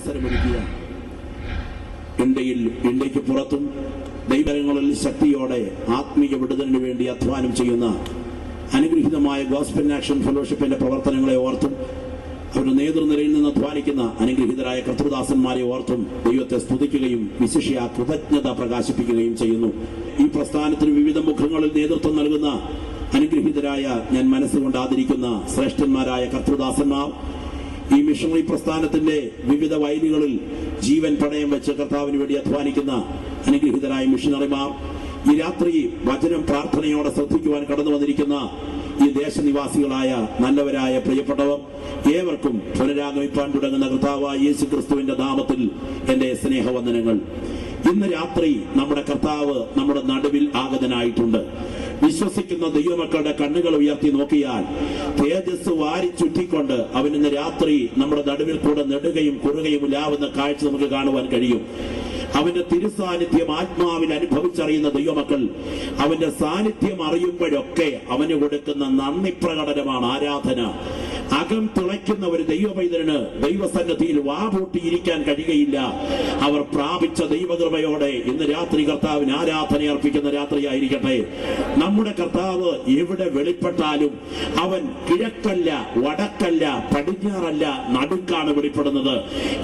അവസരമൊരുക്കിയ ഇന്ത്യക്ക് പുറത്തും ദൈവങ്ങളിൽ ശക്തിയോടെ ആത്മീയ വിടുതലിന് വേണ്ടി അധ്വാനം ചെയ്യുന്ന അനുഗ്രഹീതമായ ഗോസ്പൽ ആക്ഷൻ ഫെലോഷിപ്പിന്റെ പ്രവർത്തനങ്ങളെ ഓർത്തും അവരുടെ നേതൃനിരയിൽ നിന്ന് അധ്വാനിക്കുന്ന അനുഗ്രഹീതരായ കർത്തൃദാസന്മാരെ ഓർത്തും ദൈവത്തെ സ്തുതിക്കുകയും വിശിഷ്യ കൃതജ്ഞത പ്രകാശിപ്പിക്കുകയും ചെയ്യുന്നു. ഈ പ്രസ്ഥാനത്തിന് വിവിധ മുഖങ്ങളിൽ നേതൃത്വം നൽകുന്ന അനുഗ്രഹീതരായ ഞാൻ മനസ്സുകൊണ്ട് ആദരിക്കുന്ന ശ്രേഷ്ഠന്മാരായ കർത്തൃദാസന്മാർ, ഈ മിഷണറി പ്രസ്ഥാനത്തിന്റെ വിവിധ വയലുകളിൽ ജീവൻ പണയം വെച്ച് കർത്താവിന് വേണ്ടി അധ്വാനിക്കുന്ന അനുഗ്രഹീതരായ മിഷണറിമാർ, ഈ രാത്രി വചനം പ്രാർത്ഥനയോടെ ശ്രദ്ധിക്കുവാൻ കടന്നു വന്നിരിക്കുന്ന ഈ ദേശനിവാസികളായ നല്ലവരായ പ്രിയപ്പെട്ടവർ, ഏവർക്കും പുനരാഗമിപ്പാൻ തുടങ്ങുന്ന കർത്താവായ യേശു ക്രിസ്തുവിന്റെ നാമത്തിൽ എന്റെ സ്നേഹവന്ദനങ്ങൾ. ഇന്ന് രാത്രി നമ്മുടെ കർത്താവ് നമ്മുടെ നടുവിൽ ആഗതനായിട്ടുണ്ട്. വിശ്വസിക്കുന്ന ദൈവമക്കളുടെ കണ്ണുകൾ ഉയർത്തി നോക്കിയാൽ തേജസ് വാരി ചുറ്റിക്കൊണ്ട് അവൻ ഇന്ന് രാത്രി നമ്മുടെ നടുവിൽ കൂടെ നെടുകയും കുറുകയും ഇല്ലാവുന്ന കാഴ്ച നമുക്ക് കാണുവാൻ കഴിയും. അവന്റെ തിരുസാന്നിധ്യം ആത്മാവിൽ അനുഭവിച്ചറിയുന്ന ദൈവമക്കൾ അവന്റെ സാന്നിധ്യം അറിയുമ്പോഴൊക്കെ അവന് കൊടുക്കുന്ന നന്ദി പ്രകടനമാണ് ആരാധന. അകം തിളയ്ക്കുന്ന ഒരു ദൈവപൈതലിന് ദൈവസന്നിധിയിൽ വാപൂട്ടിയിരിക്കാൻ കഴിയുകയില്ല. അവർ പ്രാപിച്ച ദൈവകൃപയോടെ ഇന്ന് രാത്രി കർത്താവിന് ആരാധന അർപ്പിക്കുന്ന രാത്രിയായിരിക്കട്ടെ. നമ്മുടെ കർത്താവ് എവിടെ വെളിപ്പെട്ടാലും അവൻ കിഴക്കല്ല, വടക്കല്ല, പടിഞ്ഞാറല്ല, നടുക്കാണ് വെളിപ്പെടുന്നത്.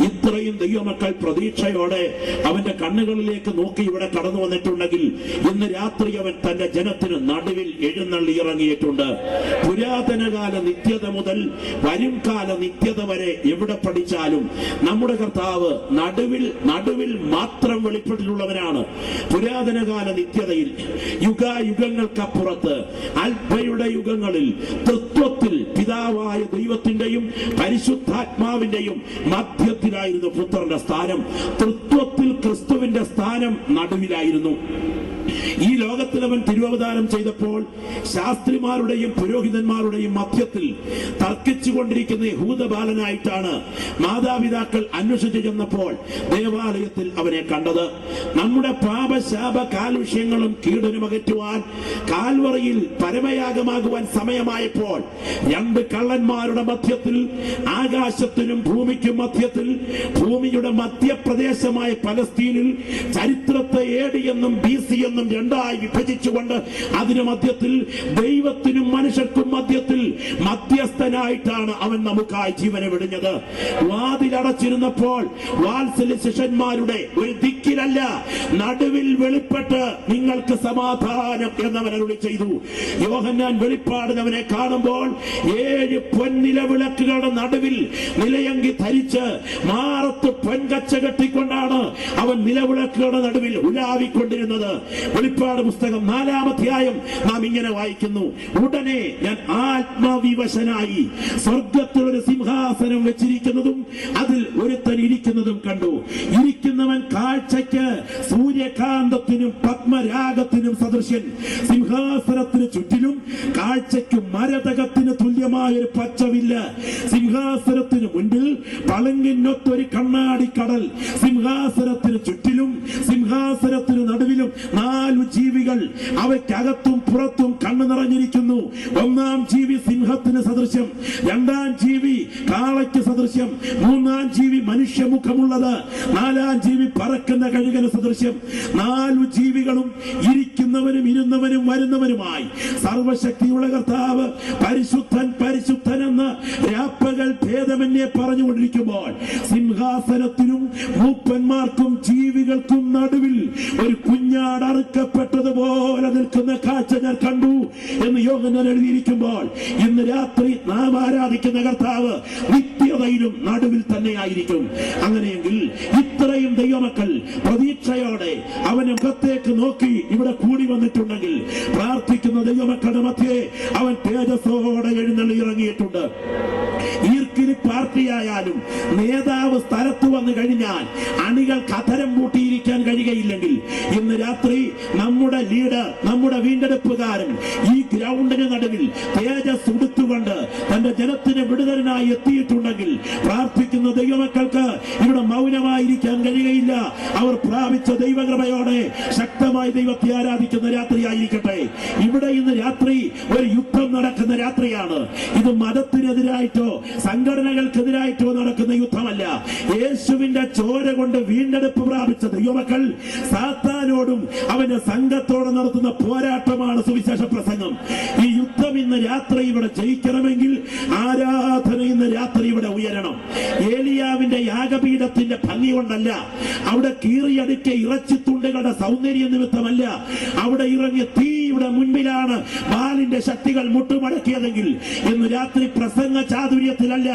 ഇത്രയും ദൈവമക്കൾ പ്രതീക്ഷയോടെ അവന്റെ കണ്ണുകളിലേക്ക് നോക്കി ഇവിടെ കടന്നു വന്നിട്ടുണ്ടെങ്കിൽ ഇന്ന് രാത്രി അവൻ തന്റെ ജനത്തിന് നടുവിൽ എഴുന്നള്ളി ഇറങ്ങിയിട്ടുണ്ട്. പുരാതനകാല നിത്യത മുതൽ വരും കാല നിത്യത വരെ എവിടെ പഠിച്ചാലും നമ്മുടെ കർത്താവ് നടുവിൽ മാത്രം വെളിപ്പെട്ടിട്ടുള്ളവനാണ്. പുരാതനകാല നിത്യതയിൽ യുഗങ്ങൾക്കപ്പുറത്ത് അൽഫയുടെ യുഗങ്ങളിൽ തൃത്വത്തിൽ പിതാവായ ദൈവത്തിന്റെയും പരിശുദ്ധാത്മാവിന്റെയും മധ്യത്തിലായിരുന്നു പുത്രന്റെ സ്ഥാനം. തൃത്വത്തിൽ ക്രിസ്തുവിന്റെ സ്ഥാനം നടുവിലായിരുന്നു. ഈ ലോകത്തിൽ അവൻ തിരുവവതാരം ചെയ്തപ്പോൾ ശാസ്ത്രിമാരുടെയും പുരോഹിതന്മാരുടെയും മധ്യത്തിൽ തർക്കിച്ചുകൊണ്ടിരിക്കുന്ന യഹൂദബാലനായിട്ടാണ് മാതാപിതാക്കൾ അന്വേഷിച്ചു ചെന്നപ്പോൾ ദേവാലയത്തിൽ അവനെ കണ്ടത്. നമ്മുടെ പാപശാപ കാലുഷ്യങ്ങളും കീടനും അകറ്റുവാൻ കാൽവറിയിൽ പരമയാഗമാകുവാൻ സമയമായപ്പോൾ രണ്ട് കള്ളന്മാരുടെ മധ്യത്തിൽ, ആകാശത്തിനും ഭൂമിക്കും മധ്യത്തിൽ, ഭൂമിയുടെ മധ്യപ്രദേശമായ പലസ്തീനിൽ ചരിത്രത്തെ AD എന്നും BC എന്നും രണ്ടായി വിഭജിച്ചുകൊണ്ട് അതിന് മധ്യത്തിൽ ദൈവത്തിനും മനുഷ്യർക്കും മധ്യത്തിൽ മധ്യസ്ഥനായിട്ടാണ് അവൻ നമുക്കായി ജീവനെ വെടിഞ്ഞത്. വാതിലടച്ചിരുന്നപ്പോൾ വാത്സല്യ ശിഷ്യന്മാരുടെ ഒരു ദിക്കിലല്ല, നടുവിൽ വെളിപ്പെട്ട് നിങ്ങൾക്ക് സമാധാനം എന്നവൻ അരുളി ചെയ്തു. യോഹന്നാൻ വെളിപ്പാടിനവനെ കാണുമ്പോൾ 7 പൊൻനിലവിളക്കുകളുടെ നടുവിൽ നിലയങ്കി ധരിച്ച് മാറത്ത് പൊൻകച്ച കെട്ടിക്കൊണ്ടാണ് അവൻ നിലവിളക്കുകളുടെ നടുവിൽ ഉലാവിക്കൊണ്ടിരുന്നത്. വെളിപ്പാട് പുസ്തകം 4-ാം അധ്യായം നാം ഇങ്ങനെ വായിക്കുന്നു: ഉടനെ ഞാൻ ആത്മവിവശനായി സ്വർഗത്തിൽ ഒരു സിംഹാസനം വെച്ചിരിക്കുന്നതും അതിൽ ഒരുത്തൻ ഇരിക്കുന്നതും കണ്ടു. ഇരിക്കുന്നവൻ കാഴ്ചയ്ക്ക് സൂര്യകാന്തത്തിനും പത്മരാഗത്തിനും സദൃശ്യൻ. സിംഹാസനത്തിന് ചുറ്റിലും കാഴ്ചയ്ക്ക് മരതകത്തിന് തുല്യമായ ഒരു പച്ചവില്ല്. സിംഹാസനത്തിന് മുൻപിൽ പളുങ്കിനൊത്തൊരു കണ്ണാടി കടൽ. സിംഹാസനത്തിന് ചുറ്റിലും സിംഹാസനത്തിന് നടുവിലും 4 ജീവികൾ. അവയ്ക്കകത്തും പുറത്തും കണ്ണു നിറഞ്ഞിരിക്കുന്നു. 1-ാം ജീവി സിംഹത്തിന് സദൃശ്യം, 2-ാം ജീവി കാളയ്ക്ക് സദൃശ്യം, 3-ാം ജീവി മനുഷ്യമുഖമുള്ളത്, 4-ാം ജീവി പറക്കുന്ന കഴുകന് സദൃശ്യം. 4 ജീവികളും ഇരിക്കുന്നവനും ഇരുന്നവനും വരുന്നവനുമായി സർവശക്തിയുള്ള കർത്താവ് പരിശുദ്ധൻ പരിശുദ്ധൻ എന്ന് രാപ്പകൽ ഭേദമന്യേ പറഞ്ഞുകൊണ്ടിരിക്കുമ്പോൾ സിംഹാസനത്തിനും മൂപ്പന്മാർക്കും ജീവികൾക്കും നടുവിൽ ഒരു കുഞ്ഞാട് അറുക്കപ്പെട്ടതുപോലെ നിൽക്കുന്ന കാഴ്ച ഞാൻ കണ്ടു എന്ന് യോഹന്നാൻ എഴുതിയിരിക്കുമ്പോൾ ഇന്ന് രാത്രി നാം ആരാധിക്കുന്ന കർത്താവ് നിത്യതയിലും നടുവിൽ തന്നെയായിരിക്കും. അങ്ങനെയെങ്കിൽ ഇത്രയും ദൈവമക്കൾ പ്രതീക്ഷയോടെ അവന്റെ മുഖത്തേക്ക് നോക്കി ഇവിടെ കൂടി വന്നിട്ടുണ്ടെങ്കിൽ പ്രാർത്ഥിക്കുന്ന ദൈവമക്കളുടെ മധ്യേ അവൻ തേജസ്സോടെ എഴുന്നള്ളി ഇറങ്ങിയിട്ടുണ്ട്. ഈർക്കിലി പാർട്ടിയായാലും നേതാവ് സ്ഥലത്ത് വന്നു കഴിഞ്ഞാൽ അണികൾ കഥരം കൂട്ടിയിരിക്കാൻ കഴിയുകയില്ലെങ്കിൽ ഇന്ന് രാത്രി നമ്മുടെ ലീഡർ, നമ്മുടെ വീണ്ടെടുപ്പുകാരൻ ഈ ഗ്രൗണ്ടിന് നടുവിൽ തേജസ് ഉടുത്തുകൊണ്ട് തന്റെ ജനത്തിന് വിടുതലിനായി എത്തിയിട്ടുണ്ടെങ്കിൽ പ്രാർത്ഥിക്കുന്ന ദൈവമക്കൾക്ക് ഇവിടെ മൗനമായിരിക്കാൻ കഴിയുകയില്ല. അവർ പ്രാപിച്ച ദൈവകൃപയോടെ ശക്തമായി ദൈവത്തെ ആരാധിക്കുന്ന രാത്രിയായിരിക്കട്ടെ. ഇവിടെ ഇന്ന് രാത്രി ഒരു യുദ്ധം നടക്കുന്ന രാത്രിയാണ്. ഇത് മതത്തിനെതിരായിട്ടോ സംഘടനകൾക്കെതിരായിട്ടോ നടക്കുന്ന യുദ്ധമല്ല. യേശുവിന്റെ ചോര കൊണ്ട് വീണ്ടെടുപ്പ് പ്രാപിച്ച ദൈവമക്കൾ സാത്താനോടും അവന്റെ സംഘത്തോടും നടത്തുന്ന പോരാട്ടമാണ് സുവിശേഷ പ്രസംഗം. ഈ യുദ്ധം ഇന്ന് രാത്രി ഇവിടെ ജയിക്കണമെങ്കിൽ ആരാധന ഇന്ന് രാത്രി ഇവിടെ ഉയരണം. ഏലിയാവിന്റെ യാഗപീഠത്തിന്റെ ഭംഗി കൊണ്ടല്ല, അവിടെ കീറിയടുക്കിയ ഇറച്ചിത്തുണ്ടുകളുടെ സൗന്ദര്യ നിമിത്തമല്ല, അവിടെ ഇറങ്ങിയ തീയുടെ മുൻപിലാണ് ബാലിന്റെ ശക്തികൾ മുട്ടുമടക്കിയതെങ്കിൽ ഇന്ന് രാത്രി പ്രസംഗ ചാതുര്യത്തിലല്ല,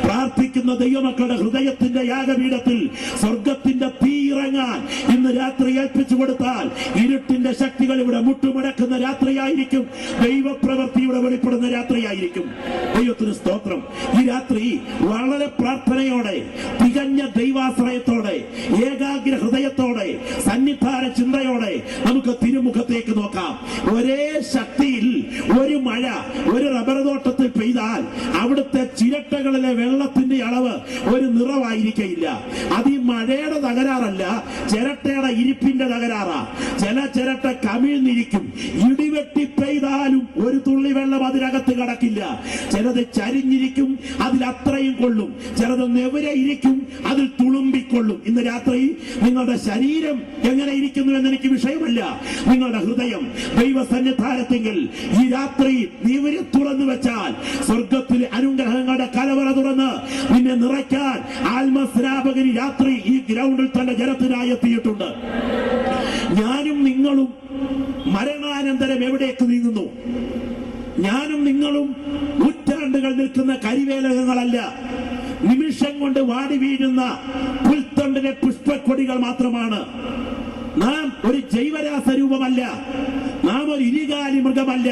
പ്രാർത്ഥിക്കുന്ന ദൈവമക്കളുടെ ഹൃദയത്തിന്റെ യാഗപീഠത്തിൽ സ്വർഗത്തിന്റെ തീ ഇറങ്ങാൻ ഇന്ന് രാത്രി ഏൽപ്പിച്ചു കൊടുത്താൽ ഇരുട്ടിന്റെ ശക്തികൾ ഇവിടെ മുട്ടുമടക്കുന്ന രാത്രിയായിരിക്കും. ദൈവപ്രവൃത്തിയുടെ വെളിപ്പെടുന്ന രാത്രിയായിരിക്കും. ദൈവത്തിന് സ്തോത്രം. ഈ രാത്രി വളരെ പ്രാർത്ഥനയോടെ, തികഞ്ഞ ദൈവാശ്രയത്തോടെ, ഏകാഗ്ര ഹൃദയത്തോടെ, സന്നിധാന ചിന്തയോടെ നമുക്ക് തിരുമുഖത്തേക്ക് നോക്കാം. ഒരേ ശക്തിയിൽ ഒരു മഴ ഒരു റബ്ബർ തോട്ടത്തിൽ പെയ്താൽ അവിടുത്തെ ചിരട്ടകളിലെ വെള്ളത്തിന്റെ അളവ് ഒരു നിറവായിരിക്കയില്ല. അത് ഈ മഴയുടെ തകരാറല്ല, ചിരട്ടയുടെ ഇരിപ്പിന്റെ തകരാറാ. ചില ചിരട്ട കമിഴ്ന്നിരിക്കും. ഇടിവെട്ടി പെയ്താലും ഒരു തുള്ളി വെള്ളം അതിനകത്ത് കടക്കില്ല. ചിലത് ചരിഞ്ഞിരിക്കും, അതിൽ അത്രയും കൊള്ളും. ചിലത് നെവരെ ഇരിക്കും, അതിൽ തുളുമ്പിക്കൊള്ളും. ഇന്ന് രാത്രി നിങ്ങളുടെ ശരീരം എങ്ങനെ ഇരിക്കുന്നു എന്ന് എനിക്ക് വിഷയമല്ല. നിങ്ങളുടെ ഹൃദയം ദൈവസന്നിധാനത്തെങ്കിൽ ഈ രാത്രി നീവരെ തുറന്നു വെച്ചാൽ സ്വർഗത്തിലെ അനുഗ്രഹങ്ങളുടെ കലവറ തുറന്ന് നിന്നെ നിറയ്ക്കാൻ ആത്മസ്നാപകൻ രാത്രി ഈ ഗ്രൗണ്ടിൽ തന്നെ ജനത്തിനായി എത്തിയിട്ടുണ്ട്. ഞാനും നിങ്ങളും മരണാനന്തരം എവിടേക്ക് നീങ്ങുന്നു? ഞാനും നിങ്ങളും നൂറ്റാണ്ടുകൾ നിൽക്കുന്ന കരിവേലകങ്ങളല്ല, നിമിഷം കൊണ്ട് വാടി വീഴുന്ന പുൽത്തണ്ടിലെ പുഷ്പക്കൊടികൾ മാത്രമാണ്. നാം ഒരു ജൈവരാസരൂപമല്ല, നാം ഒരു ഇരുകാലി മൃഗമല്ല,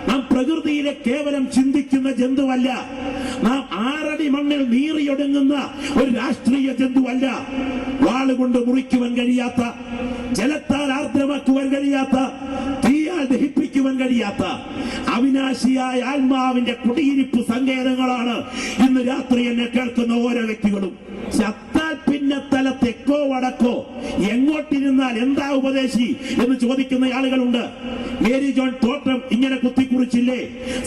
നാം പ്രകൃതിയിലെ കേവലം ചിന്തിക്കുന്ന ജന്തുവല്ല, നാം 6 അടി മണ്ണിൽ നീറിയൊടുങ്ങുന്ന ഒരു രാഷ്ട്രീയ ജന്തുവല്ല, വാളുകൊണ്ട് മുറിക്കുവാൻ കഴിയാത്ത, ജലത്താൽ ആർദ്രമാക്കുവാൻ കഴിയാത്ത, തീയാൽ ദഹിപ്പിക്കുവാൻ കഴിയാത്ത അവിനാശിയായ ആത്മാവിന്റെ കുടിയിരിപ്പ് സങ്കേതങ്ങളാണ് ഇന്ന് രാത്രി എന്നെ കേൾക്കുന്ന ഓരോ വ്യക്തികളും. ചത്താൽ പിന്നെ തല തെക്കോ വടക്കോ, എങ്ങോട്ടിരുന്നാൽ എന്താ ഉപദേശി എന്ന് ചോദിക്കുന്ന ആളുകളുണ്ട്. മേരി ജോൺ തോട്ടം ഇങ്ങനെ കുത്തിക്കുറിച്ചില്ലേ?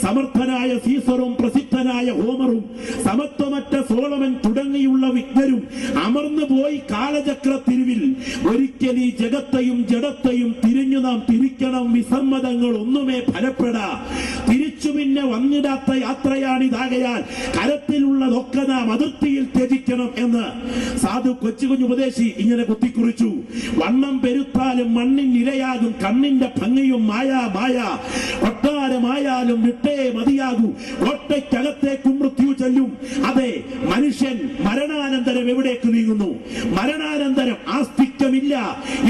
സമർത്ഥനായ സീസറും പ്രസിദ്ധനായ ഹോമറും സമത്വമറ്റ സോളമൻ തുടങ്ങിയുള്ള വിജ്ഞരും അമർന്നു പോയി കാലചക്ര തിരുവിൽ. ഒരിക്കൽ ഈ ജഗത്തെയും ജഡത്തെയും തിരിഞ്ഞു നാം തിരിക്കണം, വിസമ്മതങ്ങൾ ഒന്നുമേ ഫലപ്പെടാ. തിരിച്ചു പിന്നെ വന്നിടാത്ത യാത്രയാണിതാകയാൽ കരത്തിലുള്ളതൊക്കെ നാം അതിർത്തിയിൽ ത്യജിക്കണം എന്ന് സാധു കൊച്ചുകുഞ്ഞു ഉപദേശി ഇങ്ങനെ കുത്തിക്കുറിച്ചു. വണ്ണം പെരുത്താലും മണ്ണിൻ ഇരയാകും, കണ്ണിന്റെ ഭംഗിയും മായാ മായ. കൊട്ടാരമായാലും വിട്ടേ മതിയാകൂ, കോട്ടയ്ക്കകത്തേക്കും മൃത്യു ചെല്ലും. അതെ, മനുഷ്യൻ മരണാനന്തരം എവിടേക്ക് നീങ്ങുന്നു? മരണാനന്തരം ആസ്തിക്യമില്ല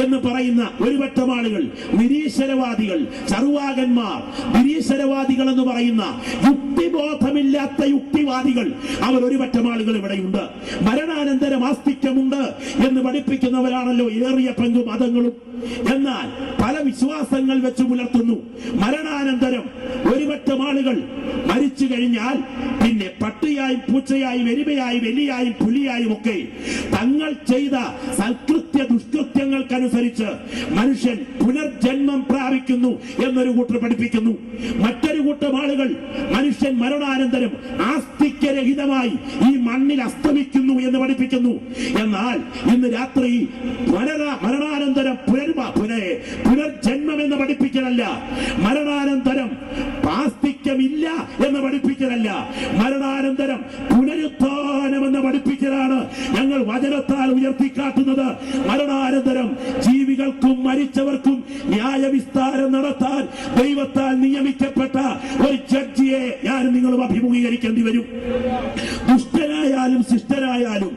എന്ന് പറയുന്ന ഒരു വട്ടം ആളുകൾ, നിരീശ്വരവാദികൾ, ചർവാകന്മാർ, നിരീശ്വരവാദികൾ എന്ന് പറയുന്ന യുക്തിബോധമില്ലാത്ത യുക്തിവാദികൾ, അവർ ഒരു വട്ടം ആളുകൾ ഇവിടെയുണ്ട്. മരണാനന്തരം ആസ്തിക്യമുണ്ട് എന്ന് പഠിപ്പിക്കുന്നവരാണല്ലോ ഏറിയ പങ്കു മതങ്ങളും. എന്നാൽ പല വിശ്വാസങ്ങൾ വെച്ച് പുലർത്തുന്നു. മരണാനന്തരം ഒരു വട്ടം ആളുകൾ മരിച്ചു കഴിഞ്ഞാൽ പിന്നെ പട്ടിയായും പൂച്ചയായും എരുമയായും എലിയായും പുലിയായും ഒക്കെ തങ്ങൾ ചെയ്ത സൽകൃത്യ ദുഷ്കൃത്യങ്ങൾക്കനുസരിച്ച് മനുഷ്യൻ പുനർജന്മം പ്രാപിക്കുന്നു എന്നൊരു കൂട്ടർ പഠിപ്പിക്കുന്നു. മറ്റൊരു കൂട്ടം ആളുകൾ മനുഷ്യൻ മരണാനന്തരം ആസ്തിക്യരഹിതമായി ഈ മണ്ണിൽ അസ്തമിക്കുന്നു എന്ന് പഠിപ്പിക്കുന്നു. എന്നാൽ ഇന്ന് രാത്രി മരണാനന്തരം പുനർജന്മം എന്ന് പഠിപ്പിക്കലല്ല, മരണാനന്തരം ആസ്തിക്യമില്ല എന്ന് പഠിപ്പിക്കലല്ല, മരണാനന്തരം പുനരുത്ഥാനം എന്ന് പഠിപ്പിക്കലാണ് ഞങ്ങൾ വചനത്താൽ ഉയർത്തിക്കാട്ടുന്നത്. മരണാനന്തരം ജീവികൾക്കും മരിച്ചവർക്കും ന്യായവിസ്താരം നടത്താൻ ദൈവത്താൽ നിയമിക്കപ്പെട്ട ഒരു ജഡ്ജിയെ ഞാൻ നിങ്ങളും അഭിമുഖീകരിക്കേണ്ടി വരും. ദുഷ്ടനായാലും ശിഷ്ടനായാലും,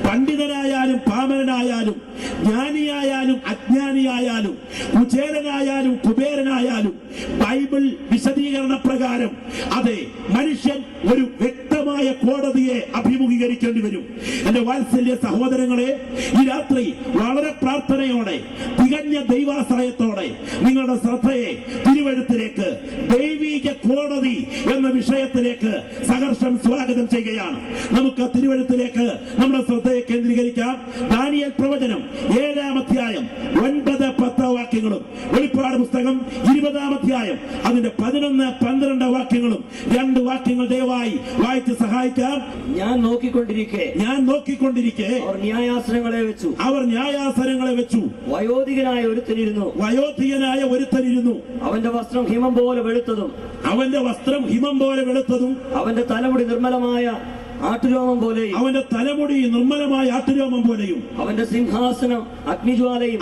പണ്ഡിതനായാലും പാമരനായാലും, ജ്ഞാനിയായാലും അജ്ഞാനിയായാലും, കുചേലനായാലും കുബേരനായാലും, ബൈബിൾ വിശദീകരണ പ്രകാരം അതെ മനുഷ്യൻ ഒരു വ്യക്തമായ കോടതിയെ അഭിമുഖീകരിക്കേണ്ടി വരും. എന്റെ വാത്സല്യ സഹോദരങ്ങളെ, ഈ രാത്രി വളരെ പ്രാർത്ഥനയോടെ, തികഞ്ഞ ദൈവാശ്രയത്തോടെ നിങ്ങളുടെ ശ്രദ്ധയെ തിരുവെഴുത്തിലേക്ക്, ദൈവിക കോടതി എന്ന വിഷയത്തിലേക്ക് സഹർഷം സ്വാഗതം ചെയ്യുകയാണ്. നമുക്ക് തിരുവെഴുത്തിലേക്ക് നമ്മുടെ ശ്രദ്ധയെ കേന്ദ്രീകരിക്കാം. ദാനിയേൽ പ്രവചനം 7-ാം അധ്യായം 9-10 വാക്യങ്ങളും, വെളിപ്പാട് പുസ്തകം 20-ാം അധ്യായം അതിന്റെ 11, 12 വാക്യങ്ങളും 2 വാക്യങ്ങൾ ദയവായി വായിച്ച് സഹായിക്കാം. ഞാൻ നോക്കിക്കൊണ്ടിരിക്കെ അവർ ന്യായാസനങ്ങളെ വെച്ചു. വയോധികനായ ഒരുത്തനിരുന്നു. അവന്റെ വസ്ത്രം ഹിമം പോലെ വെളുത്തതും അവന്റെ തലമുടി നിർമ്മലമായ ആട്ടുരോമം പോലെയും അവന്റെ സിംഹാസനം അഗ്നിജ്വാലയും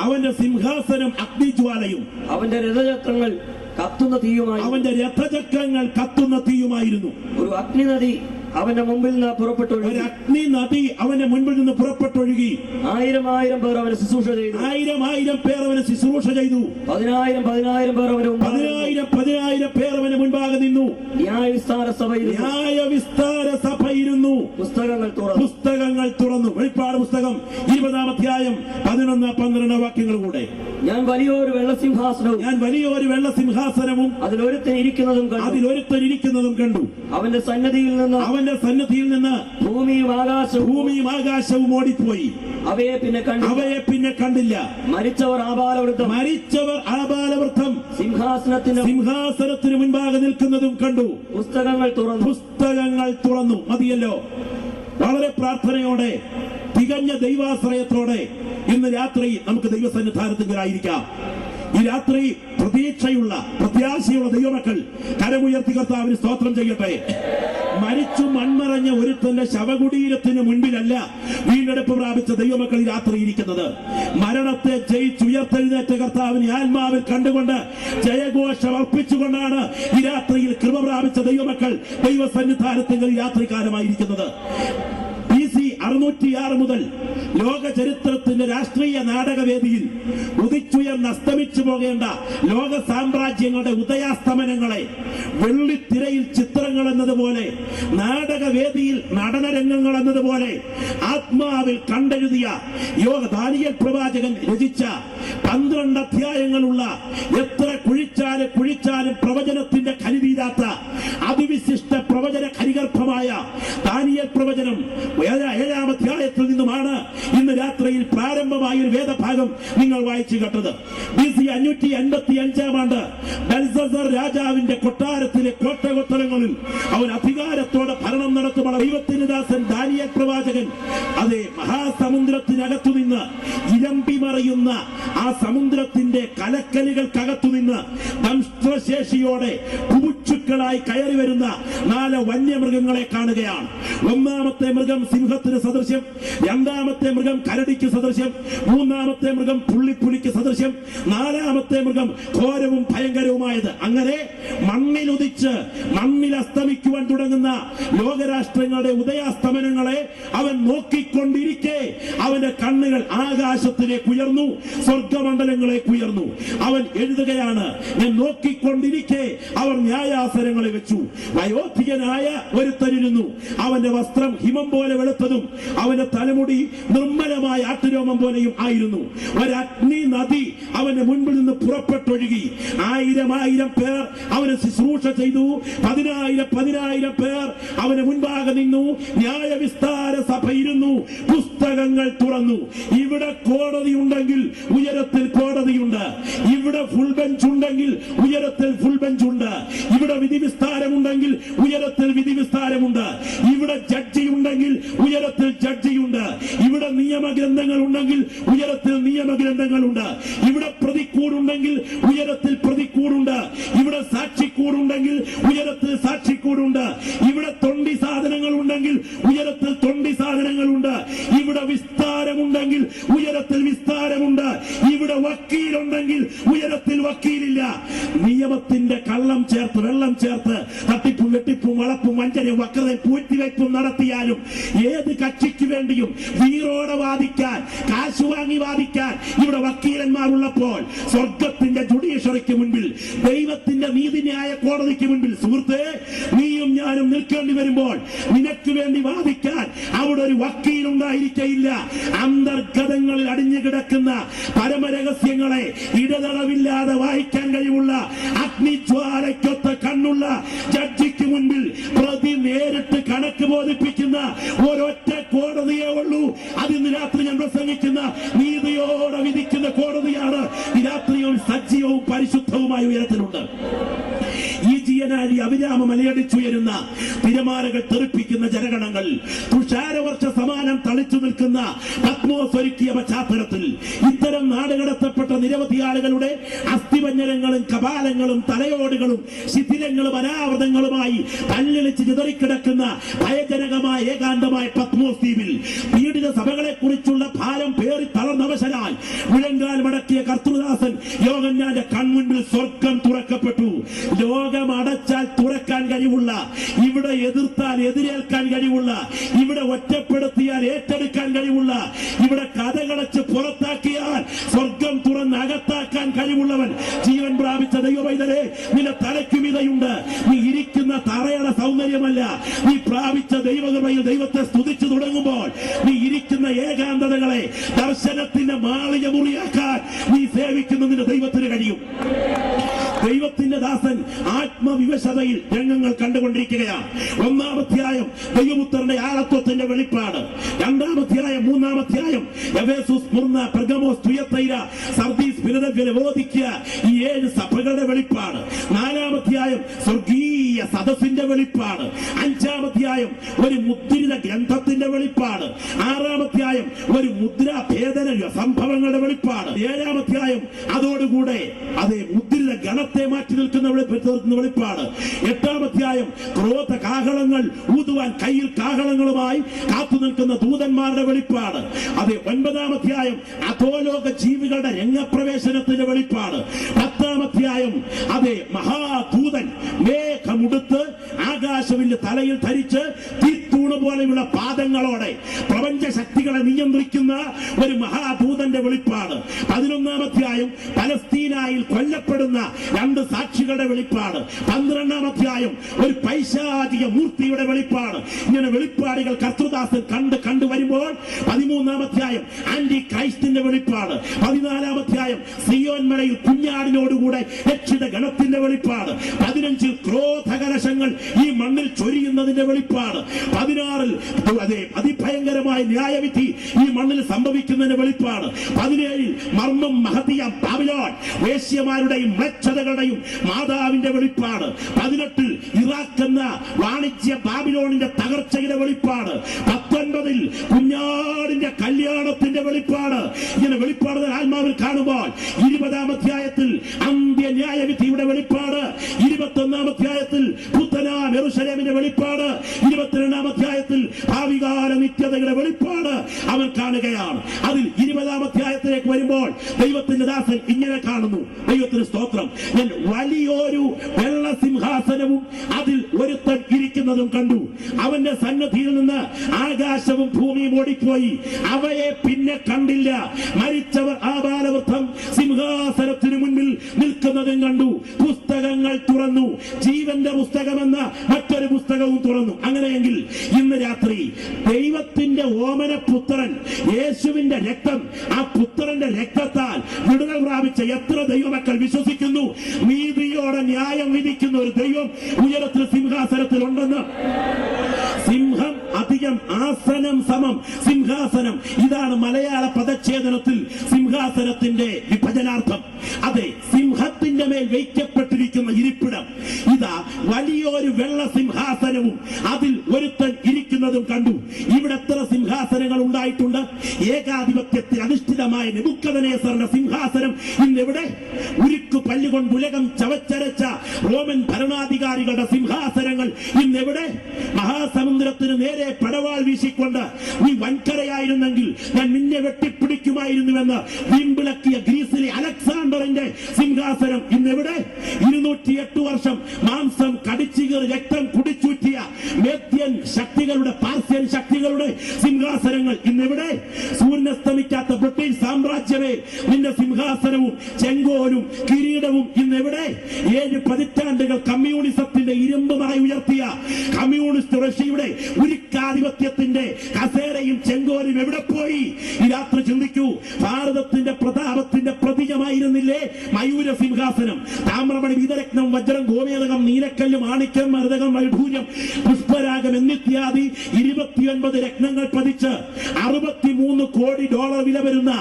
അവന്റെ രഥചക്രങ്ങൾ കത്തുന്ന തീയുമായിരുന്നു. ഒരു അഗ്നിനദി അവന്റെ മുമ്പിൽ നിന്ന് പുറപ്പെട്ടൊഴുകി 1000 പേർ അവനെ ശുശ്രൂഷ ചെയ്തു. 1000 പേർ അവനെ ശുശ്രൂഷ ചെയ്തു. 10,000 പേർ അവന് മുൻപാകെ നിന്നു. ന്യായവിസ്താര സഭയിരുന്നു. പുസ്തകങ്ങൾ തുറന്നു. വെളിപ്പാട് പുസ്തകം 20-ാം അധ്യായം 11, 12 വാക്യങ്ങൾ കൂടെ. ഞാൻ വലിയൊരു വെള്ളസിംഹാസനവും അതിലൊരുത്തൻ ഇരിക്കുന്നതും കണ്ടു. അവന്റെ സന്നിധിയിൽ നിന്ന് ഭൂമിയും ആകാശവും ഓടിപ്പോയി. അവയെ പിന്നെ കണ്ടില്ല. മരിച്ചവർ ആബാലവൃദ്ധം സിംഹാസനത്തിന് മുൻപാകെ നിൽക്കുന്നതും കണ്ടു. പുസ്തകങ്ങൾ തുറന്നു. മതിയല്ലോ. വളരെ പ്രാർത്ഥനയോടെ, തികഞ്ഞ ദൈവാശ്രയത്തോടെ ഇന്ന് രാത്രി നമുക്ക് ദൈവസന്നിധാനത്തിലായിരിക്കാം. ഈ രാത്രി പ്രത്യാശയുള്ള ദൈവമക്കൾ കരമുയർത്തി കർത്താവിന് സ്തോത്രം ചെയ്യട്ടെ. മരിച്ചു മൺമറഞ്ഞ ഒരുത്തന്റെ ശവകുടീരത്തിന് മുൻപിലല്ല വീണ്ടെടുപ്പ് പ്രാപിച്ച ദൈവമക്കൾ ഈ രാത്രി ഇരിക്കുന്നത്. മരണത്തെ ജയിച്ചുയർത്തെഴുന്നേറ്റ കർത്താവിനെ ആത്മാവിൽ കണ്ടുകൊണ്ട് ജയഘോഷം അർപ്പിച്ചുകൊണ്ടാണ് ഈ രാത്രിയിൽ കൃപ പ്രാപിച്ച ദൈവമക്കൾ ദൈവസന്നിധാനത്തിൽ ഈ രാത്രികാലമായിരിക്കുന്നത്. BC 606 മുതൽ ലോക ചരിത്രത്തിന്റെ രാഷ്ട്രീയ നാടകവേദിയിൽ ഉദിച്ചുയർന്ന് അസ്തമിച്ചു പോകേണ്ട ലോക സാമ്രാജ്യങ്ങളുടെ ഉദയാസ്തമനങ്ങളെ വെള്ളിത്തിരയിൽ ചിത്രങ്ങൾ എന്നതുപോലെ, നാടകവേദിയിൽ നടനരംഗങ്ങൾ എന്നതുപോലെ ആത്മാവിൽ കണ്ടെഴുതിയ ദാനിയേൽ പ്രവാചകൻ രചിച്ച 12 അധ്യായങ്ങളുള്ള എത്ര കുഴിച്ചാലും പ്രവചനത്തിന്റെ ഖനിതീരാത്ത അതിവിശിഷ്ട പ്രവചന ഖനിഗർഭമായ ദാനിയേൽ പ്രവചനം 7-ാം അധ്യായത്തിൽ നിന്നുമാണ് ഇന്ന് രാത്രിയിൽ പ്രാരംഭമായ ഒരു വേദഭാഗം നിങ്ങൾ വായിച്ചു കേട്ടത്. BC 555-ാം ആണ്ട് ബെൽസസർ രാജാവിന്റെ കൊട്ടാരത്തിലെ കോട്ടകൊത്തളങ്ങളിൽ അവൻ അധികാരത്തോടെ ഭരണം നടത്തുമ്പോൾ ദൈവത്തിന്റെ ദാസൻ ദാനിയേൽ പ്രവാചകൻ അതേ മഹാസമുദ്രത്തിനകത്തു നിന്ന് ഇരമ്പി മറിയുന്ന ആ സമുദ്രത്തിന്റെ കലക്കലുകൾക്കകത്തു നിന്ന് ദംഷ്ട്രശേഷിയോടെ പുമുച്ചുക്കളായി കയറി വരുന്ന 4 വന്യമൃഗങ്ങളെ കാണുകയാണ്. ഒന്നാമത്തെ മൃഗം സിംഹത്തിന് സദൃശ്യം, രണ്ടാമത്തെ മൃഗം കരടിക്ക് സദൃശ്യം, മൂന്നാമത്തെ മൃഗം പുള്ളിപ്പുലിക്ക് സദൃശ്യം, 4-ാമത്തെ മൃഗം ഘോരവും ഭയങ്കരവുമായത്. അങ്ങനെ മണ്ണിലുദിച്ച് മണ്ണിൽ അസ്തമിക്കുവാൻ തുടങ്ങുന്ന ലോകരാഷ്ട്രങ്ങളുടെ ഉദയാസ്തമനങ്ങളെ അവൻ നോക്കിക്കൊണ്ടിരിക്കെ അവന്റെ കണ്ണുകൾ ആകാശത്തിലേക്ക് ഉയർന്നു, സ്വർഗമണ്ഡലങ്ങളിലേക്ക് ഉയർന്നു. അവൻ എഴുതുകയാണ്, ഞാൻ നോക്കിക്കൊണ്ടിരിക്കെ അവർ ന്യായാസനങ്ങളെ വെച്ചു. വയോധികനായ ഒരുത്തനിരുന്നു. അവന്റെ വസ്ത്രം ഹിമം പോലെ വെളുത്തതും അവന്റെ തലമുടി നിർമ്മലമായ ആട്ടുരോമം പോലെയും ആയിരുന്നു. ഒരഗ്നി നദി അവന്റെ മുൻപിൽ നിന്ന് പുറപ്പെട്ടൊഴുകി. 1000 പേർ അവന് ശുശ്രൂഷ ചെയ്തു. 10,000 പേർ അവന് മുൻപാകെ നിന്നു. ന്യായവിസ്താര സഭ ഇരുന്നു. പുസ്തകങ്ങൾ തുറന്നു. ഇവിടെ കോടതി ഉണ്ടെങ്കിൽ ഉയരത്തിൽ കോടതിയുണ്ട്. ഇവിടെ ഫുൾ ബെഞ്ച് ഉണ്ടെങ്കിൽ ഉയരത്തിൽ ഫുൾ ബെഞ്ച് ഉണ്ട്. ഇവിടെ വിധി വിസ്താരമുണ്ടെങ്കിൽ ഉയരത്തിൽ വിധി വിസ്താരമുണ്ട്. ഇവിടെ ജഡ്ജി ഉണ്ടെങ്കിൽ ഉയരത്തിൽ ജഡ്ജിയുണ്ട്. ഇവിടെ നിയമഗ്രന്ഥങ്ങൾ ഉണ്ടെങ്കിൽ ഉയരത്തിൽ നിയമഗ്രന്ഥങ്ങളുണ്ട്. ഇവിടെ പ്രതിക്കൂടുണ്ടെങ്കിൽ ഉയരത്തിൽ പ്രതിക്കൂടുണ്ട്. ഇവിടെ സാക്ഷിക്കൂടുണ്ടെങ്കിൽ ഉയരത്തിൽ സാക്ഷിക്കൂടുണ്ട്. ഇവിടെ തൊണ്ടി സാധനങ്ങൾ ഉണ്ടെങ്കിൽ ഉയരത്തിൽ തൊണ്ടി സാധനങ്ങളുണ്ട്. ഇവിടെ വിസ്താരമുണ്ടെങ്കിൽ ഉയരത്തിൽ വിസ്താരമുണ്ട്. ഇവിടെ വക്കീലുണ്ടെങ്കിൽ ഉയരത്തിൽ വക്കീലില്ല. നിയമത്തിന്റെ കള്ളം ചേർത്ത് വെള്ളം ചേർത്ത് തട്ടിപ്പും വെട്ടിപ്പും വളപ്പും വഞ്ചനയും വക്രതയും പൂഴ്ത്തിവയ്പും നടത്തിയാലും ഏത് കക്ഷിക്ക് വേണ്ടിയും വീറോടെ വാദിക്കാൻ, കാശ് വാങ്ങി വാദിക്കാൻ ഇവിടെ വക്കീലന്മാരുള്ളപ്പോൾ സ്വർഗത്തിന്റെ ജുഡീഷ്യറിക്ക് മുൻപിൽ, ദൈവത്തിന്റെ നീതിന്യായ കോടതിക്ക് മുൻപിൽ സുഹൃത്തേ, നീയും ഞാനും നിൽക്കേണ്ടി വരുമ്പോൾ നിനക്ക് വേണ്ടി വാദിക്കാൻ അവിടെ ഒരു വക്കീൽ ഉണ്ടായിരിക്കയില്ല. അന്തർഗതങ്ങളിൽ അടിഞ്ഞു കിടക്കുന്ന പരമരഹസ്യങ്ങളെ ഇടതടവില്ലാതെ വായിക്കാൻ കഴിവുള്ള അഗ്നിജ്വാലയ്ക്കൊത്ത കണ്ണുള്ള ജഡ്ജിക്ക് മുൻപിൽ പ്രതി നേരിട്ട് കണക്ക് ബോധിപ്പിക്കുന്ന ഒരൊറ്റ കോടതിയേ ഉള്ളൂ. അതിന്ന് രാത്രി ഞാൻ പ്രസംഗിക്കുന്ന നീതിയോടെ വിധിക്കുന്ന കോടതിയാണ്. ഈ രാത്രി ദൈവം സജീവവും പരിശുദ്ധവുമായ ഉയരത്തിലുണ്ട്. ഈ ജീവനാഴി അവിരാമ മലയടിച്ചുയരുന്ന തിരമാലകൾ തെറിപ്പിക്കുന്ന ജനഗണങ്ങൾ തുഷാരവർഷ സമാനം തളിച്ചു നിൽക്കുന്ന പത്മോസ് ഒരുക്കിയ പശ്ചാത്തലത്തിൽ ഇത്തരം നാടുകടത്തപ്പെട്ട നിരവധി ആളുകളുടെ അസ്ഥിപഞ്ജരങ്ങളും കപാലങ്ങളും തലയോടുകളും ശിഥിലങ്ങളും അനാവൃതങ്ങളുമായി തല്ലിളിച്ച് ചിതറിക്കിടക്കുന്ന ഭയജനകമായ ഏകാന്തമായ പത്മോസ് ദ്വീപിൽ പീഡിത സഭകളെ കുറിച്ചുള്ള ഭാരം പേറി തളർന്നവശനായി മുഴങ്കാൽ മടക്കിയ കർത്തൃദാസൻ യോഹന്നാന്റെ കൺമുൻപിൽ സ്വർഗം തുറക്കപ്പെട്ടു. ലോകം അടച്ചാൽ തുറക്കാൻ കഴിവുള്ള, ഇവിടെ എതിർത്താൽ എതിരേൽക്കാൻ കഴിവുള്ള, ഇവിടെ ഒറ്റപ്പെടുത്തിയാൽ ഏറ്റെടുക്കാൻ കഴിവുള്ള, ഇവിടെ കഥകളച്ച് പുറത്താക്കിയാൽ സ്വർഗം തുറന്ന് അകത്താക്കാൻ കഴിവുള്ളവൻ ജീവൻ പ്രാപിച്ച ദൈവവൈതലേ, നിന്റെ തലയ്ക്കുമിതയുണ്ട്. നീ ഇരിക്കുന്ന തറയുടെ സൗന്ദര്യമല്ല, നീ പ്രാപിച്ച ദൈവകൃപയിൽ ദൈവത്തെ സ്തുതിച്ചു തുടങ്ങുമ്പോൾ നീ ഇരിക്കുന്ന ഏകാന്തതകളെ ദർശനത്തിന്റെ മാളിക മുറിയാക്കാൻ നീ സേവിക്കുന്നതിന് ദൈവത്തിന് കഴിയും. ദൈവത്തിന്റെ ദാസൻ ആത്മവിവശതയിൽ രംഗങ്ങൾ കണ്ടുകൊണ്ടിരിക്കുകയാണ്. ഒന്നാമധ്യായം ദൈവപുത്രന്റെ ആളത്വത്തിന്റെ വെളിപ്പാട്, രണ്ടാമധ്യായം മൂന്നാമധ്യായം എഫേസുസ്, സ്മുർന്ന, പെർഗമോസ്, തുയത്തൈര, സർദീസ്, ഫിലദൽഫിയ, ലവോദിക്യ, ഈ 7 സഭകളുടെ വെളിപ്പാട്. നാലാമധ്യായം സ്വർഗീയ സദസ്സിന്റെ വെളിപ്പാട്. അഞ്ചാമധ്യായം ഒരു മുദ്രിത ഗ്രന്ഥത്തിന്റെ വെളിപ്പാട്. ആറാമധ്യായം ഒരു മുദ്രാഭേദന സംഭവങ്ങളുടെ വെളിപ്പാട്. ഏഴാമധ്യായം അതോടുകൂടെ അതേ മുദ്രിത ഗണത്തെ മാറ്റി നിൽക്കുന്ന വെളിപ്പാട്. എട്ടാമധ്യായം ക്രോധ കാഹളങ്ങൾ ഊതുവാൻ കയ്യിൽ കാഹളങ്ങളുമായി കാത്തു നിൽക്കുന്ന ദൂതന്മാരുടെ വെളിപ്പാട്. അതെ, ഒൻപതാമധ്യായം അധോലോക ജീവികളുടെ രംഗപ്രവേശനത്തിന്റെ വെളിപ്പാട്. പത്താമധ്യായം അതെ മഹാദൂതൻ മേഘമുടുത്ത് ആകാശവില്ല് തലയിൽ ധരിച്ച് തീത്തൂണ് പോലെയുള്ള പാദങ്ങളോടെ പ്രപഞ്ച ശക്തികളെ നിയന്ത്രിക്കുന്ന ഒരു മഹാദൂതന്റെ വെളിപ്പാട്. 11-ാമധ്യായം പലസ്തീനായിൽ കൊല്ലപ്പെടുന്ന 2 സാക്ഷികളുടെ വെളിപ്പാട്. 12-ാമധ്യായം ഒരു പൈശാചിക മൂർത്തിയുടെ വെളിപ്പാട്. ഇങ്ങനെ വെളിപ്പാടുകൾ കർത്തൃദാസൻ കണ്ടു വരുമ്പോൾ 13-ാമധ്യായം ആന്റി ക്രൈസ്റ്റിന്റെ വെളിപ്പാട്. 14-ാമധ്യായം സിയോൻ മലയിൽ കുഞ്ഞാടിനോടുകൂടെ രക്ഷിത ഗണത്തിന്റെ വെളിപ്പാട്. 15-ൽ ക്രോധകലശങ്ങൾ ഈ മണ്ണിൽ ചൊരിയുന്നതിന്റെ വെളിപ്പാട്. 16-ൽ അതെ അതിഭയങ്കരമായ ന്യായവിധി ഈ മണ്ണിൽ സംഭവിക്കുന്നതിന്റെ വെളിപ്പാട്. 17-ൽ മർമ്മം മഹതിയാം ബാബിലോൺ വേശ്യമാരുടെയും മ്ലേച്ഛതകളുടെയും മാതാവിന്റെ വെളിപ്പാട്. 18-ൽ ഇറാഖ് എന്ന വാണിജ്യ ബാബിലോണിന്റെ തകർച്ചയുടെ വെളിപ്പാട്. 19-ൽ കുഞ്ഞാടിന്റെ കല്യാണത്തിന്റെ വെളിപ്പാട്. ഇങ്ങനെ വെളിപ്പാടുകൾ ആത്മാവിൽ കാണുമ്പോൾ 20-ാമധ്യായത്തിൽ അന്ത്യന്യായവിധിയുടെ വെളിപ്പാട്. 21-ാമധ്യായത്തിൽ പുത്തനാം യെരൂശലേമിന്റെ വെളിപ്പാട്. 22-ാമധ്യായത്തിൽ ഭാവികാല നിത്യതയുടെ വെളിപ്പാട് അവൻ കാണുകയാണ്. അതിൽ 20-ാമധ്യായത്തിലേക്ക് വരുമ്പോൾ ദൈവത്തിന്റെ ദാസൻ ഇങ്ങനെ കാണുന്നു. ദൈവത്തിന് സ്തോത്രം. ഞാൻ വലിയൊരു വെള്ള സിംഹാസനവും അതിൽ ഒരുത്തൻ ഇരിക്കുന്നതും കണ്ടു. അവന്റെ സന്നദ്ധിയിൽ നിന്ന് ആകാശവും ഭൂമിയും ഓടിപ്പോയി, അവയെ പിന്നെ കണ്ടില്ല. മരിച്ചവർ ആബാലവൃദ്ധം സിംഹാസനത്തിനു മുൻപിൽ നിൽക്കുന്നതും കണ്ടു. പുസ്തകങ്ങൾ തുറന്നു, ജീവന്റെ പുസ്തകമെന്ന മറ്റൊരു പുസ്തകവും തുറന്നു. അങ്ങനെയെങ്കിൽ ഇന്ന് രാത്രി ദൈവത്തിന്റെ ഓമന പുത്രൻ യേശുവിന്റെ രക്തം, ആ പുത്രന്റെ രക്തത്താൽ വിടുതൽ പ്രാപിച്ച എത്ര ദൈവമക്കൾ വിശ്വസിക്കുന്നു? നീതിയോടെ ന്യായം വിധിക്കുന്ന ഒരു ദൈവം ഉയരത്തിൽ സിംഹാസനത്തിൽ ഉണ്ടെന്ന്. സിംഹം അധികം ആസനം സമം സിംഹാസനം. ഇതാണ് മലയാള പദച്ഛേദനത്തിൽ സിംഹാസനത്തിന്റെ വിഭജനാർത്ഥം. അതെ, സിംഹത്തിന്റെ മേൽ വയ്ക്കപ്പെട്ടിരിക്കുന്ന ഇരിപ്പിടം ഇതാ വലിയൊരു വെള്ള സിംഹാസനവും അതിൽ ഒരുത്തൻ ഇരിക്കുന്നതും കണ്ടു. ഇവിടെ എത്ര സിംഹാസനങ്ങൾ ഉണ്ടായിട്ടുണ്ട്? ഏകാധിപത്യത്തിൽ അധിഷ്ഠിതമായ നെബൂഖദ്നേസറിന്റെ സിംഹാസനം ഇന്നെവിടെ? ഉരുക്കു പല്ലുകൊണ്ട് ഉലകം ചവച്ചരച്ച റോമൻ ഭരണാധികാരികളുടെ സിംഹാസനങ്ങൾ ഇന്നെവിടെ? മഹാസമുദ്രത്തിന് നേരെ പടവാൾ വീശിക്കൊണ്ട് നീ വൻകരയായിരുന്നെങ്കിൽ ഞാൻ നിന്നെ വെട്ടിപ്പിടിക്കുമായിരുന്നുവെന്ന് വീമ്പിളക്കിയ ഗ്രീസിലെ അലക്സാണ്ടറിന്റെ സിംഹാസനം ഇന്നെവിടെ? 208 വർഷം മാംസം കടിച്ചുകീറി രക്തം കുടിച്ചൂറ്റിയ മേദ്യൻ ശക്തികളുടെ, പാർസ്യൻ ശക്തികളുടെ സിംഹാസനങ്ങൾ ഇന്നെവിടെ? സൂര്യനസ്തമിക്കാത്ത ബ്രിട്ടീഷ് സാമ്രാജ്യമേ, നിന്റെ സിംഹാസനവും ചെങ്കോലും കിരീടവും ഇന്നെവിടെ? 7 പതിറ്റാണ്ടുകൾ കമ്മ്യൂണിസത്തിന്റെ ഇരുമ്പുമായി ഉയർത്തിയ കമ്മ്യൂണിസ്റ്റ് റഷ്യയുടെ ഉരുക്കാധിപത്യത്തിന്റെ കസേരയും ചെങ്കോലും എവിടെ പോയി? ഈ രാത്രി ചിന്തിക്കൂ. ഭാരതത്തിന്റെ പ്രതാപത്തിന്റെ പ്രതീകമായിരുന്നില്ലേ മയൂര സിംഹാസനം? താമ്രമണി, വീതരത്നം, വജ്രം, ഗോമേതകം, നീലക്കല്ല്, മാണിക്യം, മരതകം, വൈഢൂര്യം, പുഷ്പരാഗം എന്നിത്യാദി 29 രത്നങ്ങൾ പതിച്ച് $63 കോടി വില വരുന്ന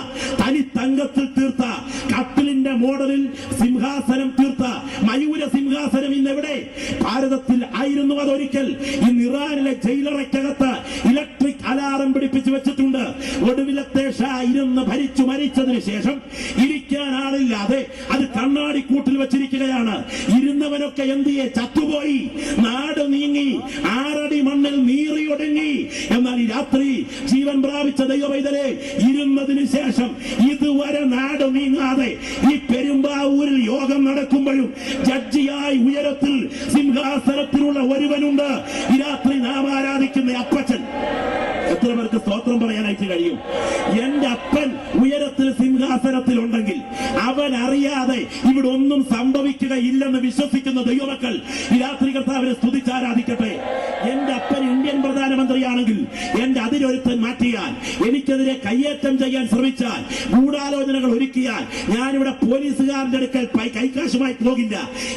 തനി തങ്കത്തിൽ തീർത്ത കട്ടിലിന്റെ മോഡലിൽ സിംഹാസനം തീർത്ത മയൂര സിംഹാസനം ഇന്നെവിടെ? ഭാരതത്തിൽ ആയിരുന്നു അതൊരിക്കൽ. ഇന്ന് ഇറാനിലെ ജയിലറയ്ക്കകത്ത് ഇലക്ട്രിക് അലാറം പിടിപ്പിച്ചു വെച്ചിട്ടുണ്ട്. ഒടുവിലത്തെ ഷാ ഇരുന്ന് ഭരിച്ചു മരിച്ചതിന് ശേഷം ഇരിക്കാൻ ആളില്ലാതെ അത് കണ്ണാടി കൂട്ടിൽ വെച്ചിരിക്കുകയാണ്. ഇരുന്നവനൊക്കെ എന്തിയെ? ചത്തുപോയി, നാട് നീങ്ങി, 6 അടി മണ്ണിൽ നീറിയൊടുങ്ങി. എന്നാൽ ഈ രാത്രി ജീവൻ പ്രാപിച്ച ദൈവവൈതലേ, ഇരുന്നതിന് ശേഷം ഇതുവരെ നാട് നീങ്ങാതെ ഈ പെരുമ്പാവൂരിൽ യോഗം നടക്കുമ്പോഴും ജഡ്ജിയായി ഉയരത്തിൽ സിംഹാസനത്തിലുള്ള ഒരുവനുണ്ട്. ഈ രാത്രി നാം ആരാധിക്കുന്ന അപ്പച്ചൻ. എത്ര പേർക്ക് സ്തോത്രം പറയാനായിട്ട് കഴിയും? എന്റെ അപ്പൻ ഉയരത്തിൽ സിംഹാസനത്തിൽ ഉണ്ടെങ്കിൽ അവൻ അറിയാതെ ഇവിടെ ഒന്നും സംഭവിക്കുകയില്ലെന്ന് വിശ്വസിക്കുന്ന ദൈവമക്കൾ ഈ രാത്രി കർത്താവിനെ സ്തുതിച്ചാരാധിക്കട്ടെ. എന്റെ അപ്പൻ ഇന്ത്യൻ പ്രധാനമന്ത്രിയാണെങ്കിൽ എന്റെ അതിരൊരുത്തൻ മാറ്റിയാൽ, എനിക്കെതിരെ കയ്യേറ്റം ചെയ്യാൻ ശ്രമിച്ചാൽ, ഗൂഢാലോചനകൾ ഒരുക്കിയാൽ ഞാനിവിടെ പോലീസുകാരന്റെ അടുക്കൽ കൈക്കാശുമായി പോകില്ല.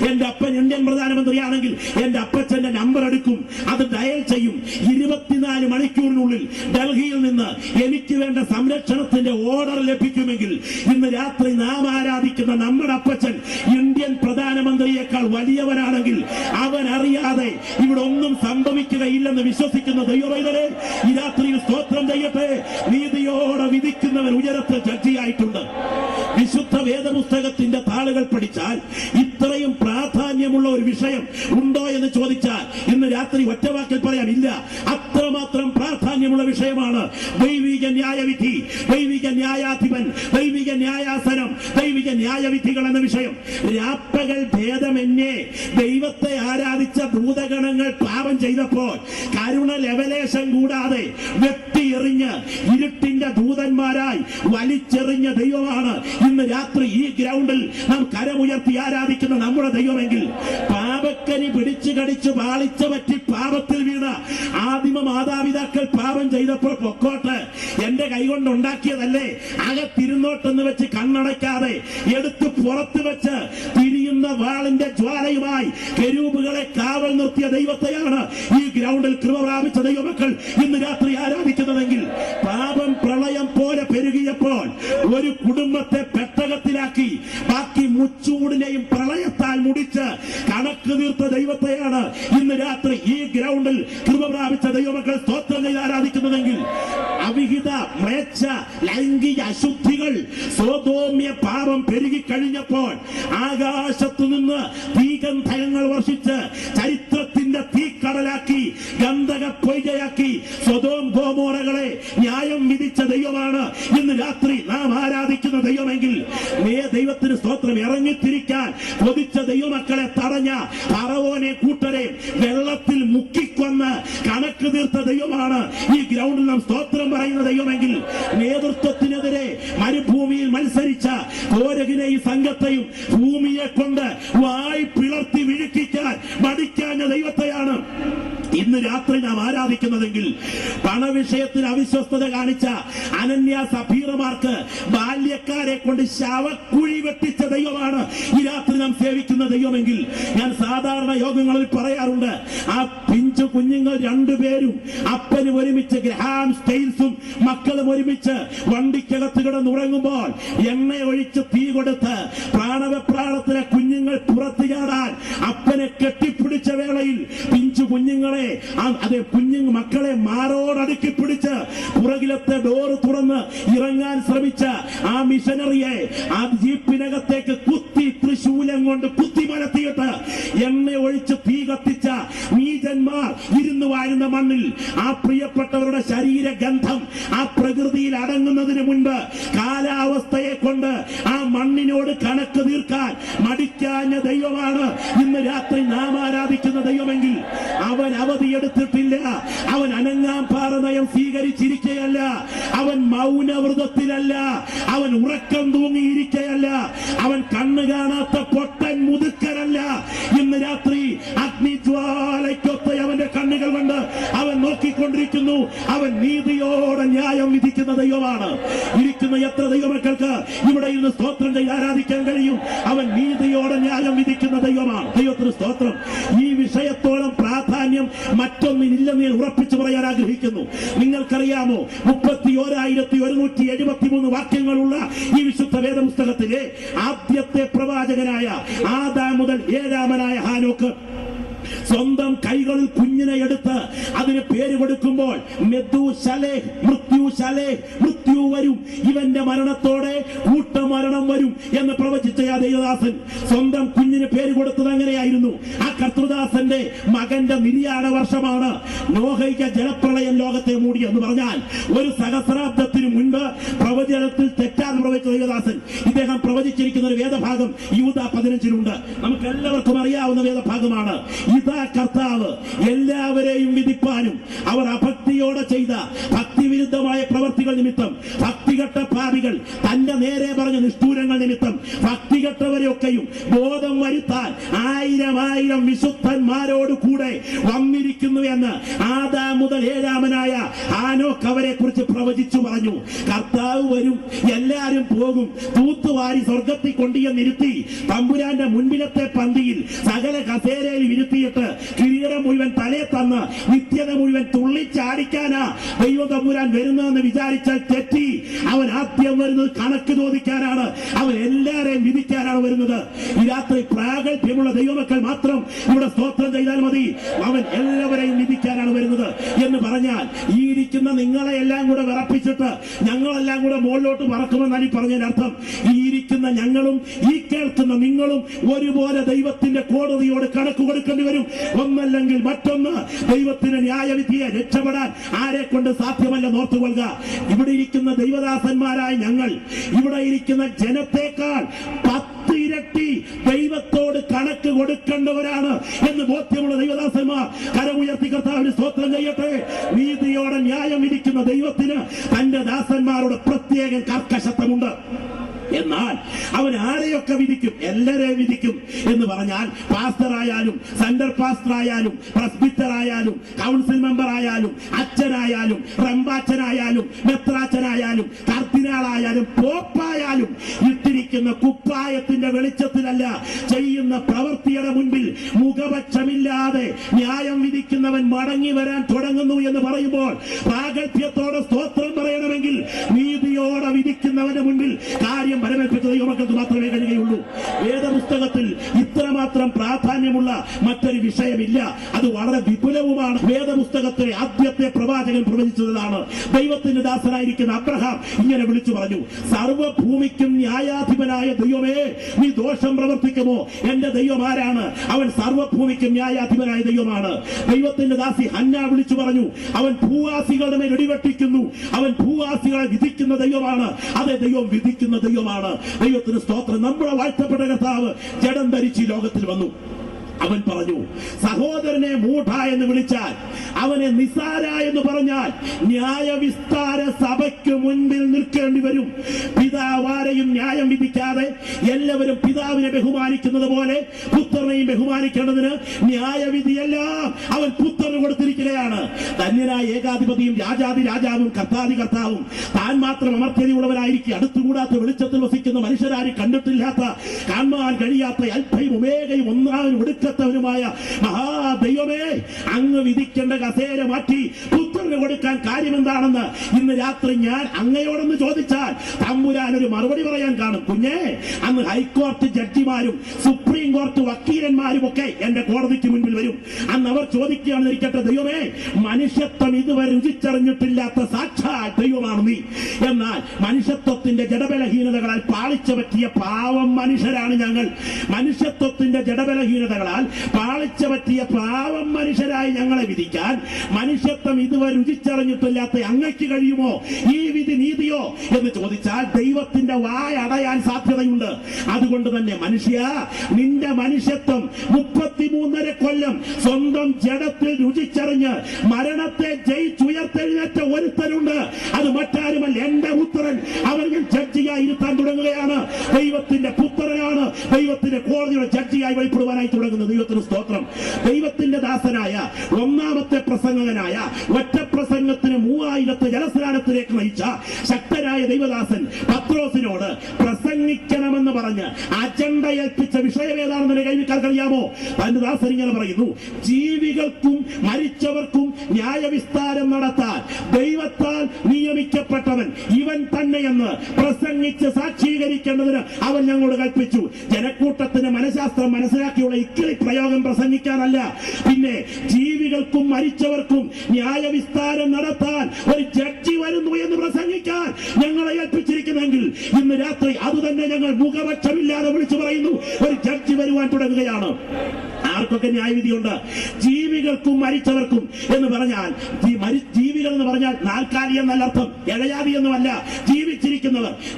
എന്റെ അപ്പൻ ഇന്ത്യൻ പ്രധാനമന്ത്രിയാണെങ്കിൽ എന്റെ അപ്പച്ചന്റെ നമ്പർ എടുക്കും, അത് ഡയൽ ചെയ്യും. 24 മണിക്കൂറിനുള്ളിൽ ഡൽഹിയിൽ നിന്ന് എനിക്ക് വേണ്ട സംരക്ഷണത്തിന്റെ ഓർഡർ ലഭിക്കുമെങ്കിൽ ഇന്ന് രാത്രി നാം ആരാധിക്കുന്ന നമ്മുടെ അപ്പച്ചൻ ഇന്ത്യൻ പ്രധാനമന്ത്രിയേക്കാൾ വലിയവനാണെങ്കിൽ അവൻ അറിയാതെ ഇവിടെ ഒന്നും സംഭവിക്കുകയില്ലെന്ന് വിശ്വസിക്കുന്ന ദൈവവൈതലേ, ഈ രാത്രിയിൽ സ്തോത്രം ചെയ്യട്ടെ. നീതിയോടെ വിധിക്കുന്നവൻ ഉയരത്തിൽ ജഡ്ജിയായിട്ടുണ്ട്. വിശുദ്ധ വേദപുസ്തകത്തിന്റെ താളുകൾ പഠിച്ചാൽ ഇത്രയും പ്രാധാന്യമുള്ള ഒരു വിഷയം ഉണ്ടോ എന്ന് ചോദിച്ചാൽ ഇന്ന് രാത്രി ഒറ്റവാക്കിൽ പറയാം, ഇല്ല. അത്രമാത്രം പ്രാധാന്യമുള്ള വിഷയമാണ് ദൈവിക ന്യായവിധി, ദൈവിക ന്യായാധിപൻ, ദൈവിക ന്യായാസനം, ദൈവിക ന്യായവിധികൾ എന്ന വിഷയം. രാപ്പകൽ ഭേദമന്യേ ദൈവത്തെ ആരാധിച്ച ഭൂതഗണങ്ങൾ പാപം ചെയ്തപ്പോൾ കരുണ ലെവലേശം കൂടാതെ വെട്ടിയെറിഞ്ഞ് ഇരുട്ടിന്റെ ദൂതന്മാരായി വലിച്ചെറിഞ്ഞ ദൈവമാണ് ഇന്ന് രാത്രി ഈ ഗ്രൗണ്ടിൽ നാം കരമുയർത്തി ആരാധിക്കുന്ന നമ്മുടെ ദൈവമെങ്കിൽ, പാപക്കനി പിടിച്ചു കടിച്ചു പാളിച്ച പറ്റി പാപത്തിൽ വീണ ആദിമ മാതാപിതാക്കൾ പാപം ചെയ്തപ്പോൾ പൊക്കോട്ട്, എന്റെ കൈകൊണ്ട് ഉണ്ടാക്കിയതല്ലേ, അകത്തിരുന്നോട്ടെന്ന് വെച്ച് കണ്ണടയ്ക്കാതെ എടുത്ത് പുറത്ത് വെച്ച് തിരിയുന്ന വാളിന്റെ ജ്വാലയുമായി കെരൂബുകളെ കാവൽ നിർത്തിയ ദൈവത്തെയാണ് ഈ ഗ്രൗണ്ടിൽ കൃപ പ്രാപിച്ച ദൈവമക്കൾ ഇന്ന് രാത്രി ആരാധിക്കുന്നതെങ്കിൽ, പാപം പ്രളയം പോലെ പെരുകിയപ്പോൾ ഒരു കുടുംബത്തെ പെട്ടകത്തിലാക്കി ബാക്കി മുച്ചൂടിനെയും പ്രളയത്താൽ മുടിച്ച് കണക്ക് തീർത്ത ദൈവത്തെയാണ് ഇന്ന് രാത്രി ഈ ഗ്രൗണ്ടിൽ കൃപ പ്രാപിച്ച ദൈവമക്കൾ സ്തോത്രം ചെയ്ത് ആരാധിക്കുന്നതെങ്കിൽ, അവിഹിത മ്ലേച്ഛ ലൈംഗിക അശുദ്ധികൾ സോതോമ്യ പാപം പെരുകി കഴിഞ്ഞപ്പോൾ ആകാശത്തു നിന്ന് തീഗന്ധങ്ങൾ വർഷിച്ച് ചരിത്രത്തിന്റെ തീക്കടലാക്കി ഗന്ധക പൊയ്കയാക്കി സ്വദോം ഗോമോറകളെ ന്യായം വിധിച്ച ദൈവമാണ് ഇന്ന് രാത്രി നാം ആരാധിക്കുന്ന ദൈവമെങ്കിൽ, ദൈവത്തിന് സ്തോത്രം. ഇറങ്ങിത്തിരിക്കാൻ കൊതിച്ച ദൈവമക്കളെ തടഞ്ഞ ഫറവോനെ കൂട്ടരെ വെള്ളത്തിൽ മുക്കിക്കൊന്ന് കണക്ക് തീർത്ത ദൈവമാണ് ഈ ഗ്രൗണ്ടിൽ നാം സ്തോത്രം പറയുന്ന ദൈവമെങ്കിൽ, നേതൃത്വത്തിനെതിരെ മരുഭൂമിയിൽ മത്സരിച്ച കോരകിനെയും സംഘത്തെയും ഭൂമിയെ കൊണ്ട് വായി പിളർത്തി വിഴുക്കിക്കാൻ മടിക്കാഞ്ഞ ദൈവത്തെയാണ് ഇന്ന് രാത്രി നാം ആരാധിക്കുന്നതെങ്കിൽ, പണവിഷയത്തിൽ അവിശ്വസ്തത കാണിച്ച അനന്യ സഫീറമാർക്ക് ബാല്യക്കാരെ കൊണ്ട് ശവക്കുഴി വെട്ടിച്ച ദൈവമാണ് ഈ രാത്രി നാം സേവിക്കുന്ന ദൈവമെങ്കിൽ, ഞാൻ സാധാരണ യോഗങ്ങളിൽ പറയാറുണ്ട്, ആ പിഞ്ചു കുഞ്ഞുങ്ങൾ രണ്ടുപേരും അപ്പനും ഒരുമിച്ച് ഗ്രഹാം സ്റ്റെയിൽസും മക്കളും ഒരുമിച്ച് വണ്ടിക്കകത്ത് കിടന്നുറങ്ങുമ്പോൾ എണ്ണ ഒഴിച്ച് തീ കൊടുത്ത് പ്രാണവപ്രാണത്തിലെ കുഞ്ഞുങ്ങൾ പുറത്തു ചാടാൻ അപ്പനെ കെട്ടിപ്പിടിച്ച വേളയിൽ പിഞ്ചു കുഞ്ഞുങ്ങളെ അതെ മക്കളെ മാറോടടുക്കി പിടിച്ച് പുറകിലത്തെ ഡോറ് തുറന്ന് ഇറങ്ങാൻ ശ്രമിച്ച ആ മിഷനറിയെ ആ ജീപ്പിനകത്തേക്ക് കുത്തി തൃശൂലം കൊണ്ട് കുത്തി മലത്തിയിട്ട് എണ്ണ ഒഴിച്ച് തീ കത്തിച്ച നീചന്മാർ ഇരുന്നു വാഴുന്ന മണ്ണിൽ ആ പ്രിയപ്പെട്ടവരുടെ ശരീരഗന്ധം ആ പ്രകൃതിയിൽ അടങ്ങുന്നതിന് മുൻപ് കാലാവസ്ഥയെ കൊണ്ട് ആ മണ്ണിനോട് കണക്ക് തീർക്കാൻ മടിക്കാഞ്ഞ ദൈവമാണ് ഇന്ന് രാത്രി നാം ആരാധിക്കുന്ന ദൈവമെങ്കിൽ, അവൻ അവധിയെടുത്തിട്ടില്ല, അവൻ അനങ്ങാൻ പാറ നയം സ്വീകരിച്ചിരിക്കുകയല്ല, അവൻ മൗനവ്രതത്തിലല്ല, അവൻ ഉറക്കം തൂങ്ങിയിരിക്കുകയല്ല, അവൻ കണ്ണു കാണാത്ത പൊട്ടൻ മുതുക്കരല്ല. ഇന്ന് രാത്രി അഗ്നിജ്വാലയ്ക്കൊത്ത അവന്റെ കണ്ണുകൾ കൊണ്ട് അവൻ നോക്കിക്കൊണ്ടിരിക്കുന്നു. അവൻ നീതിയോടെ ന്യായം വിധിക്കുന്ന ദൈവമാണ്. ഇരിക്കുന്ന എത്ര ദൈവമക്കൾക്ക് ഇവിടെ ഇരുന്ന് സ്തോത്രം ചെയ്ത് ആരാധിക്കാൻ കഴിയും? അവൻ നീതിയോടെ ന്യായം വിധിക്കുന്ന ദൈവമാണ്. ദൈവത്തിന് സ്തോത്രം. ഈ വിഷയത്തോളം പ്രാധാന്യം പ്രാധാന്യം മറ്റൊന്നിനില്ലെന്ന് ഞാൻ ഉറപ്പിച്ചു പറയാൻ ആഗ്രഹിക്കുന്നു. നിങ്ങൾക്കറിയാമോ, 31,173 വാക്യങ്ങളുള്ള ഈ വിശുദ്ധ വേദപുസ്തകത്തിലെ ആദ്യത്തെ പ്രവാചകനായ ആദാം മുതൽ ഏഴാമനായ ഹാനോക്ക് സ്വന്തം കൈകളിൽ കുഞ്ഞിനെ എടുത്ത് അതിന് പേര് കൊടുക്കുമ്പോൾ മെഥൂശലേഹ്, മൃത്യു വരും, ഇവന്റെ മരണത്തോടെ കൂട്ടമരണം വരും എന്ന് പ്രവചിച്ച ആ ദൈവദാസൻ സ്വന്തം കുഞ്ഞിന് പേര് കൊടുത്തത് അങ്ങനെയായിരുന്നു. ആ കർത്തൃദാസന്റെ മകന്റെ നിര്യാണ വർഷമാണ് നോഹയ്ക്ക ജലപ്രളയം ലോകത്തെ മൂടി എന്ന് പറഞ്ഞാൽ ഒരു സഹസ്രാബ്ദത്തിനു മുൻപ് പ്രവചനത്തിൽ തെറ്റാതെ പ്രവചിച്ച ദൈവദാസൻ. ഇദ്ദേഹം പ്രവചിച്ചിരിക്കുന്ന ഒരു വേദഭാഗം യൂദ 15-ലുണ്ട്. നമുക്ക് എല്ലാവർക്കും അറിയാവുന്ന വേദഭാഗമാണ്. ഇതാ കർത്താവ് എല്ലാവരെയും വിധിപ്പാനും അവർ അഭക്തിയോടെ ചെയ്ത ഭക്തിവിരുദ്ധമായ പ്രവർത്തികൾ നിമിത്തം, ഭക്തികെട്ട പാപികൾ തന്റെ നേരെ പറഞ്ഞ നിഷ്ഠൂരങ്ങൾ നിമിത്തം ഭക്തികെട്ടവരെയൊക്കെയും ബോധം വരുത്താൻ 1000 വിശുദ്ധന്മാരോട് കൂടെ വന്നിരിക്കുന്നു എന്ന് ആദാം മുതൽ ഏഴാമനായ ഹാനോക്ക് അവരെ കുറിച്ച് പ്രവചിച്ചു പറഞ്ഞു. കർത്താവ് വരും, എല്ലാരും പോകും, തൂത്തുവാരി സ്വർഗത്തിൽ കൊണ്ടുവന്നിരുത്തി തമ്പുരാന്റെ മുൻപിലത്തെ പന്തിയിൽ സകല കസേരയിൽ ഇരുത്തിയിട്ട് കിരീടം മുഴുവൻ തലേ തന്ന് നിത്യത മുഴുവൻ തുള്ളിച്ചാടിക്കാനാ ദൈവം തമ്പുരാൻ വരുന്നതെന്ന് വിചാരിച്ചാൽ തെറ്റി. അവൻ ആദ്യം വരുന്നത് കണക്ക് ചോദിക്കാനാണ്, അവൻ എല്ലാരെയും വിധിക്കാനാണ് വരുന്നത്. ഈ രാത്രി പ്രാഗൽഭ്യമുള്ള ദൈവമക്കൾ മാത്രം ഇവിടെ സ്തോത്രം ചെയ്താൽ മതി. അവൻ എല്ലാവരെയും വിധിക്കാനാണ് വരുന്നത് എന്ന് പറഞ്ഞാൽ ഈ ഇരിക്കുന്ന നിങ്ങളെ എല്ലാം കൂടെ വിറപ്പിച്ചിട്ട് ഞങ്ങളെല്ലാം കൂടെ മുകളിലോട്ട് മറക്കുമെന്നാണ് ഈ പറഞ്ഞതിന്റെ അർത്ഥം. ഈ ഇരിക്കുന്ന ഞങ്ങളും ഈ കേൾക്കുന്ന നിങ്ങളും ഒരുപോലെ ദൈവത്തിന്റെ കോടതിയോട് കണക്ക് കൊടുക്കേണ്ടി വരും. ഒന്നല്ലെങ്കിൽ മറ്റൊന്ന് ദൈവത്തിന്റെ ന്യായവിധിയെ രക്ഷപ്പെടാൻ ആരെ കൊണ്ട് സാധ്യമല്ല. നോർത്തുകൊള്ളുക, ഇവിടെ ഇരിക്കുന്ന ദൈവദാസന്മാരായ ഞങ്ങൾ ഇവിടെ ഇരിക്കുന്ന ജനത്തെക്കാൾ 10 ഇരട്ടി ദൈവത്തോട് കണക്ക് കൊടുക്കേണ്ടവരാണ് എന്ന് ബോധ്യമുള്ള ദൈവദാസന്മാർ കരമുയർത്തി കർത്താവിന് സ്തോത്രം ചെയ്യട്ടെ. നീതിയോടെ ന്യായം വിധിക്കുന്ന ദൈവത്തിന് തന്റെ ദാസന്മാരോട് പ്രത്യേക കർക്കശത്വമുണ്ട്. എന്നാൽ അവൻ ആരെയൊക്കെ വിധിക്കും? എല്ലാരെയും വിധിക്കും എന്ന് പറഞ്ഞാൽ പാസ്റ്ററായാലും സെന്റർ പാസ്റ്ററായാലും പ്രസ്ബിറ്ററായാലും കൗൺസിൽ മെമ്പർ ആയാലും അച്ഛനായാലും റമ്പാച്ചനായാലും മെത്രാച്ചനായാലും കർദിനാളായാലും പോപ്പായാലും ഇട്ടിരിക്കുന്ന കുപ്പായത്തിന്റെ വെളിച്ചത്തിലല്ല, ചെയ്യുന്ന പ്രവൃത്തിയുടെ മുൻപിൽ മുഖപക്ഷമില്ലാതെ ന്യായം വിധിക്കുന്നവൻ മടങ്ങി വരാൻ തുടങ്ങുന്നു എന്ന് പറയുമ്പോൾ പ്രാഗൽഭ്യത്തോടെ സ്തോത്രം പറയണമെങ്കിൽ നീതിയോടെ വിധിക്കുന്നവന്റെ മുൻപിൽ കാര്യം വരവേൽപ്പിച്ച ദൈവമക്കൾക്ക് മാത്രമേ കഴിയുകയുള്ളൂ. വേദപുസ്തകത്തിൽ ഇത്രമാത്രം പ്രാധാന്യമുള്ള മറ്റൊരു വിഷയമില്ല. അത് വളരെ വിപുലവുമാണ്. വേദപുസ്തകത്തിലെ ആദ്യത്തെ പ്രവാചകൻ പ്രവചിച്ചതാണ്. ദൈവത്തിന്റെ ദാസനായിരിക്കുന്ന അബ്രഹാം ഇങ്ങനെ വിളിച്ചു പറഞ്ഞു, സർവ്വഭൂമിക്കും ന്യായാധിപനായ ദൈവമേ, നീ ദോഷം പ്രവർത്തിക്കുമോ? എന്റെ ദൈവം ആരാണ്? അവൻ സർവ്വഭൂമിക്കും ന്യായാധിപനായ ദൈവമാണ്. ദൈവത്തിന്റെ ദാസി ഹന്ന വിളിച്ചു പറഞ്ഞു, അവൻ ഭൂവാസികളുടെ മേൽ ഇടിവെട്ടിക്കുന്നു, അവൻ ഭൂവാസികളെ വിധിക്കുന്ന ദൈവമാണ്. അതെ, ദൈവം വിധിക്കുന്ന ദൈവമാണ്. ദൈവത്തിന് സ്തോത്രം. നമ്മുടെ വാഴ്ത്തപ്പെട്ട കർത്താവ് ജഡം ധരിച്ച് ലോകത്തിൽ വന്നു. അവൻ പറഞ്ഞു, സഹോദരനെ മൂഢ എന്ന് വിളിച്ചാൽ, അവനെ നിസാര എന്ന് പറഞ്ഞാൽ ന്യായവിസ്താര സഭയ്ക്ക് മുൻപിൽ നിൽക്കേണ്ടി വരും. പിതാവാരെയും ന്യായം വിധിക്കാതെ എല്ലാവരും പിതാവിനെ ബഹുമാനിക്കുന്നത് പോലെ പുത്രനെയും ബഹുമാനിക്കേണ്ടതിന് ന്യായവിധിയെല്ലാം അവൻ പുത്രന് കൊടുത്തിരിക്കുകയാണ്. ധന്യനായ ഏകാധിപതിയും രാജാവും കർത്താതി കർത്താവും താൻ മാത്രം അമർത്യതയുള്ളവരായിരിക്കും അടുത്തുകൂടാത്ത വെളിച്ചത്തിൽ വസിക്കുന്ന മനുഷ്യരാരും കണ്ടിട്ടില്ലാത്ത, കാണാൻ കഴിയാത്ത അൽഫയും ഒമേഗയും ഒന്നാമനും ഒടുക്കത്തവനുമായ മഹാദൈവമേ, അങ്ങ് വിധിക്കേണ്ട കസേര മാറ്റി പുത്രന് കൊടുക്കാൻ കാര്യമെന്താണെന്ന് ഇന്ന് രാത്രി ഞാൻ അങ്ങയോടൊന്ന് ചോദിച്ചാൽ തമ്പുരാൻ ഒരു മറുപടി പറയാൻ കാണും. കുഞ്ഞേ, അന്ന് ഹൈക്കോടതി ജഡ്ജിമാരും സുപ്രീം കോടതി വക്കീലന്മാരും ഒക്കെ എന്റെ കോടതിക്ക് മുൻപിൽ വരും. അന്ന് അവർ ചോദിക്കുകയാണെന്ന് ഇരിക്കട്ടെ, ദൈവമേ, മനുഷ്യത്വം ഇതുവരെ രുചിച്ചറിഞ്ഞിട്ടില്ലാത്ത സാക്ഷാൽ ദൈവമാണ് നീ. എന്നാൽ മനുഷ്യത്വത്തിന്റെ ജഡബലഹീനതകളാൽ പാളിച്ച പറ്റിയ പാവം മനുഷ്യരാണ് ഞങ്ങൾ. മനുഷ്യത്വത്തിന്റെ ജഡബലഹീനതകളാൽ പാളിച്ച പറ്റിയ പാവം മനുഷ്യരായി ഞങ്ങളെ വിധിക്കാൻ മനുഷ്യത്വം ഇതുവരെ രുചിച്ചറിഞ്ഞിട്ടില്ലാത്ത അങ്ങയ്ക്ക് കഴിയുമോ? ഈ വിധി നീതിയോ എന്ന് ചോദിച്ചാൽ ദൈവത്തിന്റെ വായ അടയാൻ സാധ്യതയുണ്ട്. അതുകൊണ്ട് തന്നെ മനുഷ്യ, നിന്റെ മനുഷ്യത്വം 33.5 കൊല്ലം സ്വന്തം ജഡത്തിൽ രുചിച്ചറിഞ്ഞ് മരണത്തെ ജയിച്ചുയർത്തെഴുന്നേറ്റ ഒരുത്തനുണ്ട്. അത് മറ്റാരുമല്ല, എന്റെ പുത്രൻ. അവൻ ജഡ്ജിയായി ഇരുത്താൻ തുടങ്ങുകയാണ്. ദൈവത്തിന്റെ പുത്രനാണ് ദൈവത്തിന്റെ കോടതിയുടെ ജഡ്ജിയായി വെളിപ്പെടുവാനായി തുടങ്ങുന്നത്. ദൈവത്തിന് സ്തോത്രം. ദൈവത്തിന്റെ ദാസനായ ഒന്നാമത്തെ പ്രസംഗകനായ ഒറ്റ പ്രസംഗത്തിന് 3000 ജലസ്നാനത്തിലേക്ക് നയിച്ച ശക്തനായ ദൈവദാസൻ പത്രോസിനോട് പ്രസംഗിക്കണമെന്ന് പറഞ്ഞ് അജണ്ട ഏൽപ്പിച്ച വിഷയം ഏതാണെന്ന് കൈവിക്കാർക്കറിയാമോ? തന്റെ ദാസൻ ഇങ്ങനെ പറയുന്നു: ജീവികൾക്കും മരിച്ചവർക്കും ന്യായവിസ്താരം നടത്താൻ ദൈവത്താൽ നിയമിക്കപ്പെട്ടവൻ ഇവൻ തന്നെയെന്ന് പ്രസംഗിച്ച് സാക്ഷീകരിക്കേണ്ടതിന് അവൻ ഞങ്ങളോട് കൽപ്പിച്ചു. ജനക്കൂട്ടത്തിന് മനഃശാസ്ത്രം മനസ്സിലാക്കിയുള്ള ഇക്കിളി പ്രയോഗം പ്രസംഗിക്കാനല്ല, പിന്നെ ജീവികൾക്കും മരിച്ചവർക്കും ന്യായവിസ്താരം നടത്താൻ ഒരു ജഡ്ജി വരുന്നു എന്ന് പ്രസംഗിക്കാൻ ഞങ്ങളെ ഏൽപ്പിച്ചിരിക്കുന്നെങ്കിൽ ഇന്ന് രാത്രി അത് തന്നെ ഞങ്ങൾ മുഖപക്ഷമില്ലാതെ വിളിച്ചു പറയുന്നു: ഒരു ജഡ്ജി വരുവാൻ തുടങ്ങുകയാണ്. ആർക്കൊക്കെ ന്യായവിധിയുണ്ട്? ജീവികൾക്കും മരിച്ചവർക്കും എന്ന് പറഞ്ഞാൽ ജീവികൾ എന്ന് പറഞ്ഞാൽ നാൽക്കാലി എന്നല്ല അർത്ഥം, ഇഴജാതി എന്നുമല്ല.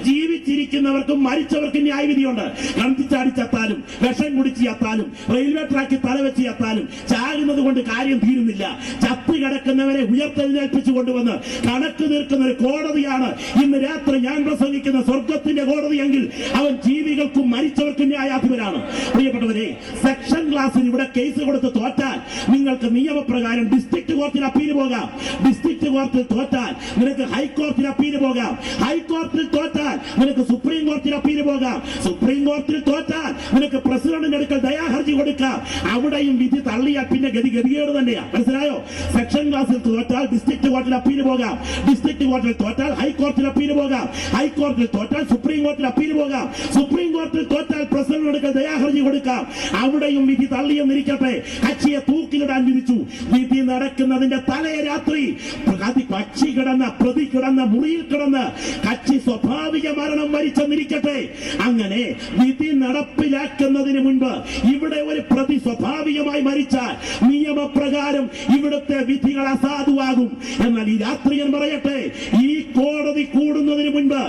ജീവിച്ചിരിക്കുന്നവർക്കും മരിച്ചവർക്കും ന്യായവിധിയുണ്ട്. കണ്ടിച്ചാടി ചത്താലും, വിഷം കുടിച്ച് ചത്താലും, റെയിൽവേ ട്രാക്കിൽ തലവെച്ച് ചത്താലും ചാകുന്നത് കൊണ്ട് കാര്യം തീരുന്നില്ല. ചത്ത് കിടക്കുന്നവരെ ഉയർത്തെഴുന്നേൽപ്പിച്ചു കൊണ്ടുവന്ന് കണക്ക് തീർക്കുന്ന ഒരു കോടതിയാണ് ഇന്ന് രാത്രി ഞാൻ പ്രസംഗിക്കുന്ന സ്വർഗത്തിന്റെ കോടതിയെങ്കിൽ അവൻ ജീവികൾക്കും മരിച്ചവർക്കും ന്യായാധിപനാണ്. പ്രിയപ്പെട്ടവരെ, സെക്ഷൻ ക്ലാസ്സിൽ ഇവിടെ കേസ് കൊടുത്ത് തോറ്റാൽ നിങ്ങൾക്ക് നിയമപ്രകാരം ഡിസ്ട്രിക്ട് കോർട്ടിൽ അപ്പീൽ പോകാം. ഡിസ്ട്രിക്ട് കോർട്ടിൽ തോറ്റാൽ നിനക്ക് ഹൈക്കോടതിയിൽ അപ്പീൽ പോകാം. ഹൈക്കോടതിയിൽ തോറ്റാൽ നിനക്ക് സുപ്രീം കോടതിയിൽ അപ്പീൽ പോകാം. സുപ്രീം കോടതിയിൽ തോറ്റാൽ നിനക്ക് പ്രസിഡന്റിന്റെ അടുക്കൽ ദയാഹർജി കൊടുക്കാം. അവിടെയും വിധി തള്ളിയാൽ പിന്നെ ഗതികേട് തന്നെയാണ്. മനസ്സിലായോ? സെക്ഷൻ ക്ലാസ്സിൽ തോറ്റാൽ ഡിസ്ട്രിക്ട് കോർട്ടിൽ അപ്പീൽ പോകാം. ഡിസ്ട്രിക്ട് കോർട്ടിൽ തോറ്റാൽ ഹൈക്കോടതിയിൽ അപ്പീൽ പോകാം. ഹൈക്കോടതിയിൽ തോറ്റാൽ സുപ്രീം കോടതിയിൽ അപ്പീൽ പോകാം. സുപ്രീം കോടതിയിൽ തോറ്റാൽ പ്രസിഡന്റിന്റെ അടുക്കൽ ദയാഹർജി കൊടുക്കാം. അവിടെയും വിധി തള്ളിയെന്നിരിക്കട്ടെ, കക്ഷിയെ തൂക്കിലിടാൻ വിധിച്ചു. വിധി നടക്കുന്നതിന്റെ തലേ രാത്രി പ്രതി കിടന്ന മുറിയിൽ കിടന്ന് കക്ഷി സ്വാഭാവിക മരണം വരിച്ചെന്നിരിക്കട്ടെ. അങ്ങനെ വിധി നടപ്പിലാക്കുന്നതിന് മുൻപ് ഇവിടെ ഒരു പ്രതി സ്വാഭാവികമായി മരിച്ചാൽ നിയമപ്രകാരം ഇവിടുത്തെ വിധികൾ അസാധുവാകും. എന്നാൽ ഈ രാത്രി ഞാൻ പറയട്ടെ, ഈ കോടതി കൂടുന്നതിന് മുൻപ്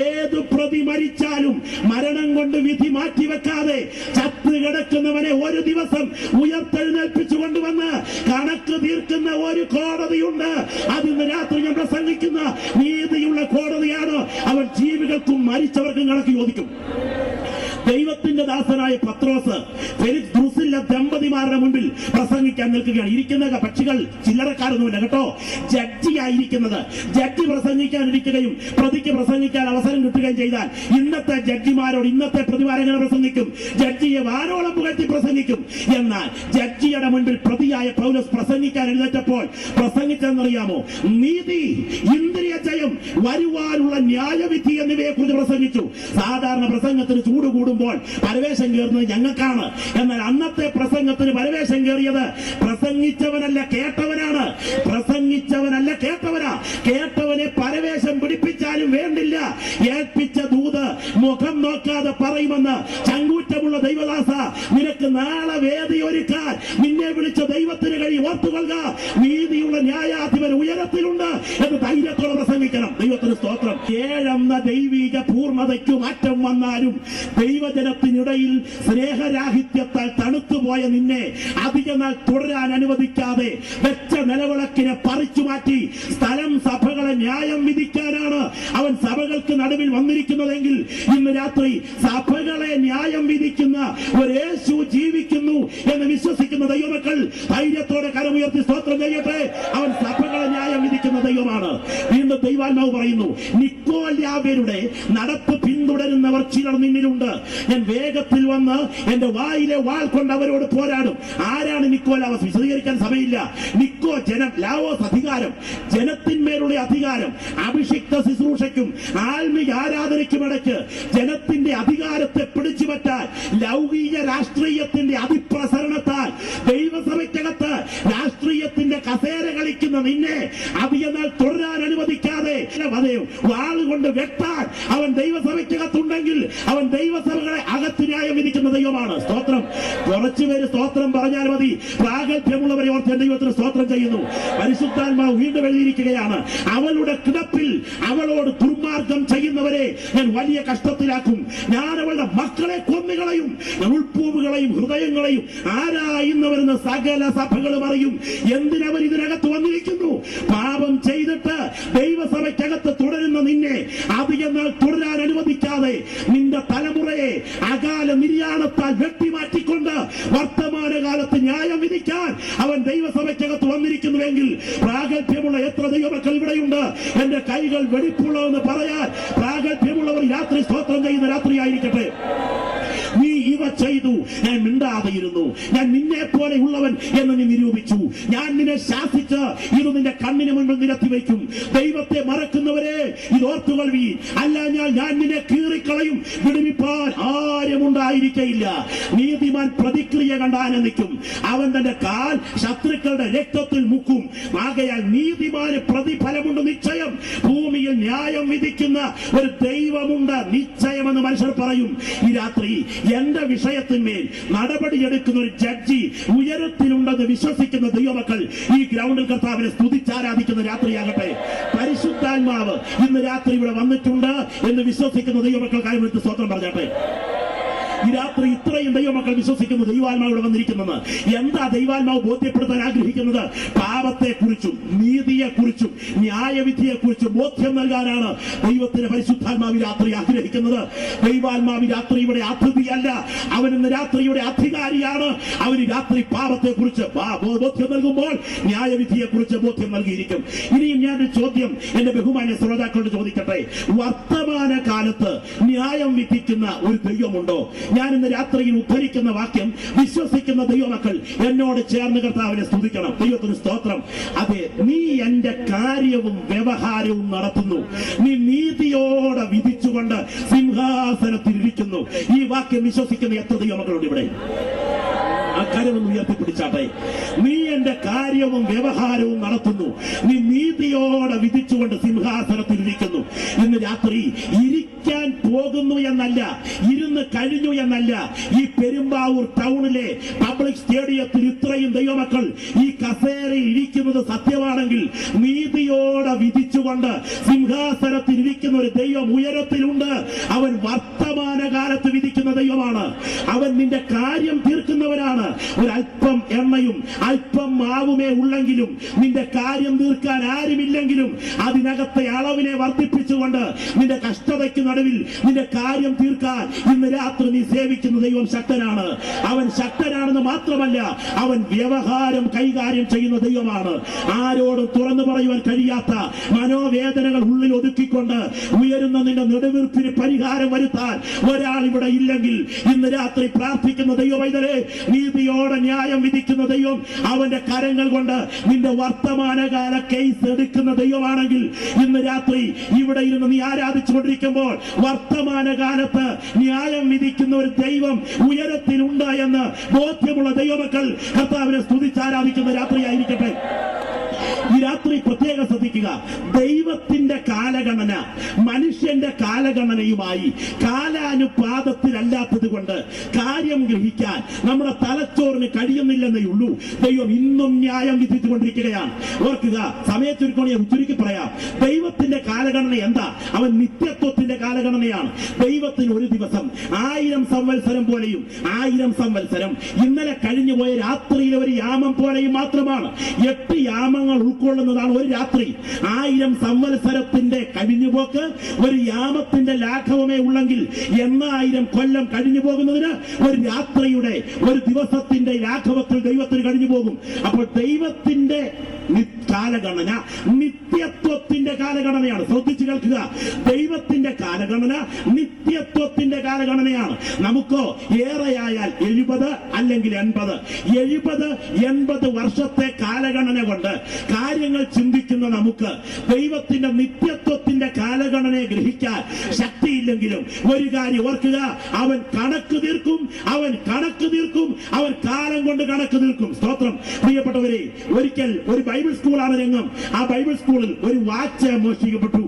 ഏത് പ്രതി മരിച്ചാലും മരണം കൊണ്ട് വിധി മാറ്റിവെക്കാതെ ചത്ത് കിടക്കുന്നവനെ ഒരു ദിവസം ഉയർത്തെഴുന്നേൽപ്പിച്ചു കൊണ്ടുവന്ന് കണക്ക് തീർക്കുന്ന ഒരു കോടതിയുണ്ട്. അതിന്ന് രാത്രി ഞാൻ പ്രസംഗിക്കുന്ന നീതിയുള്ള കോടതിയാണ്. അവൻ ജീവികൾക്കും മരിച്ചവർക്കും കണക്ക് ചോദിക്കും. ദൈവത്തിന്റെ ദാസനായ പത്രോസ് ഫെലിക്സ് ദ്രുസില്ല ദമ്പതിമാരുടെ മുൻപിൽ പ്രസംഗിക്കാൻ നിൽക്കുകയാണ്. ഇരിക്കുന്ന പക്ഷികൾ ചില്ലറക്കാരൊന്നുമില്ല കേട്ടോ. ജഡ്ജിയായിരിക്കുന്നത്. ജഡ്ജി പ്രസംഗിക്കാനിരിക്കുകയും പ്രതിക്ക് പ്രസംഗിക്കാൻ അവസരം കിട്ടുകയും ചെയ്താൽ ഇന്നത്തെ ജഡ്ജിമാരോട് ഇന്നത്തെ പ്രതിമാരെങ്ങനെ പ്രസംഗിക്കും? ജഡ്ജിയെ വാനോളം പുകഴ്ത്തി പ്രസംഗിക്കും. എന്നാൽ ജഡ്ജിയുടെ മുൻപിൽ പ്രതിയായ പൗലോസ് പ്രസംഗിക്കാൻ എഴുന്നേറ്റപ്പോൾ പ്രസംഗിച്ചെന്നറിയാമോ? നീതി, ഇന്ദ്രിയ ജയം, വരുവാനുള്ള ന്യായവിധി എന്നിവയെ കുറിച്ച് പ്രസംഗിച്ചു. സാധാരണ പ്രസംഗത്തിന് ചൂട് കൂടുമ്പോൾ പരവേശം കയറുന്നത് ഞങ്ങൾക്കാണ്. എന്നാൽ അന്നത്തെ പ്രസംഗത്തിന് പരവേശം കയറിയത് പ്രസംഗിച്ചവനല്ല കേട്ടവനാണ്. പ്രസംഗിച്ചവനല്ല കേട്ടവനാ. കേട്ടവനെ പരവേശം പിടിപ്പിച്ചാലും വേണ്ടില്ല, ഏൽപ്പിച്ച ദൂത് മുഖം നോക്കാതെ പറയുമെന്ന് ചങ്കൂറ്റമുള്ള ദൈവദാസ, നിനക്ക് നാളെ വേദി ഒരുക്കാൻ നിന്നെ വിളിച്ച ദൈവത്തിന് കഴിയും. ഓർത്തുകൊള്ളുക, നീതിയുള്ള ന്യായാധിപൻ ഉയരത്തിലുണ്ട് എന്ന് ധൈര്യത്തോടെ പ്രസംഗിക്കണം. ദൈവത്തിന് സ്തോത്രം. ഏഴെന്ന ദൈവിക പൂർണ്ണതയ്ക്ക് മാറ്റം വന്നാലും ദൈവജനത്തിനിടയിൽ സ്നേഹരാഹിത്യത്താൽ തണുത്തുപോയ നിന്നെ അധിക നാൾ തുടരാൻ അനുവദിക്കാതെ വെച്ച നിലവിളക്കിനെ പറിച്ചു മാറ്റി സ്ഥലം സഭകളെ ന്യായം വിധിക്കാനാണ് അവൻ സഭകൾക്ക് നടുവിൽ വന്നിരിക്കുന്നതെങ്കിൽ ഇന്ന് രാത്രി സഭകളെ ന്യായം വിധിക്കുന്ന ഒരു യേശു ജീവിക്കുന്നു എന്ന് വിശ്വസിക്കുന്ന ദൈവമക്കൾ ധൈര്യത്തോടെ കരമുയർത്തി സ്തോത്രം ചെയ്യട്ടെ. അവൻ സഭകളെ ന്യായം വിധിക്കുന്ന ദൈവമാണ്. വീണ്ടും ദൈവാത്മാവ് പറയുന്നു, നിക്കോലാവ്യരുടെ നടപ്പ് പിന്തുടരുന്നവർ ചിലർ നിന്നിലുണ്ട്. ഞാൻ വേഗത്തിൽ വന്ന് എന്റെ വായിലെ വാൾ കൊണ്ട് അവരോട് പോരാടും. ആരാണ് നിക്കോലാവസ്? വിശദീകരിക്കാൻ സമയമില്ല. നിക്കോ ജനം, ലാവോസ് അധികാരം, ജനത്തിന്മേലുള്ള അധികാരം. അഭിഷിക്ത ശുശ്രൂഷയ്ക്കും ആത്മീയ ആരാധനയ്ക്കും ഇടയ്ക്ക് ജനത്തിന്റെ അധികാരത്തെ പിടിച്ചുപറ്റാൻ ലൗകിക രാഷ്ട്രീയത്തിന്റെ അതിപ്രസരണത്താൽ ദൈവസഭയ്ക്കകത്ത് രാഷ്ട്രീയത്തിന്റെ കസേര കളിക്കുന്ന നിന്നെ അധികനാൾ തുടരാൻ അനുവദിക്കാതെ വാളുകൊണ്ട് വെട്ടാൻ അവൻ ദൈവസഭയ്ക്കകത്തുണ്ടെങ്കിൽ അവൻ ദൈവസഭകളെ അകത്ത് ന്യായം വിധിക്കുന്ന ദൈവമാണ്. സ്തോത്രം. കുറച്ചുപേര് സ്തോത്രം പറഞ്ഞാൽ മതി. പ്രാഗൽഭ്യമുള്ളവരെ ഓർത്ത് ദൈവത്തിന് സ്തോത്രം ചെയ്യുന്നു. പരിശുദ്ധാത്മാവ് വീണ്ടും എഴുതിയിരിക്കുകയാണ്, അവളുടെ കിടപ്പിൽ അവളോട് ദുർമാർഗം ചെയ്യുന്നവരെ ഞാൻ വലിയ കഷ്ടത്തിലാക്കും. ഞാൻ അവളുടെ മക്കളെ കൊന്നുകളയും, ഉൾപ്പൂവുകളെയും ഹൃദയങ്ങളെയും ആരായുന്നവരെന്ന് സകല സഭകളും അറിയും. എന്തിനവർ ഇതിനകത്ത് വന്നിരിക്കുന്നു? പാപം ചെയ്തിട്ട് ദൈവസഭയ്ക്കകത്ത് തുടരുന്ന നിന്നെ അധികം നാൾ തുടരാൻ അനുവദിക്കാതെ നിന്റെ തലമുറയെ അകാല നിര്യാണത്താൽ വെട്ടിമാറ്റിക്കൊണ്ട് വർത്തമാനകാലത്ത് ന്യായം വിധിക്കാൻ അവൻ ദൈവസഭയ്ക്കകത്ത് വന്നിരിക്കുന്നു ഇല്ലെങ്കിൽ പ്രാഗൽഭ്യമുള്ള എത്ര ദൈവമക്കൾ ഇവിടെയുണ്ട്? എന്റെ കൈകൾ വെടിപ്പുള്ളതെന്ന് പറയാൻ പ്രാഗൽഭ്യമുള്ളവർ രാത്രി സ്തോത്രം ചെയ്യുന്ന രാത്രിയായിരിക്കട്ടെ. നീ ഇവ ചെയ്തു, ഞാൻ മിണ്ടാതെയിരുന്നു, ഞാൻ നിന്നെ പോലെ ഉള്ളവൻ എന്ന് നീ നിരൂപിച്ചു, ഞാൻ നിന്നെ ശാസിച്ച് ഇത് നിന്റെ കണ്ണിന് മുൻപിൽ നിരത്തി വയ്ക്കും. ദൈവത്തെ മറക്കുന്നവരെ ഇത് ഓർത്തുകൊള്ളി, അല്ല ഞാൻ നിന്നെ കീറിക്കളയും, വിടുവിപ്പാൻ ആരുമുണ്ടായിരിക്കയില്ല. നീതിമാൻ പ്രതിക്രിയ കണ്ട് ആനന്ദിക്കും, അവൻ തന്റെ കാൽ ശത്രുക്കളുടെ രക്തത്തിൽ മുക്കും. ആകയാൽ നീതിമാന് പ്രതിഫലമുണ്ട് നിശ്ചയം. ഭൂമിയിൽ ന്യായം വിധിക്കുന്ന ഒരു ദൈവമുണ്ട് നിശ്ചയമെന്ന് മനുഷ്യർ പറയും. ഈ രാത്രി എന്റെ വിഷയത്തിന്മേൽ നടപടിയെടുക്കുന്ന ഒരു ജഡ്ജി ഉയരത്തിലുണ്ടെന്ന് വിശ്വസിക്കുന്ന ദൈവമക്കൾ ഈ ഗ്രൗണ്ടിൽ കർത്താവിനെ സ്തുതിച്ചാരാധിക്കുന്ന രാത്രിയാകട്ടെ. പരിശുദ്ധാത്മാവ് ഇന്ന് രാത്രി ഇവിടെ വന്നിട്ടുണ്ട് എന്ന് വിശ്വസിക്കുന്ന ദൈവമക്കൾ കൈവിട്ട് സ്തോത്രം പറഞ്ഞാട്ടെ. ഈ രാത്രി ഇത്രയും ദൈവമക്കൾ വിശ്വസിക്കുന്നു ദൈവാത്മാവ് ഇവിടെ വന്നിരിക്കുന്നെന്ന്. എന്താ ദൈവാത്മാവ് ബോധ്യപ്പെടുത്താൻ ആഗ്രഹിക്കുന്നത്? പാപത്തെക്കുറിച്ചും നീതിയെക്കുറിച്ചും ന്യായവിധിയെക്കുറിച്ചും ബോധ്യം നൽകാനാണ് ദൈവത്തിന്റെ പരിശുദ്ധാത്മാവ് രാത്രി ആഗ്രഹിക്കുന്നത്. ദൈവാത്മാവ് രാത്രി ഇവിടെ അതിഥിയല്ല, അവൻ ഇന്ന് രാത്രിയുടെ അധികാരിയാണ്. അവന് രാത്രി പാപത്തെക്കുറിച്ച് ബോധ്യം നൽകുമ്പോൾ ന്യായവിധിയെക്കുറിച്ച് ബോധ്യം നൽകിയിരിക്കും. ഇനിയും ഞാനൊരു ചോദ്യം എന്റെ ബഹുമാന്യ ശ്രോതാക്കളോട് ചോദിക്കട്ടെ. വർത്തമാന കാലത്ത് ന്യായം വിധിക്കുന്ന ഒരു ദൈവമുണ്ടോ? ഞാൻ ഇന്ന് രാത്രിയിൽ ഉദ്ധരിക്കുന്ന വാക്യം വിശ്വസിക്കുന്ന ദൈവമക്കൾ എന്നോട് ചേർന്ന് കർത്താവിനെ സ്തുതിക്കണം. ദൈവത്തിന് സ്തോത്രം. അതെ, നീ എന്റെ കാര്യവും വ്യവഹാരവും നടത്തുന്നു, നീ നീതിയോടെ വിധിച്ചുകൊണ്ട് സിംഹാസനത്തിൽ ഇരിക്കുന്നു. ഈ വാക്യം വിശ്വസിക്കുന്ന എത്ര ദൈവമക്കളുണ്ട് ഇവിടെ? ആ കാര്യമൊന്ന് ഉയർത്തിപ്പിടിച്ചാട്ടെ. നീ എന്റെ കാര്യവും വ്യവഹാരവും നടത്തുന്നു, നീ നീതിയോടെ വിധിച്ചുകൊണ്ട് സിംഹാസനത്തിൽ ഇരിക്കുന്നു. ഇന്ന് രാത്രി ഇരിക്കാൻ പോകുന്നു എന്നല്ല, ഇരുന്ന് കഴിഞ്ഞു എന്നല്ല. ഈ പെരുമ്പാവൂർ ടൗണിലെ പബ്ലിക് സ്റ്റേഡിയത്തിൽ ഇത്രയും ദൈവമക്കൾ ഈ കസേരയിൽ ഇരിക്കുന്നത് സത്യമാണെങ്കിൽ നീതിയോടെ വിധിച്ചുകൊണ്ട് സിംഹാസനത്തിൽ ഇരിക്കുന്ന ഒരു ദൈവം ഉയരത്തിലുണ്ട്. അവൻ വർത്തമാനകാലത്ത് വിധിക്കുന്ന ദൈവമാണ്. അവൻ നിന്റെ കാര്യം തീർക്കുന്നവനാണ്. ഒരല്പം എണ്ണയും അല്പം മാവുമേ ഉള്ളെങ്കിലും നിന്റെ കാര്യം തീർക്കാൻ ആരുമില്ലെങ്കിലും അതിനകത്തെ അളവിനെ വർദ്ധിപ്പിച്ചുകൊണ്ട് നിന്റെ കഷ്ടതയ്ക്ക് നടുവിൽ നിന്റെ കാര്യം തീർക്കാൻ ഇന്ന് രാത്രി നീ സേവിക്കുന്ന ദൈവം ശക്തനാണ്. അവൻ ശക്തനാണെന്ന് മാത്രമല്ല, അവൻ വ്യവഹാരം കൈകാര്യം ചെയ്യുന്ന ദൈവമാണ്. ആരോടും തുറന്നു പറയുവാൻ കഴിയാത്ത മനോവേദനകൾ ഉള്ളിൽ ഒതുക്കിക്കൊണ്ട് ഉയരുന്ന നിന്റെ നെടുവീർപ്പിന് പരിഹാരം വരുത്താൻ ഒരാൾ ഇവിടെ ഇല്ലെങ്കിൽ ഇന്ന് രാത്രി പ്രാർത്ഥിക്കുന്ന ദൈവവൈതലേ, നീതിയോടെ ന്യായം വിധിക്കുന്ന ദൈവം അവന്റെ കരങ്ങൾ കൊണ്ട് നിന്റെ വർത്തമാനകാല കേസ് എടുക്കുന്ന ദൈവമാണെങ്കിൽ ഇന്ന് രാത്രി ഇവിടെ ഇരുന്ന് നീ ആരാധിച്ചുകൊണ്ടിരിക്കുമ്പോൾ വർത്തമാനകാലത്ത് ന്യായം വിധിക്കുന്ന ഒരു ദൈവം ഉയരത്തിലുണ്ട് എന്ന് ബോധ്യമുള്ള ദൈവമക്കൾ കർത്താവിനെ സ്തുതിച്ചാരാധിക്കുന്ന രാത്രിയായിരിക്കട്ടെ. ഈ രാത്രി പ്രത്യേകം ശ്രദ്ധിക്കുക. ദൈവത്തിന്റെ കാലഗണന മനുഷ്യന്റെ കാലഗണനയുമായി കാലാനുപാതത്തിലല്ലാത്തത് കൊണ്ട് കാര്യം ഗ്രഹിക്കാൻ നമ്മുടെ തലച്ചോറിന് കഴിയുന്നില്ലെന്നേ ഉള്ളൂ. ദൈവം ഇന്നും ന്യായം വിധിച്ചുകൊണ്ടിരിക്കുകയാണ്. ഓർക്കുക, സമയച്ചുരുക്കോണിയെ ചുരുക്കി പറയാം. ദൈവത്തിന്റെ കാലഗണന എന്താ? അവൻ നിത്യത്വത്തിന്റെ കാലഗണനയാണ്. ദൈവത്തിന് ഒരു ദിവസം 1000 സംവത്സരം പോലെയും 1000 സംവത്സരം ഇന്നലെ കഴിഞ്ഞുപോയ രാത്രിയിലെ ഒരു യാമം പോലെയും മാത്രമാണ്. 8 യാമങ്ങൾ ഉൾക്കൊള്ളുന്നതാണ് ഒരു രാത്രി. 1000 സംവത്സരത്തിന്റെ കഴിഞ്ഞുപോക്ക് ഒരു യാമത്തിന്റെ ലാഘവമേ ഉള്ളെങ്കിൽ 1000 കൊല്ലം കഴിഞ്ഞു പോകുന്നതിന് ഒരു രാത്രിയുടെ ഒരു ദിവസത്തിന്റെ ലാഘവത്തിൽ ദൈവത്തിന് കഴിഞ്ഞു പോകും. അപ്പോൾ ദൈവത്തിന്റെ കാലഗണന നിത്യത്വത്തിന്റെ കാലഗണനയാണ്. ശ്രദ്ധിച്ചു കേൾക്കുക. ദൈവത്തിന്റെ കാലഗണന നിത്യത്വത്തിന്റെ കാലഗണനയാണ്. നമുക്കോ ഏറെയായാൽ 70 അല്ലെങ്കിൽ 80 70-80 വർഷത്തെ കാലഗണന കൊണ്ട് കാര്യങ്ങൾ ചിന്തിക്കുന്ന നമുക്ക് ദൈവത്തിന്റെ നിത്യത്വത്തിന്റെ കാലഗണനയെ ഗ്രഹിക്കാൻ ശക്തിയില്ലെങ്കിലും ഒരു കാര്യം ഓർക്കുക, അവൻ കണക്ക് തീർക്കും, അവൻ കണക്ക് തീർക്കും, അവൻ കാലം കൊണ്ട് കണക്ക് തീർക്കും. സ്തോത്രം. പ്രിയപ്പെട്ടവരെ, ഒരിക്കൽ ഒരു ബൈബിൾ സ്കൂളാണ് രംഗം. ആ ബൈബിൾ സ്കൂളിൽ ഒരു വാച്ച് മോഷ്ടിക്കപ്പെട്ടു,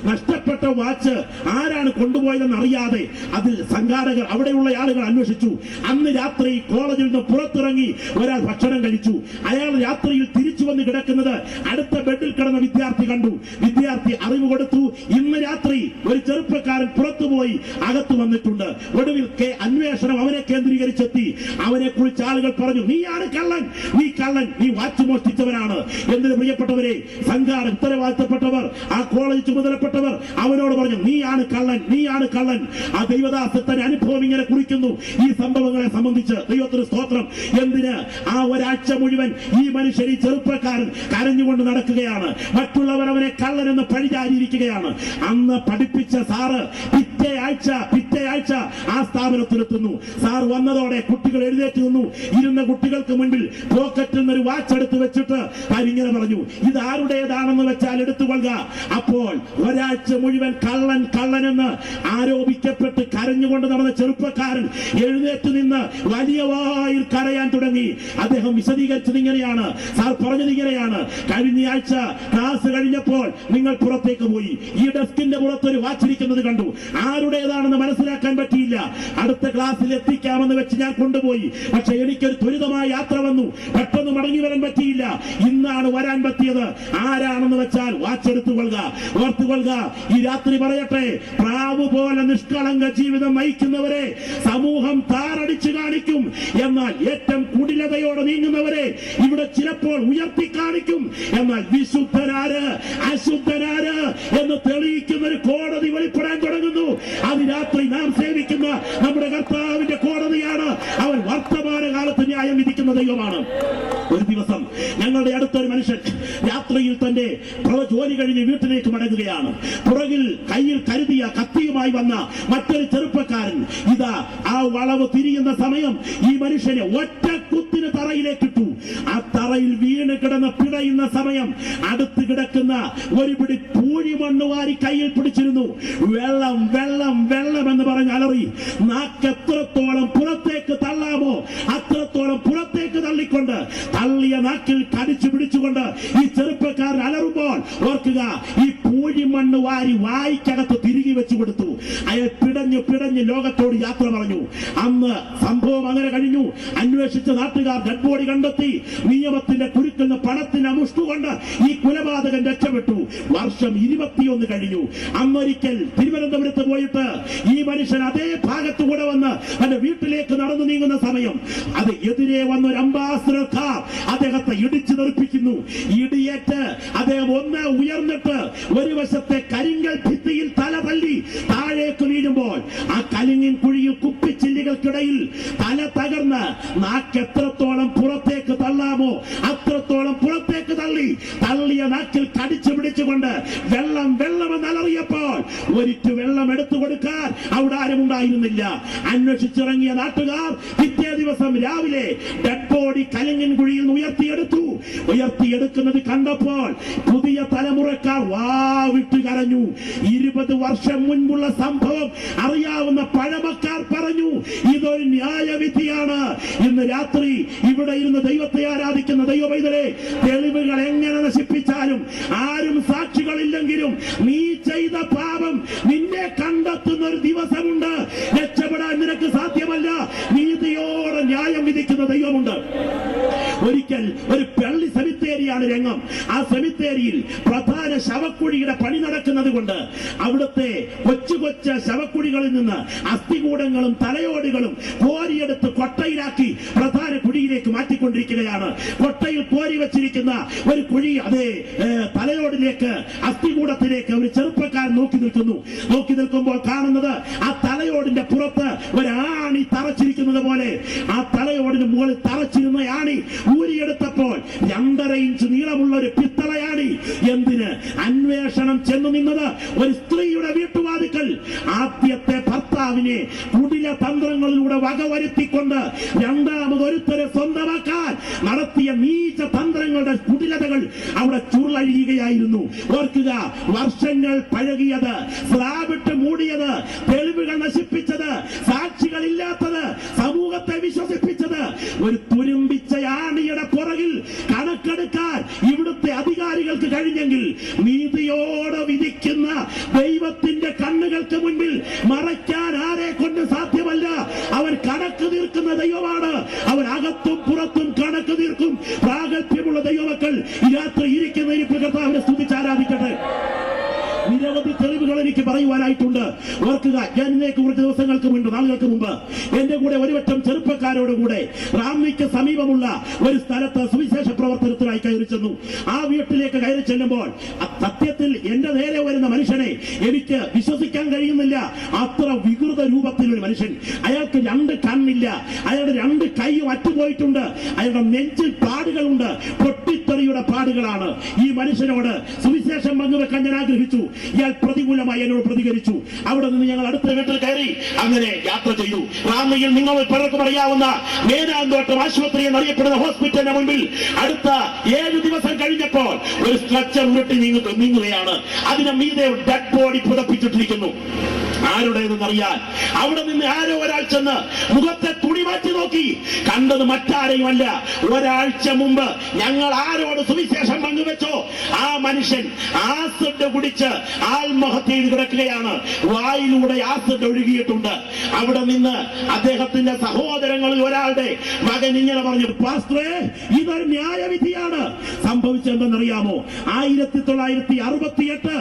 നഷ്ടപ്പെട്ട വാച്ച് ആരാണ് കൊണ്ടുപോയതെന്ന് അറിയാതെ അതിൽ സംഘാടകർ, അവിടെയുള്ള ആളുകൾ അന്വേഷിച്ചു. അന്ന് രാത്രി കോളേജിൽ നിന്ന് പുറത്തിറങ്ങി ഒരാൾ ഭക്ഷണം കഴിച്ചു. അയാൾ രാത്രിയിൽ തിരിച്ചു വന്ന് കിടക്കുന്നത് അടുത്ത ബെഡിൽ കിടന്ന വിദ്യാർത്ഥി കണ്ടു. വിദ്യാർത്ഥി അറിവ് കൊടുത്തു, ഇന്ന് രാത്രി ഒരു ചെറുപ്പക്കാരൻ പുറത്തുപോയി അകത്ത് വന്നിട്ടുണ്ട്. ഒടുവിൽ അന്വേഷണം അവനെ കേന്ദ്രീകരിച്ചെത്തി. അവനെ കുറിച്ച് ആളുകൾ പറഞ്ഞു, നീയാണ് കള്ളൻ, നീ വാച്ച് മോഷ്ടിച്ചവനാണ്. എന്തിന് പ്രിയപ്പെട്ടവരെ, സംഘാടക ഉത്തരവാദിത്തപ്പെട്ടവർ, ആ കോളേജ് ചുമതലപ്പെട്ട ബന്ധപ്പെട്ടവർ അവനോട് പറഞ്ഞു, നീയാണ് കള്ളൻ, നീയാണ് കള്ളൻ. ആ ദൈവദാസത്തിന്റെ അനുഭവം ഇങ്ങനെ കുറിക്കുന്നു ഈ സംഭവങ്ങളെ സംബന്ധിച്ച്. ദൈവത്തിന് സ്തോത്രം. എന്തിന്? ആ ഒരാഴ്ച മുഴുവൻ ഈ മനുഷ്യൻ, ഈ ചെറുപ്പക്കാരൻ കരഞ്ഞുകൊണ്ട് നടക്കുകയാണ്. മറ്റുള്ളവർ അവനെ കള്ളൻ എന്ന് പഴിചാരിയിരിക്കുകയാണ്. അന്ന് പഠിപ്പിച്ച സാറ് പിറ്റേ ആഴ്ച ആ സ്ഥാപനത്തിലെത്തുന്നു. സാർ വന്നതോടെ കുട്ടികൾ എഴുന്നേറ്റ് നിന്നു. ഇരുന്ന കുട്ടികൾക്ക് മുൻപിൽ പോക്കറ്റിൽ നിന്നൊരു വാച്ച് എടുത്ത് വെച്ചിട്ട് ഇങ്ങനെ പറഞ്ഞു, ഇത് ആരുടേതാണെന്ന് വെച്ചാൽ എടുത്തുകൊള്ളുക. അപ്പോൾ ഒരാഴ്ച മുഴുവൻ കള്ളൻ കള്ളൻ എന്ന് ആരോപിക്കപ്പെട്ട് കരഞ്ഞുകൊണ്ട് നടന്ന ചെറുപ്പക്കാരൻ എഴുന്നേറ്റ് നിന്ന് വലിയ വായിൽ കരയാൻ തുടങ്ങി. അദ്ദേഹം വിശദീകരിച്ചത് ഇങ്ങനെയാണ്, സാർ പറഞ്ഞത് ഇങ്ങനെയാണ്, കഴിഞ്ഞ ആഴ്ച ക്ലാസ് കഴിഞ്ഞപ്പോൾ നിങ്ങൾ പുറത്തേക്ക് പോയി, ഈ ഡെസ്കിന്റെ പുറത്തൊരു വാച്ചിരിക്കുന്നത് കണ്ടു, ആരുടേതാണെന്ന് മനസ്സിലാക്കാൻ പറ്റിയില്ല. അടുത്ത ക്ലാസ്സിൽ എത്തിക്കാമെന്ന് വെച്ച് ഞാൻ കൊണ്ടുപോയി. പക്ഷെ എനിക്കൊരു ത്വരിതമായ യാത്ര വന്നു, പെട്ടെന്ന് മടങ്ങി വരാൻ പറ്റിയില്ല. ഇന്നാണ് വരാൻ പറ്റിയത്. ആരാണെന്ന് വെച്ചാൽ വാച്ചെടുത്തുകൊള്ളുക, ഓർത്തുകൊള്ളുക. ഈ രാത്രി പറയട്ടെ, പ്രാവ് പോലെ നിഷ്കളങ്ക ജീവിതം നയിക്കുന്നവരെ സമൂഹം താറടിച്ചു കാണിക്കും. എന്നാൽ ഏറ്റവും കുടിലതയോടെ നീങ്ങുന്നവരെ ഇവിടെ ചിലപ്പോൾ ഉയർത്തി കാണിക്കും. എന്നാൽ വിശുദ്ധനാര് അശുദ്ധനാര് എന്ന് തെളിയിക്കുന്ന ഒരു കോടതി വെളിപ്പെടാൻ തുടങ്ങുന്നു. അത് രാത്രി നാം സേവിക്കുന്ന നമ്മുടെ കർത്താവിന്റെ കോടതിയാണ്. അവൻ വർത്തമാനകാലത്ത് ന്യായം വിധിക്കുന്ന ദൈവമാണ്. ഒരു ദിവസം ഞങ്ങളുടെ അടുത്തൊരു മനുഷ്യൻ രാത്രിയിൽ തന്റെ ജോലി കഴിഞ്ഞ് വീട്ടിലേക്ക് മടങ്ങുകയാണ്. പുറകിൽ കയ്യിൽ കരുതിയ കത്തിയുമായി വന്ന മറ്റൊരു ചെറുപ്പക്കാരൻ ഇതാ ആ വളവ് തിരിയുന്ന സമയം ഈ മനുഷ്യനെ ഒറ്റ കുത്തിന് തറയിലേക്കിട്ടു. ആ തറയിൽ വീണ് കിടന്ന് പിടയുന്ന സമയം അടുത്ത് കിടക്കുന്ന ഒരു പിടി പൂഴിമണ്ണ് വാരി കയ്യിൽ പിടിച്ചിരുന്നു. വെള്ളം വെള്ളം വെള്ളം എന്ന് പറഞ്ഞ് അലറി. നാക്കെത്രത്തോളം പുറത്തേക്ക് തള്ളാമോ അത്രത്തോളം പുറത്തേക്ക് തള്ളിക്കൊണ്ട് തള്ളിയ നാക്കിൽ കടിച്ചു പിടിച്ചുകൊണ്ട് ഈ ചെറുപ്പക്കാരൻ അലറുമ്പോൾ ഓർക്കുക, ഈ പൂഴിമണ്ണ് വാരി വായിക്കകത്ത് തിരികെ വെച്ചു കൊടുത്തു. അയാൾ പിടഞ്ഞു പിടഞ്ഞ് ലോകത്തോട് യാത്ര പറഞ്ഞു. അന്ന് സംഭവം അങ്ങനെ കഴിഞ്ഞു. അന്വേഷിച്ച നാട്ടുകാർ ഡെഡ് ബോഡി കണ്ടെത്തി. നിയമത്തിന്റെ കുരുക്കിൽ നിന്ന് പണത്തിന് അമുഷ്ടുകൊണ്ട് ഈ കൊലപാതകൻ രക്ഷപ്പെട്ടു. വർഷം 21 കഴിഞ്ഞു. അന്നൊരിക്കൽ തിരുവനന്തപുരത്ത് പോയിട്ട് ഈ മനുഷ്യൻ അതേ ഭാഗത്തുകൂടെ വന്ന് തന്റെ വീട്ടിലേക്ക് നടന്നു നീങ്ങുന്ന സമയം അത് എതിരെ വന്ന ഒരു അംബാസഡർ കാർ അദ്ദേഹത്തെ ഇടിച്ചു തെറിപ്പിക്കുന്നു. ഇടിയേറ്റ് അദ്ദേഹം ഒന്ന് ഉയർന്നിട്ട് ഒരു വശത്തെ കരിങ്കൽ ഭിത്തിയിൽ തല തല്ലി താഴേക്ക് വീഴുമ്പോൾ ആ കലിങ്ങിൻ കുഴിയിൽ കുപ്പിച്ചില്ലുകൾക്കിടയിൽ തല തകർന്ന് നാക്ക് എത്രത്തോളം പുറത്തേക്ക് തള്ളാമോ അത്രത്തോളം പുറത്തേക്ക് തള്ളിയ നാക്കിൽ കടിച്ചു പിടിച്ചുകൊണ്ട് വെള്ളം വെള്ളമെന്ന് അലറിയപ്പോൾ ഒരിറ്റു വെള്ളം എടുത്തു കൊടുക്കാൻ അവിടെ ആരും ഉണ്ടായിരുന്നില്ല. അന്വേഷിച്ചിറങ്ങിയ നാട്ടുകാർ പിറ്റേ ദിവസം രാവിലെ ഡെഡ് ബോഡി കലിങ്ങിൻ കുഴിയിൽ നിന്ന് ഉയർത്തിയെടുക്കുന്നത് കണ്ടപ്പോൾ പുതിയ തലമുറക്കാർ വാവിട്ട് കരഞ്ഞു. 20 വർഷം മുൻപുള്ള സംഭവം അറിയാവുന്ന പഴമക്കാർ പറഞ്ഞു, ഇതൊരു ന്യായവിധിയാണ്. ഇന്ന് രാത്രി ഇവിടെ ഇരുന്ന് ദൈവത്തെ ആരാധിക്കുന്ന ദൈവമൈതലേ, തെളിവുകൾ എങ്ങനെ നശിപ്പിച്ചാലും ആരും സാക്ഷികളില്ലെങ്കിലും നീ ചെയ്ത പാപം നിന്നെ കണ്ടെത്തുന്ന ഒരു ദിവസമുണ്ട്. രക്ഷപ്പെടാൻ നിനക്ക് സാധ്യമല്ല. നീതിയോടെ ന്യായം വിധിക്കുന്ന ദൈവമുണ്ട്. ഒരിക്കൽ ഒരു പള്ളി സെമിത്തേരിയാണ് രംഗം. ആ സെമിത്തേരിയിൽ പ്രധാന ശവക്കുഴിയുടെ പണി നടക്കുന്നത് കൊണ്ട് അവിടുത്തെ കൊച്ചു കൊച്ചു ശവക്കുഴികളിൽ നിന്ന് അസ്ഥികൂടങ്ങളും തലയോടുകളും കോരിയെടുത്ത് കൊട്ടയിലാക്കി പ്രധാന കുഴിയിലേക്ക് മാറ്റിക്കൊണ്ടിരിക്കുകയാണ്. കൊട്ടയിൽ കോരി വെച്ചിരിക്കുന്ന ഒരു കുഴി അതേ തലയോടിലേക്ക് അസ്ഥികൂടത്തിലേക്ക് ഒരു ചെറുപ്പക്കാരൻ നോക്കി നിൽക്കുമ്പോൾ കാണുന്നത് ആ തലയോടിന്റെ പുറത്ത് ഒരാണി തറച്ചിരിക്കുന്നത് പോലെ ആ തലയോടിന് മുകളിൽ തറച്ചിരുന്ന ആണി ഊരിയെടുത്തപ്പോൾ 2.5 ഇഞ്ച് നീളമുള്ള ഒരു പിത്തളയാണി. എന്തിന്? അന്വേഷണം ചെന്നു നിന്നത് ഒരു സ്ത്രീയുടെ വീട്ടുവാതിക്കൽ. ആദ്യത്തെ ഭർത്താവിനെ കുടില തന്ത്രങ്ങളിലൂടെ വകവരുത്തിക്കൊണ്ട് രണ്ടാമതൊരുത്തരെ സ്വന്തമാക്കാൻ നടത്തിയ നീച തന്ത്രങ്ങളുടെ കുടിലതകൾ അവിടെ ചുരുളഴിയുകയായിരുന്നു. ഓർക്കുക, വർഷങ്ങൾ പഴകിയത്, സ്ലാബിട്ട് മൂടിയത്, തെളിവുകൾ നശിപ്പിച്ചത്, സാക്ഷികളില്ലാത്തത്, സമൂഹത്തെ വിശ്വസിപ്പിച്ചത്, ഒരു തുരുമ്പിച്ച ആണിയുടെ പുറകിൽ കണക്കെടുക്കാൻ ഇവിടുത്തെ അധികാരികൾക്ക് കഴിഞ്ഞെങ്കിൽ നീതിയോടെ വിധിക്കുന്ന ദൈവത്തിന്റെ കണ്ണുകൾക്ക് മുൻപിൽ മറയ്ക്കാൻ ആരെ കൊണ്ട് സാധ്യമല്ല. അവൻ കണക്ക് തീർക്കുന്ന ദൈവമാണ്. അവൻ അകത്തും പുറത്തും കണക്ക് തീർക്കും. പ്രാഗൽഭ്യമുള്ള ദൈവമക്കൾ ഈ രാത്രി ഇരിക്കുന്ന ഇരിപ്പ് കർത്താവിനെ സ്തുതിച്ചാരാധിക്കട്ടെ. നിരവധി തെളിവുകൾ എനിക്ക് പറയുവാനായിട്ടുണ്ട്. ഓർക്കുക, ഞാൻ ഇതിലേക്ക് കുറച്ച് നാളുകൾക്ക് മുമ്പ് എന്റെ കൂടെ ഒരുവട്ടം ചെറുപ്പക്കാരോടുകൂടെ റാന്നിക്ക് സമീപമുള്ള ഒരു സ്ഥലത്ത് സുവിശേഷ പ്രവർത്തനത്തിനായി കയറി ചെന്നു. ആ വീട്ടിലേക്ക് കയറി ചെല്ലുമ്പോൾ സത്യത്തിൽ എന്റെ നേരെ വരുന്ന മനുഷ്യനെ എനിക്ക് വിശ്വസിക്കാൻ കഴിയുന്നില്ല. അത്ര വികൃത രൂപത്തിലൊരു മനുഷ്യൻ. അയാൾക്ക് 2 കണ്ണില്ല, അയാളുടെ 2 കൈയും അറ്റുപോയിട്ടുണ്ട്, അയാളുടെ നെഞ്ചിൽ പാടുകളുണ്ട്, പൊട്ടിത്തെറിയുടെ പാടുകളാണ്. ഈ മനുഷ്യനോട് സുവിശേഷം പങ്കുവെക്കാൻ ഞാൻ ആഗ്രഹിച്ചു. ഇയാൾ പ്രതികൂലമായി എന്നോട് പ്രതികരിച്ചു. അവിടെ നിന്ന് ഞങ്ങൾ അടുത്ത വീട്ടിൽ കയറി അങ്ങനെ യാത്ര ചെയ്തു. റാന്നിയിൽ നിങ്ങൾ പലർക്കും അറിയാവുന്ന മേനാന്തോട്ടം ആശുപത്രി എന്നറിയപ്പെടുന്ന ഹോസ്പിറ്റലിന് മുൻപിൽ അടുത്ത 7 ദിവസം കഴിഞ്ഞപ്പോൾ ഒരു സ്ട്രക്ചർ ഉരുട്ടി നീങ്ങുകയാണ്. അതിന് മീതെ ഡെഡ് ബോഡി പുതപ്പിച്ചിട്ടിരിക്കുന്നു. ആരുടേതെന്നറിയാൻ അവിടെ നിന്ന് ആരോ ഒരാൾ ചെന്ന് മുഖത്തെ തുണി മാറ്റി നോക്കി. കണ്ടത് മറ്റാരെയുമല്ല, ഒരാഴ്ച മുമ്പ് ഞങ്ങൾ ആരോട് സുവിശേഷം പങ്കുവെച്ചോ ആ മനുഷ്യൻ ആസിഡ് കുടിച്ച് ആത്മഹത്യ ചെയ്ത് കിടക്കുകയാണ്. വായിലൂടെ ആസിഡ് ഒഴുകിയിട്ടുണ്ട്. അവിടെ നിന്ന് അദ്ദേഹത്തിന്റെ സഹോദരങ്ങളിൽ ഒരാളുടെ മകൻ ഇങ്ങനെ പറഞ്ഞു, പാസ്റ്ററെ, ഇതൊരു ന്യായവിധിയാണ്. സംഭവിച്ചെന്തെന്നറിയാമോ? 1968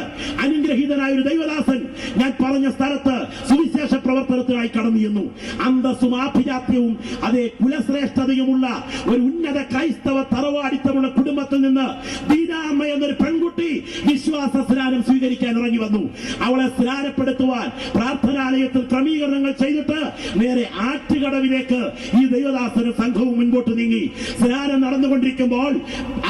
അനുഗ്രഹീതനായ ഒരു ദൈവദാസൻ ഞാൻ പറഞ്ഞ സ്ഥലത്ത് സുവിശേഷ പ്രവർത്തനത്തിനായി കടന്നു ചെന്നു. അന്തസ്സും ആഭിജാത്യവും അതേ കുലശ്രേഷ്ഠതയുമുള്ള ഒരു ഉന്നത ക്രൈസ്തവ തറവാടിത്തമുള്ള കുടുംബത്തിൽ നിന്ന് ദീനാമ്മ എന്നൊരു പെൺകുട്ടി വിശ്വാസ സ്നാനം സ്വീകരിക്കാൻ ഇറങ്ങി വന്നു. അവളെ സ്നാനപ്പെടുത്തുവാൻ പ്രാർത്ഥനാലയത്തിൽ ക്രമീകരണങ്ങൾ ചെയ്തിട്ട് നേരെ ആറ്റുകടവിലേക്ക് ഈ ദൈവദാസനും സംഘവും മുൻപോട്ട് നീങ്ങി. സ്നാനം നടന്നുകൊണ്ടിരിക്കുമ്പോൾ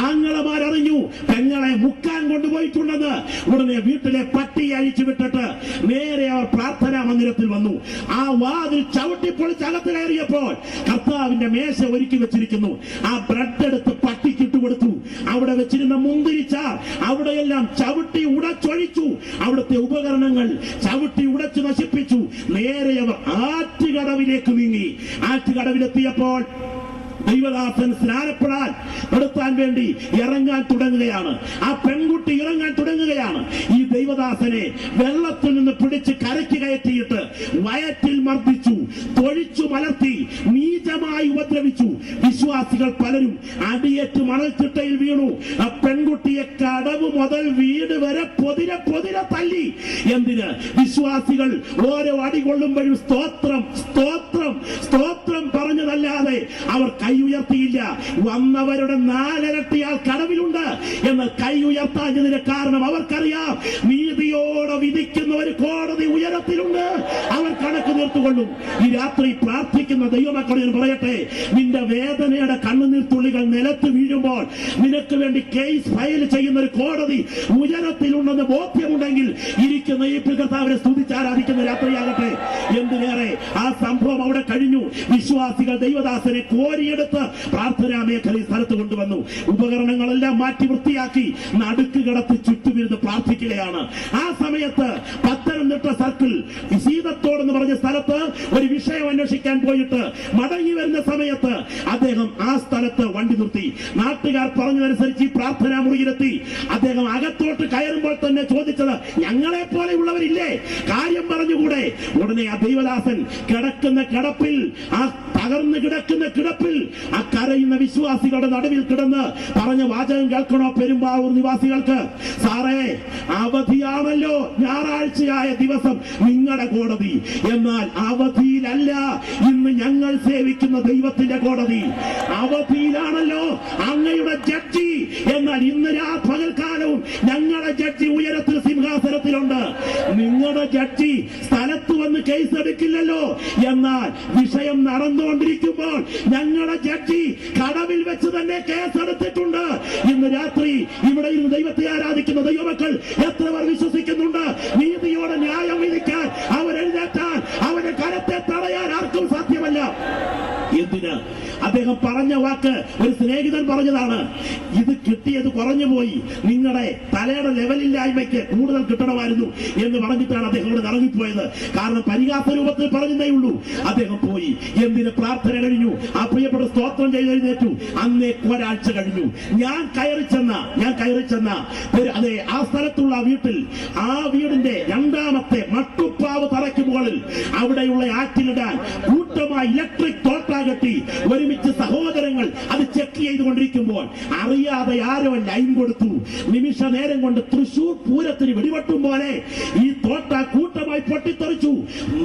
ആങ്ങളമാരറിഞ്ഞു പെങ്ങളെ മുക്കാൻ കൊണ്ടുപോയിട്ടുണ്ടെന്ന്. ഉടനെ വീട്ടിലെ പട്ടി അഴിച്ചു വിട്ടിട്ട് നേരെ അവർ പ്രാർത്ഥനാ മന്ദിരത്തിൽ വന്നു. ആ വാതിൽ ചവിട്ടിപ്പൊളിച്ച് അകത്ത് കയറിയപ്പോൾ കർത്താവിന്റെ മേശ ഒരുക്കി വെച്ചിരിക്കുന്നു. ആ ബ്രെഡ് എടുത്ത് പട്ടിക്കിട്ട് കൊടുത്തു. അവിടെ വെച്ചിരുന്ന മുന്തിരിച്ചാർ അവിടെയെല്ലാം ചവിട്ടി ഉടച്ചൊഴിച്ചു. അവിടുത്തെ ഉപകരണങ്ങൾ ചവിട്ടി ഉടച്ചു നശിപ്പിച്ചു. നേരെ അവർ ആറ്റുകടവിലേക്ക് നീങ്ങി. ആറ്റുകടവിലെത്തിയപ്പോൾ ദൈവദാസൻ സ്നാനപ്പെടാൻ നടത്താൻ വേണ്ടി ഇറങ്ങാൻ തുടങ്ങുകയാണ്. ആ പെൺകുട്ടി ഇറങ്ങാൻ തുടങ്ങുകയാണ്. ഈ ദൈവദാസനെ വെള്ളത്തിൽ നിന്ന് പിടിച്ച് കരയ്ക്ക് കയറ്റിയിട്ട് വയറ്റിൽ മർദ്ദിച്ചു, തൊഴിച്ചു മലർത്തി, നീചമായി ഉപദ്രവിച്ചു. വിശ്വാസികൾ പലരും അടിയേറ്റ് മണൽത്തിട്ടയിൽ വീണു. ആ പെൺകുട്ടിയെ കടവ് മുതൽ വീട് വരെ പൊതിരെ തല്ലി. എന്തിന്? വിശ്വാസികൾ ഓരോ അടി കൊള്ളുമ്പോഴും സ്തോത്രം സ്തോത്രം സ്തോത്രം പറഞ്ഞതല്ലാതെ അവർ കൈ ഉയർത്തിയില്ല. വന്നവരുടെ 4 ഇരട്ടി ആൾ കടവിലുണ്ട് എന്ന് കൈ ഉയർത്താഞ്ഞതിന് കാരണം അവർക്കറിയാം, നീതിയോടെ വിധിക്കുന്ന ഒരു കോടതി ഉയരത്തിലുണ്ട്. അവർ കണക്ക് തീർത്തുകൊള്ളും. ഈ രാത്രി പ്രാർത്ഥിക്കുന്ന ദൈവമക്കളെ ഞാൻ പറയട്ടെ, നിന്റെ വേദനയുടെ കണ്ണുനീർത്തുള്ളികൾ നിലത്ത് വീഴുമ്പോൾ നിനക്ക് വേണ്ടി കേസ് ഫയൽ ചെയ്യുന്ന ഒരു കോടതി ഉയരത്തിലുണ്ടെന്ന് ബോധ്യമുണ്ടെങ്കിൽ ഇരിക്കുന്ന ഈ കർത്താവിനെ സ്തുതിച്ച് ആരാധിക്കുന്ന രാത്രിയാകട്ടെ. എന്തിനേറെ ആ സംഭവം അവിടെ കഴിഞ്ഞു. വിശ്വാസികൾ ദൈവദാസനെ കോരിയെടുത്ത് പ്രാർത്ഥനാ മേഖല സ്ഥലത്ത് കൊണ്ടുവന്നു. ഉപകരണങ്ങളെല്ലാം മാറ്റി വൃത്തിയാക്കി നടുക്ക് കിടത്തി ചുറ്റുമിരുന്ന് പ്രാർത്ഥിക്കുകയാണ്. ആ സമയത്ത് പത്തനംതിട്ട സർക്കിൾ സീതത്തോടെന്ന് പറഞ്ഞ സ്ഥലത്ത് ഒരു വിഷയം അന്വേഷിക്കാൻ പോയിട്ട് മടങ്ങി വരുന്ന സമയത്ത് അദ്ദേഹം ആ സ്ഥലത്ത് വണ്ടി നിർത്തി. നാട്ടുകാർ പറഞ്ഞതനുസരിച്ച് ഈ പ്രാർത്ഥനാ മുറിയിലെത്തി. അദ്ദേഹം അകത്തോട്ട് കയറുമ്പോൾ തന്നെ ചോദിച്ചത്, ഞങ്ങളെ പോലെയുള്ളവരില്ലേ, കാര്യം പറഞ്ഞുകൂടെ? ഉടനെ ആ ദൈവദാസൻ കിടക്കുന്ന കിടപ്പിൽ, ആ തകർന്ന് കിടക്കുന്ന കിടപ്പിൽ ആ കരയുന്ന വിശ്വാസികളുടെ നടുവിൽ കിടന്ന് പറഞ്ഞ വാചകം കേൾക്കണോ പെരുമ്പാവൂർ നിവാസികൾക്ക്? സാറേ, അവധിയാണല്ലോ, ഞായറാഴ്ചയായ ദിവസം നിങ്ങളുടെ കോടതി. എന്നാൽ അവധിയിലല്ല ഇന്ന് ഞങ്ങൾ സേവിക്കുന്ന ദൈവത്തിന്റെ കോടതി. അവധിയിലാണല്ലോ അങ്ങയുടെ ജഡ്ജി, എന്നാൽ ഇന്ന് പകൽക്കാലവും ഞങ്ങളുടെ ജഡ്ജി ഉയരത്തിൽ സിംഹാസനത്തിലുണ്ട്. നിങ്ങളുടെ ജഡ്ജി സ്ഥലത്ത് വന്ന് കേസ് എടുക്കില്ലല്ലോ. എന്നാൽ വിഷയം നടന്നുകൊണ്ടിരിക്കുമ്പോൾ ഞങ്ങളുടെ ജഡ്ജി കടവിൽ വെച്ച് തന്നെ കേസെടുത്തിട്ടുണ്ട്. ഇന്ന് രാത്രി ഇവിടെ ഇരുന്ന് ദൈവത്തെ ആരാധിക്കുന്ന ദൈവമക്കൾ എത്ര പേർ വിശ്വസിക്കുന്നുണ്ട്? നീതിയോടെ ന്യായം വിധിക്കാൻ അവരെഴുന്നേറ്റാൽ അവന്റെ കരത്തെ തടയാൻ ആർക്കും സാധ്യമല്ല. എന്തിന്? അദ്ദേഹം പറഞ്ഞ വാക്ക് ഒരു സ്നേഹിതൻ പറഞ്ഞതാണ്, ഇത് കിട്ടിയത് കുറഞ്ഞുപോയി, നിങ്ങളുടെ തലയുടെ ലെവലില്ലായ്മയ്ക്ക് കൂടുതൽ കിട്ടണമായിരുന്നു എന്ന് പറഞ്ഞിട്ടാണ് അദ്ദേഹം ഇവിടെ ഇറങ്ങിപ്പോയത്. കാരണം പരിഹാസ രൂപത്തിൽ പറഞ്ഞതേ ഉള്ളൂ. അദ്ദേഹം പോയി. എന്തിന്? പ്രാർത്ഥന കഴിഞ്ഞു. ആ പ്രിയപ്പെട്ട സ്തോത്രം ചെയ്ത് എഴുന്നേറ്റു. അന്നേ ഒരാഴ്ച കഴിഞ്ഞു. ഞാൻ കയറി ചെന്ന അതെ ആ സ്ഥലത്തുള്ള വീട്ടിൽ, ആ വീടിന്റെ 2ാമത്തെ മട്ടുപ്പാവ് തറയ്ക്ക് മുകളിൽ അവിടെയുള്ള ആറ്റിലിടാൻ കൂട്ടമായി ഇലക്ട്രിക് തോട്ടാകെട്ടി ഒരുമിച്ച് സഹോദരങ്ങൾ അത് ചെക്ക് ചെയ്തുകൊണ്ടിരിക്കുമ്പോൾ അറിയാതെ ആരോ ലൈൻ കൊടുത്തു. നിമിഷ നേരം കൊണ്ട് തൃശൂർ പൂരത്തിന് വെടിവെട്ടും പോലെ ഈ തോട്ട കൂട്ടമായി പൊട്ടിത്തെറിച്ചു.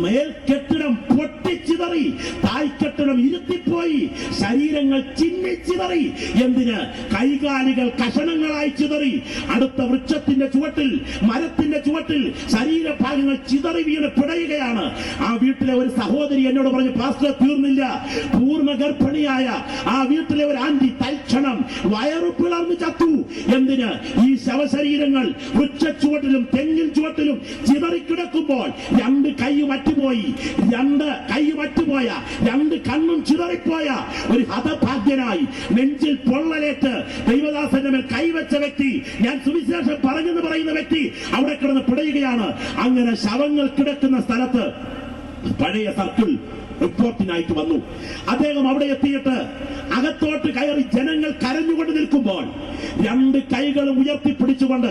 മേൽക്കെട്ടിടം പൊട്ടിച്ചിതറി, തായ്ക്കെട്ടിടം ഇരുത്തിപ്പോയി, ശരീരങ്ങൾ ചിന്നിച്ചിതറി. എന്തിന്? കൈകാലികൾ കഷണങ്ങളായി ചിതറി. അടുത്ത വൃക്ഷത്തിന്റെ ചുവട്ടിൽ, മരത്തിന്റെ ചുവട്ടിൽ ശരീരഭാഗങ്ങൾ ചിതറി വീണ് പിടയുകയാണ്. ആ വീട്ടിലെ ഒരു സഹോദരി എന്നോട് പറഞ്ഞു, പാസ്റ്റർ തീർന്നില്ല, പൂർണ്ണ ഗർഭിണിയായ ആ വീട്ടിലെ ഒരു ആന്റി തൽക്ഷണം വയറു പിളർന്ന് ചത്തു. എന്തിന്? ഈ ശവശരീരങ്ങൾ വൃക്ഷച്ചുവട്ടിലും തെങ്ങിൻ ചുവട്ടിലും ചിതറിക്കിടക്കുമ്പോൾ രണ്ട് കൈയും അറ്റുപോയി, രണ്ട് കണ്ണും ചിതറിപ്പോയ ഒരു ഹതഭാഗ്യനായി നെഞ്ചിൽ പൊള്ളലേറ്റ് ദൈവദാസന്റെ മേൽ കൈവച്ച വ്യക്തി, ഞാൻ സുവിശേഷം പറഞ്ഞെന്ന് പറയുന്ന വ്യക്തി അവിടെ കിടന്ന് പിടയുകയാണ്. അങ്ങനെ ശവങ്ങൾ കിടക്കുന്ന സ്ഥലത്ത് പഴയ സർക്കിൾ റിപ്പോർട്ടിനായിട്ട് വന്നു. അദ്ദേഹം അവിടെ എത്തിയിട്ട് അകത്തോട്ട് കയറി ജനങ്ങൾ കരഞ്ഞുകൊണ്ട് നിൽക്കുമ്പോൾ രണ്ട് കൈകളും ഉയർത്തിപ്പിടിച്ചുകൊണ്ട്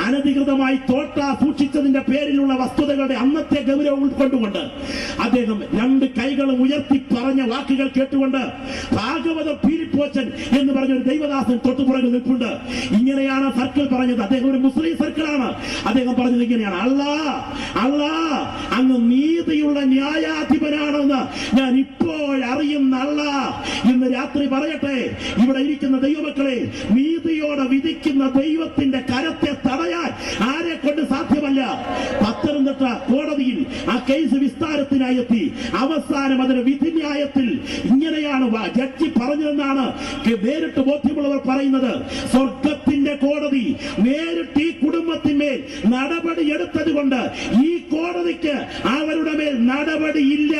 അനധികൃതമായി തോട്ട സൂക്ഷിച്ചതിന്റെ പേരിലുള്ള വസ്തുതകളുടെ അന്നത്തെ ഗൗരവം ഉൾക്കൊണ്ടുകൊണ്ട് അദ്ദേഹം രണ്ട് കൈകളും ഉയർത്തി പറഞ്ഞ വാക്കുകൾ കേട്ടുകൊണ്ട് ഭാഗവത പീരിപ്പോച്ചൻ എന്ന് പറഞ്ഞ ഒരു ദൈവദാസൻ തൊട്ടുപുറകിൽ നിൽപ്പുണ്ട്. ഇങ്ങനെയാണ് സർക്കിൾ പറഞ്ഞത്. അദ്ദേഹം ഒരു മുസ്ലിം സർക്കിളാണ്. അദ്ദേഹം പറഞ്ഞത് ഇങ്ങനെയാണ്: അല്ലാ, അങ്ങ് നീതിയുള്ള ന്യായാധിപനാണെന്ന് ഞാൻ ഇപ്പോൾ അറിയുന്ന അല്ലാ. ഇന്ന് രാത്രി പറയട്ടെ, ഇവിടെ ഇരിക്കുന്ന ദൈവമക്കളെ, നീതിയോടെ വിധിക്കുന്ന ദൈവത്തിന്റെ കരത്തെ തടയാൻ ആരെ കൊണ്ട് സാധ്യമല്ല. പത്തനംതിട്ട കോടതിയിൽ ആ കേസ് വിസ്താരത്തിനായി എത്തി. അവസാനം അതിന് വിധിന്യായത്തിൽ ഇങ്ങനെയാണ് ജഡ്ജി പറഞ്ഞതെന്നാണ് നേരിട്ട് ബോധ്യമുള്ളവർ പറയുന്നത്. സ്വർഗത്തിന്റെ കോടതി നേരിട്ട് ഈ കുടുംബത്തിന്മേൽ നടപടി എടുത്തത് കൊണ്ട് ഈ കോടതിക്ക് അവരുടെ മേൽ നടപടിയില്ല.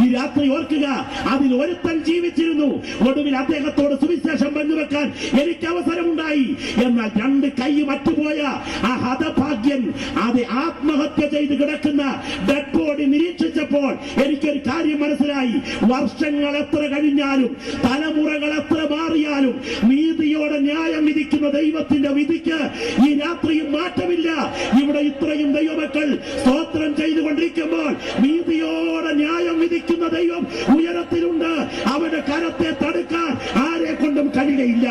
ഈ രാത്രി ഓർക്കുക, അതിൽ ഒരുത്തൻ ജീവിച്ചിരുന്നു. ഒടുവിൽ അദ്ദേഹത്തോട് സുവിശേഷം പങ്കുവെക്കാൻ എനിക്ക് അവസരമുണ്ടായി. എന്നാൽ രണ്ട് കൈ മറ്റുപോയ ആ ഹതഭാഗ്യൻ അത് ആത്മഹത്യ ചെയ്ത് കിടക്കുന്ന ഡെഡ് ബോഡി നിരീക്ഷിച്ചപ്പോൾ എനിക്കൊരു കാര്യം മനസ്സിലായി. വർഷങ്ങൾ എത്ര കഴിഞ്ഞാലും, തലമുറകൾ എത്ര മാറിയാലും, നീതിയോടെ ന്യായം വിധിക്കുന്ന ദൈവത്തിന്റെ വിധിക്ക് ഈ രാത്രിയും മാറ്റമില്ല. ഇവിടെ ഇത്രയും ദൈവമക്കൾ സ്തോത്രം ചെയ്തുകൊണ്ടിരിക്കുമ്പോൾ നീതിയോടെ ന്യായം വിധിക്കുന്ന ദൈവം ഉയരത്തിലുണ്ട്. അവന്റെ കരത്തെ തടുക്കാൻ ആരെ കൊണ്ടും കഴിയുകയില്ല.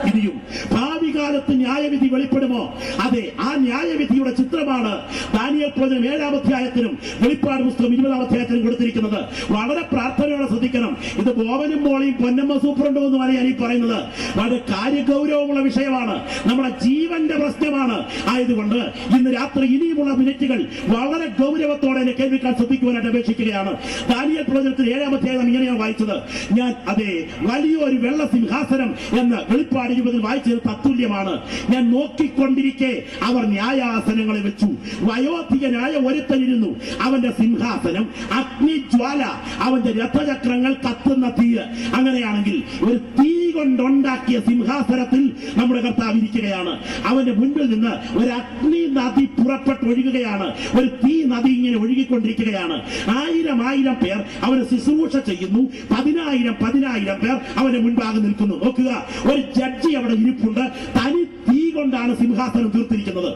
ഇനിയും ഭാവി കാലത്ത് ന്യായവിധി വെളിപ്പെടുമോ? അതെ, ആ ന്യായവിധിയുടെ ചിത്രമാണ് ദാനിയേൽ പ്രവചനം 7-ാം അധ്യായത്തിനും വെളിപ്പാട് പുസ്തകം 20-ാം അധ്യായത്തിനും കൊടുത്തിരിക്കുന്നത്. വളരെ പ്രാർത്ഥനയോടെ ശ്രദ്ധിക്കണം. ഇത് ബോവനും മോളിയും പൊന്നമ്മ സൂപ്രണ്ടും ഒന്നുമല്ല ഞാൻ ഈ പറയുന്നത്. വളരെ കാര്യഗൗരവമുള്ള വിഷയമാണ്, നമ്മുടെ ജീവന്റെ പ്രശ്നമാണ്. ആയതുകൊണ്ട് ഇന്ന് രാത്രി ഇനിയുമുള്ള മിനിറ്റുകൾ വളരെ ഗൗരവത്തോടെ എന്നെ കേൾവിക്കാൻ ശ്രദ്ധിക്കുവാനായിട്ട് അപേക്ഷിക്കുകയാണ്. ദാനിയേൽ പ്രവചനത്തിൽ 7-ാം അധ്യായം ഇങ്ങനെയാണ് വായിച്ചത്. ഞാൻ അതെ വലിയൊരു വെള്ള സിംഹാസനം എന്ന് വെളിപ്പാട് 20-ൽ വായിച്ചത് തത്തുല്യമാണ്. ഞാൻ നോക്കിക്കൊണ്ടിരിക്കെ അവർ ന്യായാസനങ്ങളെ വെച്ചു. വയോധികനായ ഒരുത്തനിരുന്നു. അവന്റെ സിംഹാസനം അഗ്നിജ്വാല, അവന്റെ രഥചക്രങ്ങൾ കത്തുന്ന തീര്. അങ്ങനെയാണെങ്കിൽ ഒരു തീ കൊണ്ടുണ്ടാക്കിയ സിംഹാസനത്തിൽ നമ്മുടെ കർത്താവ് ഇരിക്കുകയാണ്. അവന്റെ മുൻപിൽ നിന്ന് ഒരു അഗ്നി നദി പുറപ്പെട്ടൊഴുകുകയാണ്. ഒരു തീ നദി ഇങ്ങനെ ഒഴുകിക്കൊണ്ടിരിക്കുകയാണ്. 1000 പേർ അവന് ശുശ്രൂഷ ചെയ്യുന്നു. 10,000 പേർ അവന്റെ മുൻപാകെ നിൽക്കുന്നു. നോക്കുക, ഒരു ജഡ്ജി അവിടെ ഇരിപ്പുണ്ട്. തനി തീ കൊണ്ടാണ് സിംഹാസനം തീർത്തിരിക്കുന്നത്.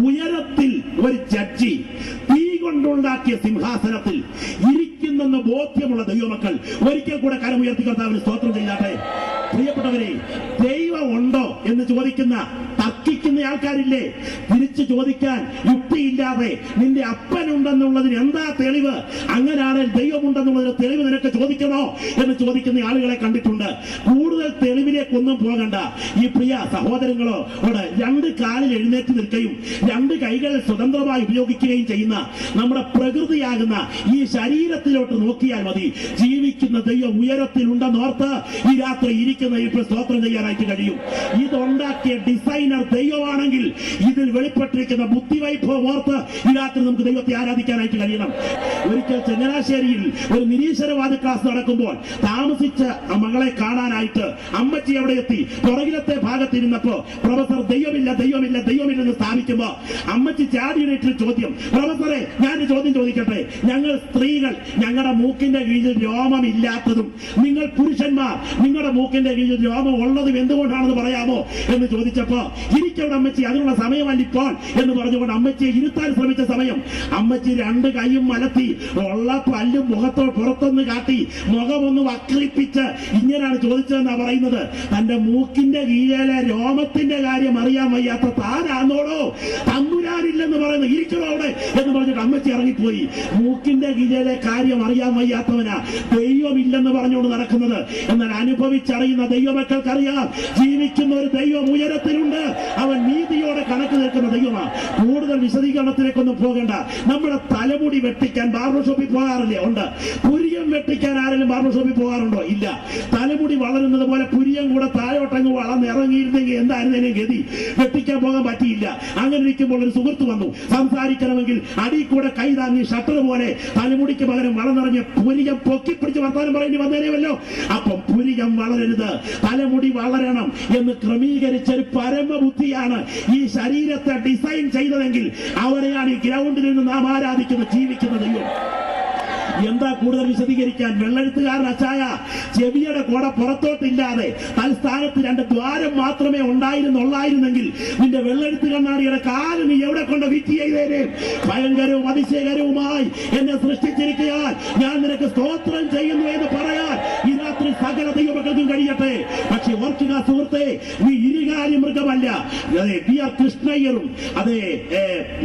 ഉയരത്തിൽ ഒരു ജഡ്ജി തീ കൊണ്ടുണ്ടാക്കിയ സിംഹാസനത്തിൽ ഇരിക്കുന്നെന്ന് ബോധ്യമുള്ള ദൈവമക്കൾ ഒരിക്കൽ കൂടെ കരമുയർത്തി കർത്താവിന് സ്തോത്രം ചെയ്യാട്ടെ. പ്രിയപ്പെട്ടവരെ, ദൈവം ഉണ്ടോ എന്ന് ചോദിക്കുന്ന തർക്കിക്കുന്ന ആൾക്കാരില്ലേ? തിരിച്ചു ചോദിക്കാൻ യുക്തിയില്ലാതെ നിന്റെ അപ്പനുണ്ടെന്നുള്ളതിന് എന്താ തെളിവ്? അങ്ങനെയാണെങ്കിൽ ദൈവമുണ്ടെന്നുള്ളതിന് തെളിവ് നിനക്ക് ചോദിക്കണോ എന്ന് ചോദിക്കുന്ന ആളുകളെ കണ്ടിട്ടുണ്ട്. കൂടുതൽ തെളിവിലേക്കൊന്നും പോകണ്ട. ഈ പ്രിയ സഹോദരങ്ങളോ രണ്ട് കാലിൽ എഴുന്നേറ്റ് നിൽക്കുകയും രണ്ട് കൈകൾ സ്വതന്ത്രമായി ഉപയോഗിക്കുകയും ചെയ്യുന്ന നമ്മുടെ പ്രകൃതിയാകുന്ന ഈ ശരീരത്തിലോട്ട് നോക്കിയാൽ മതി. ജീവിക്കുന്ന ദൈവം ഉയരത്തിലുണ്ടെന്നോർത്ത് ഈ രാത്രി ഇരിക്കുന്ന ഇപ്പോൾ സ്തോത്രം ചെയ്യാനായിട്ട് കഴിയും. ഇതുണ്ടാക്കിയ ഡിസൈനർ ദൈവമാണെങ്കിൽ ഇതിൽ വെളിപ്പെട്ടിരിക്കുന്ന ബുദ്ധിവൈഭവം ഓർത്ത് ഈ രാത്രി നമുക്ക് ദൈവത്തെ ആരാധിക്കാനായിട്ട് കഴിയണം. ഒരിക്കൽ ചങ്ങനാശ്ശേരിയിൽ ഒരു നിരീശ്വരവാദ ക്ലാസ് നടക്കുമ്പോൾ താമസിച്ച മകളെ കാണാനായിട്ട് അമ്മച്ചി അവിടെ എത്തി. പുറകിലത്തെ ഭാഗത്തിരുന്നപ്പോ പ്രൊഫസർ ദൈവമില്ലെന്ന് സ്ഥാപിക്കുമ്പോ അമ്മച്ചി ചാടിയുടെ ചോദ്യം, പ്രൊഫസറെ ഞാനൊരു ചോദ്യം ചോദിക്കട്ടെ, ഞങ്ങൾ സ്ത്രീകൾ ഞങ്ങളുടെ മൂക്കിന്റെ കീഴിൽ രോമമില്ലാത്തതും നിങ്ങൾ പുരുഷന്മാർ നിങ്ങളുടെ മൂക്കിന്റെ കീഴിൽ രോമം ഉള്ളതും എന്തുകൊണ്ടാണെന്ന് പറയാമോ എന്ന് ചോദിച്ചപ്പോ ഇരിക്കവിടെ അമ്മച്ചി, അതിനുള്ള സമയമല്ല ഇപ്പോൾ എന്ന് പറഞ്ഞുകൊണ്ട് അമ്മച്ചിയെ ഇരുത്താൻ ശ്രമിച്ച സമയം അമ്മച്ചി രണ്ട് കൈയും മലത്തി ഉള്ള പല്ലും പുറത്തൊന്ന് കാട്ടി മുഖമൊന്ന് വക്രിപ്പിച്ച് ഇങ്ങനെയാണ് ചോദിച്ചതെന്നാ പറയുന്നത്, തന്റെ മൂക്കിന്റെ കീഴിലെ രോമത്തിന്റെ കാര്യം അറിയാൻ വയ്യാത്ത താനാന്നോടോ തമ്പുരാനില്ലെന്ന് പറയുന്നത്, ഇരിക്കണോ അവിടെ എന്ന് പറഞ്ഞിട്ട് അമ്മച്ചി ഇറങ്ങിപ്പോയി. മൂക്കിന്റെ കീഴിലെ കാര്യം അറിയാൻ വയ്യാത്തവനാ ദൈവമില്ലെന്ന് പറഞ്ഞുകൊണ്ട് നടക്കുന്നത്. എന്നാൽ അനുഭവിച്ചറിയുന്ന ദൈവമക്കൾക്കറിയാം, ജീവിക്കുന്ന ഒരു ദൈവം ഉയരത്തിലുണ്ട്, അവൻ നീതിയോടെ കണക്ക് നിൽക്കുന്ന ദൈവമാണ്. കൂടുതൽ വിശദീകരണത്തിലേക്കൊന്നും പോകണ്ട. നമ്മുടെ തലമുടി വെട്ടിക്കാൻ ബാർബർ ഷോപ്പിൽ പോകാറില്ലേ? ഉണ്ട്. പുരിയം വെട്ടിക്കാൻ ആരെങ്കിലും ബാർബർ ഷോപ്പിൽ പോകാറുണ്ടോ? ഇല്ല. തലമുടി വളരുന്നത് പോലെ പുരിയം കൂടെ താഴോട്ടങ്ങ് വളർന്നിറങ്ങിയിരുന്നെങ്കിൽ എന്തായിരുന്നതിനെ ഗതി? വെട്ടിക്കാൻ പോകാൻ പറ്റിയില്ല. അങ്ങനെ ഇരിക്കുമ്പോൾ ഒരു സുഹൃത്ത് വന്നു. സംസാരിക്കണമെങ്കിൽ അടി കൂടെ കൈ താങ്ങി ഷട്ടർ പോലെ തലമുടിക്ക് പകരം വളർന്നിറങ്ങിയ പുരിയം പൊക്കിപ്പിടിച്ച് വർത്താനം പറയേണ്ടി വന്നേനെയല്ലോ. അപ്പം പുരിയം വളരരുത്, തലമുടി വളരണം എന്ന് ക്രമീകരിച്ച ഒരു പരമബുദ്ധിയാണ് ഈ ശരീരത്തെ ഡിസൈൻ ചെയ്തതെങ്കിൽ അവരെയാണ് ഈ ഗ്രൗണ്ടിൽ നിന്ന് നാം ആരാധിക്കുന്ന ജീവിക്കുന്ന ദൈവം. എന്താ കൂടുതൽ വിശദീകരിക്കാൻ? വെള്ളെഴുത്തുകാരൻ അച്ചായ ചെവിയുടെ കൂട പുറത്തോട്ടില്ലാതെ തൽസ്ഥാനത്ത് രണ്ട് ദ്വാരം മാത്രമേ ഉണ്ടായിരുന്നുള്ളായിരുന്നെങ്കിൽ നിന്റെ വെള്ളെഴുത്ത് കണ്ണാടിയുടെ കാല് നീ എവിടെ കൊണ്ട് വിറ്റ് ചെയ്തേനെ? ഭയങ്കരവും അതിശയകരവുമായി എന്നെ സൃഷ്ടിച്ചിരിക്കാൻ ഞാൻ നിനക്ക് സ്തോത്രം ചെയ്യുന്നു എന്ന് പറയാൻ ഈ രാത്രി സകല ദൈവമക്കൾക്കും കഴിയട്ടെ. പക്ഷെ ഓർക്കുക സുഹൃത്തെ, നീ ഇരുകാലി മൃഗമല്ല. അതെ, വി ആർ കൃഷ്ണയ്യരും, അതെ,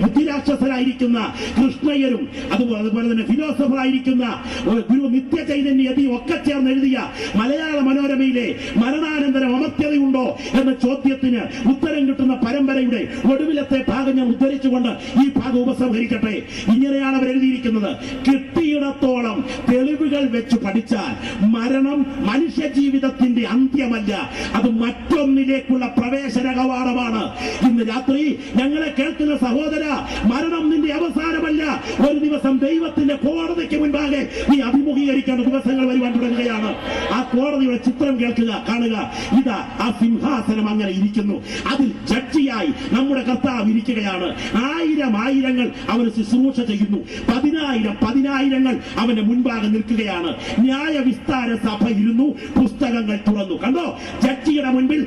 ബുദ്ധിരാക്ഷസരായിരിക്കുന്ന കൃഷ്ണയ്യരും, അതുപോലെ തന്നെ ഫിലോസഫറായിരിക്കും ഗുരു നിത്യ ചൈതന്യതി ഒക്കെ ചേർന്ന് എഴുതിയ മലയാള മനോരമയിലെ മരണാനന്തരം അമർത്യതയുണ്ടോ എന്ന ചോദ്യത്തിന് ഉത്തരം കിട്ടുന്ന പരമ്പരയുടെ ഒടുവിലത്തെ ഭാഗം ഞാൻ ഉദ്ധരിച്ചുകൊണ്ട് ഈ ഭാഗം ഉപസംഹരിക്കട്ടെ. ഇങ്ങനെയാണ് അവർ എഴുതിയിരിക്കുന്നത്: കിട്ടിയിടത്തോളം തെളിവുകൾ വെച്ച് പഠിച്ചാൽ മരണം മനുഷ്യ ജീവിതത്തിന്റെ അന്ത്യമല്ല, അത് മറ്റൊന്നിലേക്കുള്ള പ്രവേശന കവാടമാണ്. ഇന്ന് രാത്രി ഞങ്ങളെ കേൾക്കുന്ന സഹോദര, മരണം നിന്റെ അവസാനമല്ല. ഒരു ദിവസം ദൈവത്തിന്റെ കോടതിക്ക് മുൻപാകെ നീ അഭിമുഖീകരിക്കേണ്ട ദിവസങ്ങൾ വരുവാൻ തുടങ്ങുകയാണ്. ആ കോടതിയുടെ ചിത്രം കേൾക്കുക, കാണുക. ഇതാ ആ സിംഹാസനം അങ്ങനെ ഇരിക്കുന്നു, അതിൽ ജഡ്ജിയായി നമ്മുടെ കർത്താവ് ഇരിക്കുകയാണ്. ആയിരങ്ങൾ അവന് ശുശ്രൂഷ ചെയ്യുന്നു, പതിനായിരങ്ങൾ അവന്റെ മുൻപാകെ നിൽക്കുകയാണ്. ന്യായവിസ്താര സഭ ഇരുന്നു, പുസ്തകങ്ങൾ തുറന്നു. കണ്ടോ? ജഡ്ജിയുടെ മുൻപിൽ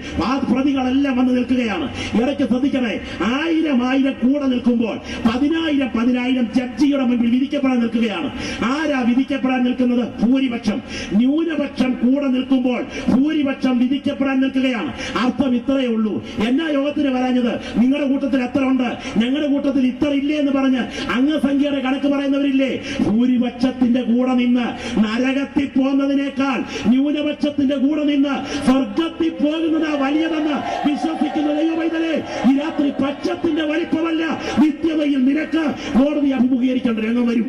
പ്രതികളെല്ലാം വന്ന് നിൽക്കുകയാണ്. ഇടയ്ക്ക് ശ്രദ്ധിക്കണേ, ആയിരം കൂടെ നിൽക്കുമ്പോൾ 10,000 ജഡ്ജിയുടെ മുൻപിൽ വിധിക്കപ്പെടാൻ നിൽക്കുകയാണ്. ആരാ വിധിക്കപ്പെടാൻ നിൽക്കുന്നത്? ഭൂരിപക്ഷം. ന്യൂനപക്ഷം കൂടെ നിൽക്കുമ്പോൾ ഭൂരിപക്ഷം വിധിക്കപ്പെടാൻ നിൽക്കുകയാണ്. അർത്ഥം ഇത്രയേ ഉള്ളൂ. എന്നാ യോഗത്തിന് വരാഞ്ഞത്? നിങ്ങളുടെ കൂട്ടത്തിൽ എത്ര ഉണ്ട്, ഞങ്ങളുടെ കൂട്ടത്തിൽ ഇത്ര ഇല്ലേ എന്ന് പറഞ്ഞ് അംഗസംഖ്യയുടെ കണക്ക് പറയുന്നവരില്ലേ? ഭൂരിപക്ഷത്തിന്റെ കൂടെ നിന്ന് നരകത്തിൽ പോകുന്നതിനേക്കാൾ ന്യൂനപക്ഷത്തിന്റെ കൂടെ നിന്ന് സ്വർഗത്തിൽ പോകുന്നതാ വലിയതെന്ന് വിശ്വസിക്കുന്ന ദൈവമൈതലേ, ഈ രാത്രി പക്ഷത്തിന്റെ വലിപ്പമല്ല, നിത്യതയിൽ നിനക്ക് കോടതി അഭിമുഖീകരിക്കേണ്ട രംഗം വരും.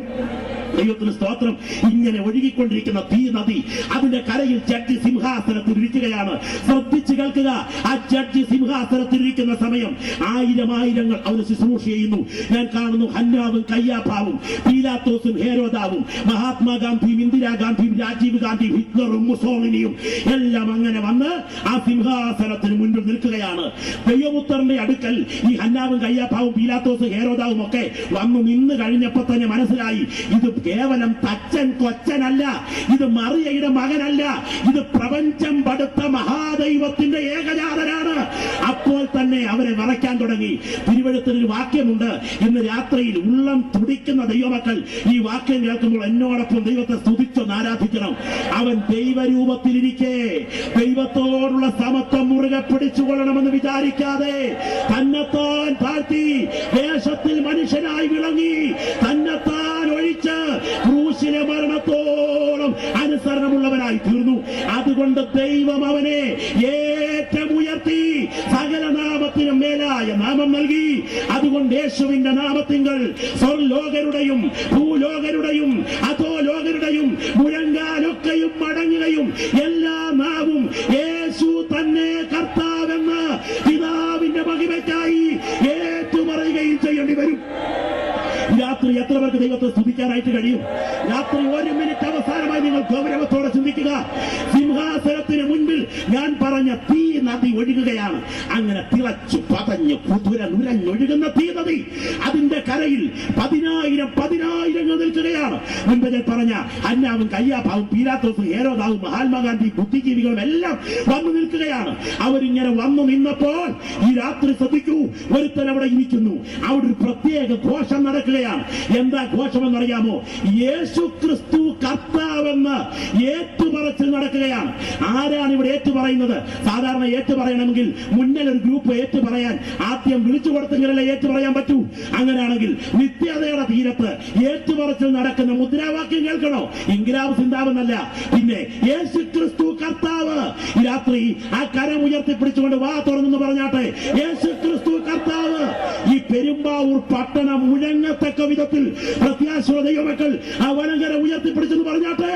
ദൈവത്തിന് സ്തോത്രം. ഇങ്ങനെ ഒഴുകിക്കൊണ്ടിരിക്കുന്ന തീ നദി, അതിന്റെ കരയിൽ ജഡ്ജി സിംഹാസനത്തിൽ ഇരിക്കുകയാണ്. ശ്രദ്ധിച്ചു കേൾക്കുക. ആ ജഡ്ജി സിംഹാസനത്തിൽ ഇരിക്കുന്ന സമയം ആയിരങ്ങൾ അവന് ശുശ്രൂഷ ചെയ്യുന്നു. ഞാൻ കാണുന്നു ഹന്നാവും കയ്യാപ്പാവും പീലാത്തോസും ഹേരോദാവും മഹാത്മാഗാന്ധിയും ഇന്ദിരാഗാന്ധിയും രാജീവ് ഗാന്ധിയും ഹിറ്റ്ലറും മുസോളിനിയും എല്ലാം അങ്ങനെ വന്ന് ആ സിംഹാസനത്തിന് മുൻപിൽ നിൽക്കുകയാണ്. ദൈവപുത്രന്റെ അടുക്കൽ ഈ ഹന്നാവും കയ്യാപ്പാവും പീലാത്തോസും ഹേരോദാവും ഒക്കെ വന്നു നിന്ന് കഴിഞ്ഞപ്പോ തന്നെ മനസ്സിലായി, ഇത് കേവലം തച്ചൻ കൊച്ചനല്ല, ഇത് മറിയയുടെ മകനല്ല, ഇത് പ്രപഞ്ചം പടുത്ത മഹാദൈവത്തിന്റെ ഏകജാതനാണ്. അപ്പോൾ തന്നെ അവരെ വിറയ്ക്കാൻ തുടങ്ങി. തിരുവെഴുത്തിനൊരു വാക്യമുണ്ട്. ഇന്ന് രാത്രിയിൽ ഉള്ളം തുടിക്കുന്ന ദൈവമക്കൾ ഈ വാക്യം കേൾക്കുമ്പോൾ എന്നോടൊപ്പം ദൈവത്തെ സ്തുതിച്ചൊന്ന് ആരാധിക്കണം. അവൻ ദൈവരൂപത്തിലിരിക്കെ ദൈവത്തോടുള്ള സമത്വം മുറുകെ പിടിച്ചുകൊള്ളണമെന്ന് വിചാരിക്കാതെ തന്നെത്താൻ താഴ്ത്തി ദേശത്തിൽ മനുഷ്യനായി വിളങ്ങി തന്നെത്താൻ ഒഴിച്ച് ക്രൂശിലെ മരണത്തോളം അനുസരണമുള്ളവനായി തീർന്നു. അതുകൊണ്ട് ദൈവം അവനെ ഏറ്റവും ഉയർത്തി സകല നാമത്തിനും മേലായ നാമം നൽകി. അതുകൊണ്ട് യേശുവിന്റെ നാമത്തിങ്കൽ സ്വർലോകരുടെയും ഭൂലോകരുടെയും അധോലോകരുടെയും മുഴങ്കാലൊക്കെയും മടങ്ങുകയും എല്ലാ നാവും യേശു തന്നെ കർത്താവെന്ന് പിതാവിന്റെ മഹിമയ്ക്കായി ഏറ്റുപറയുകയും ചെയ്യേണ്ടി വരും. രാത്രി എത്ര പേർക്ക് ദൈവത്തെ സ്തുതിക്കാനായിട്ട് കഴിയും? രാത്രി 1 മിനിറ്റ് അവസാനമായി നിങ്ങൾ ഗൗരവത്തോടെ ചിന്തിക്കുക. സിംഹാസനത്തിന് മുൻപിൽ ഞാൻ പറഞ്ഞ തീ നദി ഒഴുകുകയാണ്. അങ്ങനെ തിളച്ചു പതഞ്ഞു കുതിര നുരഞ്ഞൊഴുകുന്ന തീ നദി, അതിന്റെ കരയിൽ 10,000 നിൽക്കുകയാണ്. മുൻപ് ഞാൻ പറഞ്ഞ ഹന്നാവും കയ്യാഫാവും പീലാത്തോസും ഹേരോദാവും മഹാത്മാഗാന്ധി ബുദ്ധിജീവികളും എല്ലാം വന്നു നിൽക്കുകയാണ്. അവരിങ്ങനെ വന്നു നിന്നപ്പോൾ ഈ രാത്രി ശ്രദ്ധിക്കൂ, ഒരുത്തൻ അവിടെ ഇരിക്കുന്നു. അവിടെ ഒരു പ്രത്യേക ഘോഷം നടക്കുകയാണ്. എന്താ ഘോഷം എന്നറിയാമോ? യേശു ക്രിസ്തു കർത്താവെന്ന് ഏറ്റുപറച്ചിൽ നടക്കുകയാണ്. ആരാണ് ഇവിടെ ഏറ്റുപറയുന്നത്? സാധാരണ ഏറ്റുപറയണമെങ്കിൽ മുന്നിൽ ഒരു ഗ്രൂപ്പ് ഏറ്റുപറയാൻ ആദ്യം വിളിച്ചു കൊടുത്തെങ്കിലല്ലേ ഏറ്റുപറയാൻ പറ്റൂ. അങ്ങനെയാണെങ്കിൽ നിത്യതയുടെ തീരത്ത് ഏറ്റുപറച്ചിൽ നടക്കുന്ന മുദ്രാവാക്യം കേൾക്കണോ? ഇൻകിലാബ് സിന്ദാബെന്നല്ല, പിന്നെ യേശു ക്രിസ്തു കർത്താവ്. ഈ രാത്രി ആ കരം ഉയർത്തിപ്പിടിച്ചുകൊണ്ട് വാ തുറന്നെന്ന് പറഞ്ഞാട്ടെ, യേശു ക്രിസ്തു കർത്താവ്. ഈ പെരുമ്പാവൂർ പട്ടണം മുഴങ്ങത്തക്ക വിധത്തിൽ പ്രത്യാശയുടെ ദൈവമക്കൾ ആ വലങ്കര ഉയർത്തിപ്പിടിച്ചെന്ന് പറഞ്ഞാട്ടെ.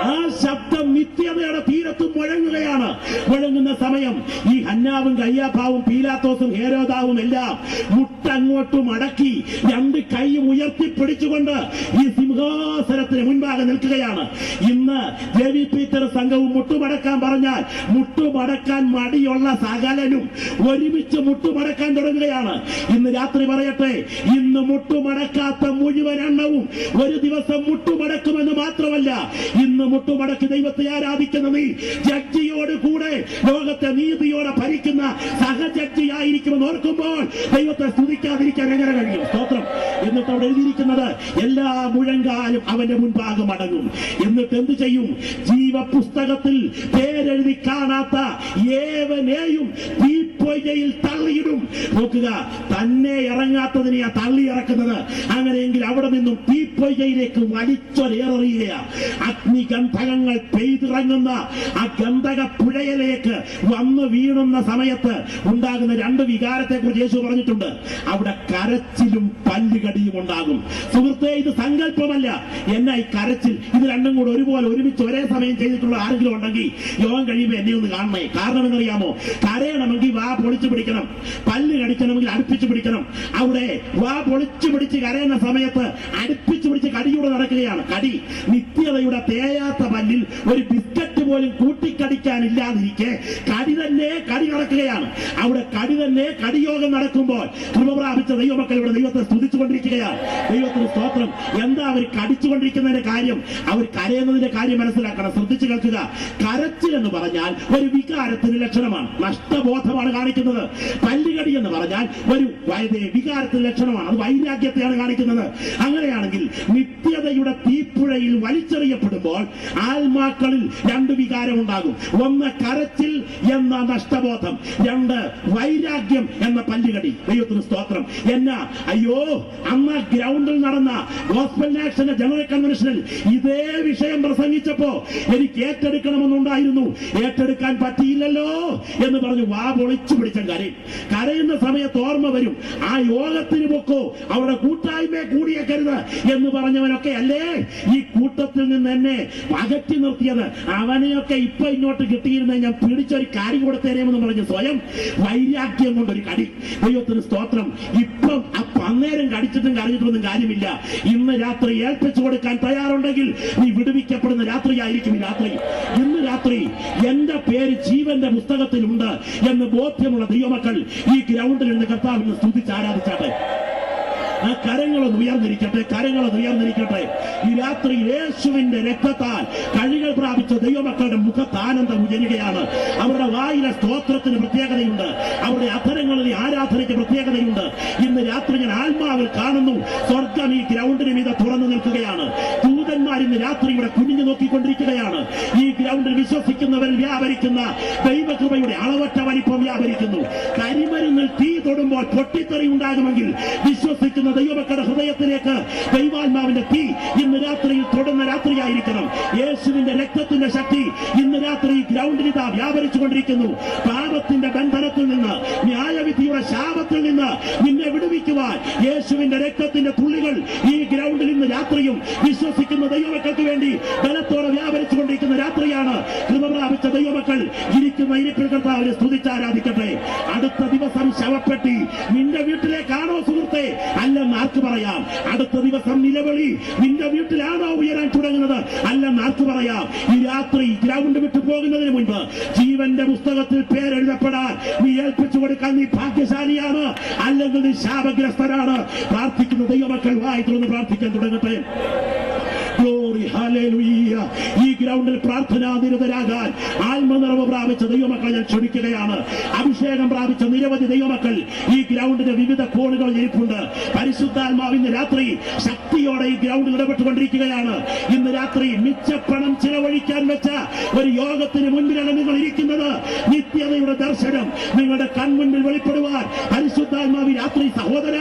ആ ശബ്ദം നിത്യതയുടെ തീരത്തും മുഴങ്ങുകയാണ്. മുഴങ്ങുന്ന സമയം ഈ ഹന്നാവും കയ്യാഫാവും പീലാത്തോസും ഹേരോദാവും എല്ലാം മുട്ടങ്ങോട്ടും അടക്കി രണ്ട് കൈയും ഉയർത്തിപ്പിടിച്ചുകൊണ്ട് ഈ സിംഹാസനത്തിന് മുൻപാകെ നിൽക്കുകയാണ്. ഇന്ന് ജെവി പീറ്റർ സംഘവും മുട്ടുമടക്കാൻ പറഞ്ഞാൽ മുട്ടുമടക്കാൻ മടിയുള്ള സകലനും ഒരുമിച്ച് മുട്ടുമടക്കാൻ തുടങ്ങുകയാണ്. ഇന്ന് രാത്രി പറയട്ടെ, ഇന്ന് മുട്ടുമടക്കാത്ത മുഴുവൻ എണ്ണവും ഒരു ദിവസം മുട്ടുമടക്കുമെന്ന് മാത്രമല്ല, ഇന്ന് മുട്ടുമടക്കി ദൈവത്തെ ആരാധിക്കുന്ന നീ ജഡ്ജിയോട് കൂടെ ലോകത്തെ നീതിയോടെ ഭരിക്കുന്ന സഹജഡ്ജിയായിരിക്കുമെന്ന് ഓർക്കുമ്പോൾ ദൈവത്തെ സ്തുതിക്കാതിരിക്കാൻ എങ്ങനെ കഴിയും? സ്തോത്രം. എന്നിട്ട് അവിടെ എഴുതിയിരിക്കുന്നത് എല്ലാ മുഴങ്കാലും അവന്റെ മുൻപാകെ മടങ്ങും. എന്നിട്ട് എന്ത് ചെയ്യും? ജീവപുസ്തകത്തിൽ പേരെഴുതി കാണാത്ത ഏവനെയും തീപ്പൊയ്കയിൽ തള്ളിയിടും. നോക്കുക, തന്നെ ഇറങ്ങാത്തതിനെയാ തള്ളി ഇറക്കുന്നത്. അങ്ങനെയെങ്കിൽ അവിടെ നിന്നും തീപ്പൊയ്കയിലേക്ക് വലിച്ചൊരേറിയുകയാണ്. അഗ്നിഗന്ധകങ്ങൾ പെയ്തിറങ്ങുന്ന ആ ഗന്ധക പുഴയിലേക്ക് വന്നു വീണുന്ന സമയത്ത് ഉണ്ടാകുന്ന രണ്ട് വികാരത്തെ കുറിച്ച് യേശു പറഞ്ഞിട്ടുണ്ട്. അവിടെ കരച്ചിലും പല്ലുകടിയും ഉണ്ടാകും. സുഹൃത്തെ, ഇത് സങ്കല്പമല്ല. എന്നാ ഈ കരച്ചിൽ? ഇത് രണ്ടും കൂടെ ഒരുപോലെ ഒരുമിച്ച് ഒരേ സമയം ചെയ്തിട്ടുള്ള ആരെങ്കിലും ഉണ്ടെങ്കിൽ യോഗം കഴിയുമ്പോൾ എന്നെ ഒന്ന് കാണണേ. കാരണം എന്നറിയാമോ? കരയണമെങ്കിൽ വാ പൊളിച്ചു പിടിക്കണം, പല്ല് കടിക്കണമെങ്കിൽ അടുപ്പിച്ചു പിടിക്കണം. അവിടെ വാ പൊളിച്ചു പിടിച്ച് കരയുന്ന സമയത്ത് അടുപ്പിച്ചു പിടിച്ച് കടിയൂടെ നടക്കുകയാണ്. കടി നിത്യതയുടെ തേയാത്ത പല്ലിൽ ഒരു ബിസ്ക്കറ്റ് പോലും കൂട്ടിക്കടിക്കാനില്ലാതിരിക്കെ കടി തന്നെ കടി നടക്കുകയാണ്. അവിടെ കടി തന്നെ കടിയോഗം നടക്കുമ്പോൾ കൃപ പ്രാപിച്ച ദൈവമക്കൾ ഇവിടെ ദൈവത്തെ സ്തുതിച്ചുകൊണ്ടിരിക്കുകയാണ്. ദൈവത്തിന് സ്തോത്രം. എന്താ അവർ കടിച്ചുകൊണ്ടിരിക്കുന്നതിന്റെ കാര്യം? അവർ കരയുന്നതിന്റെ കാര്യം മനസ്സിലാക്കണം. ശ്രദ്ധിച്ചു കേൾക്കുക. കരച്ചിൽ എന്ന് പറഞ്ഞാൽ ഒരു വികാരത്തിന് ലക്ഷണമാണ്, നഷ്ടബോധമാണ് കാണിക്കുന്നത്. പല്ലുകടി എന്ന് പറഞ്ഞാൽ ഒരു വികാരത്തിന് ലക്ഷണമാണ്, അത് വൈരാഗ്യത്തെയാണ് കാണിക്കുന്നത്. അങ്ങനെയാണെങ്കിൽ നിത്യതയുടെ തീപ്പുഴയിൽ വലിച്ചെറിയപ്പെടുമ്പോൾ ആത്മാക്കളിൽ രണ്ട് വികാരം ഉണ്ടാകും. ഒന്ന് കരച്ചിൽ എന്ന നഷ്ടബോധം, രണ്ട് വൈരാഗ്യം എന്ന പല്ലുകടി. ദൈവത്തിന് സ്തോത്രം. എന്നാ അയ്യോ, അന്ന് ഗ്രൗണ്ടിൽ നടന്ന ഗോസ്പൽ ആക്ഷന്റെ ജനറൽ കൺവെൻഷനിൽ ഇതേ വിഷയം പ്രസംഗിച്ചപ്പോ എനിക്ക് ഏറ്റെടുക്കണമെന്നുണ്ടായിരുന്നു, ഏറ്റെടുക്കാൻ പറ്റിയില്ലല്ലോ എന്ന് പറഞ്ഞു വാ പൊളിച്ചു പിടിച്ച കരയുന്ന സമയത്ത് ഓർമ്മ വരും, ആ യോഗത്തിന് പൊക്കോ, അവിടെ കൂട്ടായ്മയെ കൂടിയേക്കരുത് എന്ന് പറഞ്ഞവനൊക്കെ അല്ലേ ഈ കൂട്ടത്തിൽ നിന്ന് എന്നെ അകറ്റി നിർത്തിയത്. അവനെയൊക്കെ ഇപ്പൊ ഇങ്ങോട്ട് കിട്ടിയിരുന്ന ഞാൻ പിടിച്ചൊരു കാര്യം കൊടുത്തേനെന്ന് പറഞ്ഞ് സ്വയം വൈരാഗ്യം കൊണ്ടൊരു കടി. ദൈവത്തിന് സ്തോത്രം. ഇപ്പം അന്നേരം കടിച്ചിട്ടും കരഞ്ഞിട്ടൊന്നും കാര്യമില്ല. ഇന്ന് രാത്രി ഏൽപ്പിച്ചു കൊടുക്കാൻ തയ്യാറുണ്ടെങ്കിൽ നീ വിടുവിക്കപ്പെടുന്ന രാത്രിയായിരിക്കും ഈ രാത്രി. ഇന്ന് രാത്രി എന്റെ പേര് ജീവന്റെ പുസ്തകത്തിലുണ്ട് എന്ന് ബോധ്യമുള്ള ദൈവമക്കൾ ഈ ഗ്രൗണ്ടിൽ നിന്ന് കർത്താവിനെ സ്തുതിച്ച് ആരാധിച്ചാട്ടെ. ആ കരങ്ങളൊന്ന് ഉയർന്നിരിക്കട്ടെ, കരങ്ങളൊന്ന് ഉയർന്നിരിക്കട്ടെ. ഈ രാത്രി യേശുവിന്റെ രക്തത്താൽ കഴുകൽ പ്രാപിച്ച ദൈവമക്കളുടെ മുഖത്ത് ആനന്ദം ഉയരുകയാണ്. അവരുടെ വായിലെ സ്തോത്രത്തിന് പ്രത്യേകതയുണ്ട്, അവരുടെ അധരങ്ങളിലെ ആരാധനയ്ക്ക് പ്രത്യേകതയുണ്ട്. ഇന്ന് രാത്രി ഞാൻ ആത്മാവിൽ കാണുന്നു, സ്വർഗം ഈ ഗ്രൗണ്ടിന് മീതെ തുറന്നു നിൽക്കുകയാണ്. ദൂതന്മാർ ഇന്ന് രാത്രി ഇവിടെ കുനിഞ്ഞു നോക്കിക്കൊണ്ടിരിക്കുകയാണ്. ഈ ഗ്രൗണ്ടിൽ വിശ്വസിക്കുന്നവരിൽ വ്യാപരിക്കുന്ന ദൈവകൃപയുടെ അളവറ്റ വലിപ്പം വ്യാപരിക്കുന്നു. കരിമരുന്നിൽ തീ തൊടുമ്പോൾ പൊട്ടിത്തെറി ഉണ്ടാകുമെങ്കിൽ വിശ്വസിക്കുന്ന ദൈവമക്കളുടെ ഹൃദയത്തിലേക്ക് ദൈവാത്മാവിന്റെ തീ ഇന്ന് രാത്രിയിൽ തൊടുന്ന രാത്രിയായിരിക്കണം. യേശുവിന്റെ രക്തത്തിന്റെ ശക്തി ഇന്ന് രാത്രി ഗ്രൗണ്ടിൽ ഇതാ വ്യാപരിച്ചുകൊണ്ടിരിക്കുന്നു. പാപത്തിന്റെ ബന്ധനത്തിൽ നിന്ന്, ന്യായവിധിയുടെ ശാപത്തിൽ നിന്ന് നിന്നെ വിടുവിക്കുവാൻ യേശുവിന്റെ രക്തത്തിന്റെ തുള്ളികൾ ഈ ഗ്രൗണ്ടിൽ ഇന്ന് രാത്രിയും വിശ്വസിക്കുന്ന ദൈവമക്കൾക്ക് വേണ്ടി ബലത്തോടെ വ്യാപരിച്ചുകൊണ്ടിരിക്കുന്ന രാത്രിയാണ്. കൃപ പ്രാപിച്ച ദൈവമക്കൾ ഇരിക്കുന്ന ഇരിപ്പിൽ കർത്താവിനെ സ്തുതിച്ചാരാധിക്കട്ടെ. അടുത്ത ദിവസം ശവപ്പെട്ടി നിന്റെ വീട്ടിലേക്കാണോ സുഹൃത്തെ? അല്ലെന്ന് ആർക്ക് പറയാം. അടുത്ത ദിവസം നിലവിളി നിന്റെ വീട്ടിലാണോ ഉയരാൻ തുടങ്ങുന്നത്? അല്ലെന്ന് ആർക്ക് പറയാം. ഈ രാത്രി ഗ്രൗണ്ട് വിട്ടു പോകുന്നതിന് മുൻപ് ജീവന്റെ പുസ്തകത്തിൽ പേരെഴുതപ്പെടാൻ നീ ഏൽപ്പിച്ചു കൊടുക്കാൻ നീ ഭാഗ്യശാലിയാണ്, അല്ലെങ്കിൽ നീ ശാപഗ്രസ്തനാണ്. പ്രാർത്ഥിക്കുന്ന ദൈവമക്കൾ വായി തുറന്ന് പ്രാർത്ഥിക്കാൻ തുടങ്ങട്ടെ. Glory, hallelujah. ഈ ഗ്രൗണ്ടിൽ പ്രാർത്ഥനാ നിരതരാകാൻ ആത്മനിറവ് പ്രാപിച്ച ദൈവമക്കളെ ഞാൻ ക്ഷണിക്കുകയാണ്. അഭിഷേകം പ്രാപിച്ച നിരവധി ദൈവമക്കൾ ഈ ഗ്രൗണ്ടിന്റെ വിവിധ കോണുകളിൽ ഇരിപ്പുണ്ട്. പരിശുദ്ധാത്മാവ് ഇന്ന് രാത്രി ശക്തിയോടെ ഈ ഗ്രൗണ്ടിൽ ഇടപെട്ടുകൊണ്ടിരിക്കുകയാണ്. ഇന്ന് രാത്രി മിച്ചപ്പണം ചിലവഴിക്കാൻ വെച്ച ഒരു യോഗത്തിന് മുൻപിലാണ് നിങ്ങൾ ഇരിക്കുന്നത്. നിത്യതയുടെ ദർശനം നിങ്ങളുടെ കൺമുൻപിൽ വെളിപ്പെടുവാൻ പരിശുദ്ധാത്മാവ് രാത്രി സഹോദര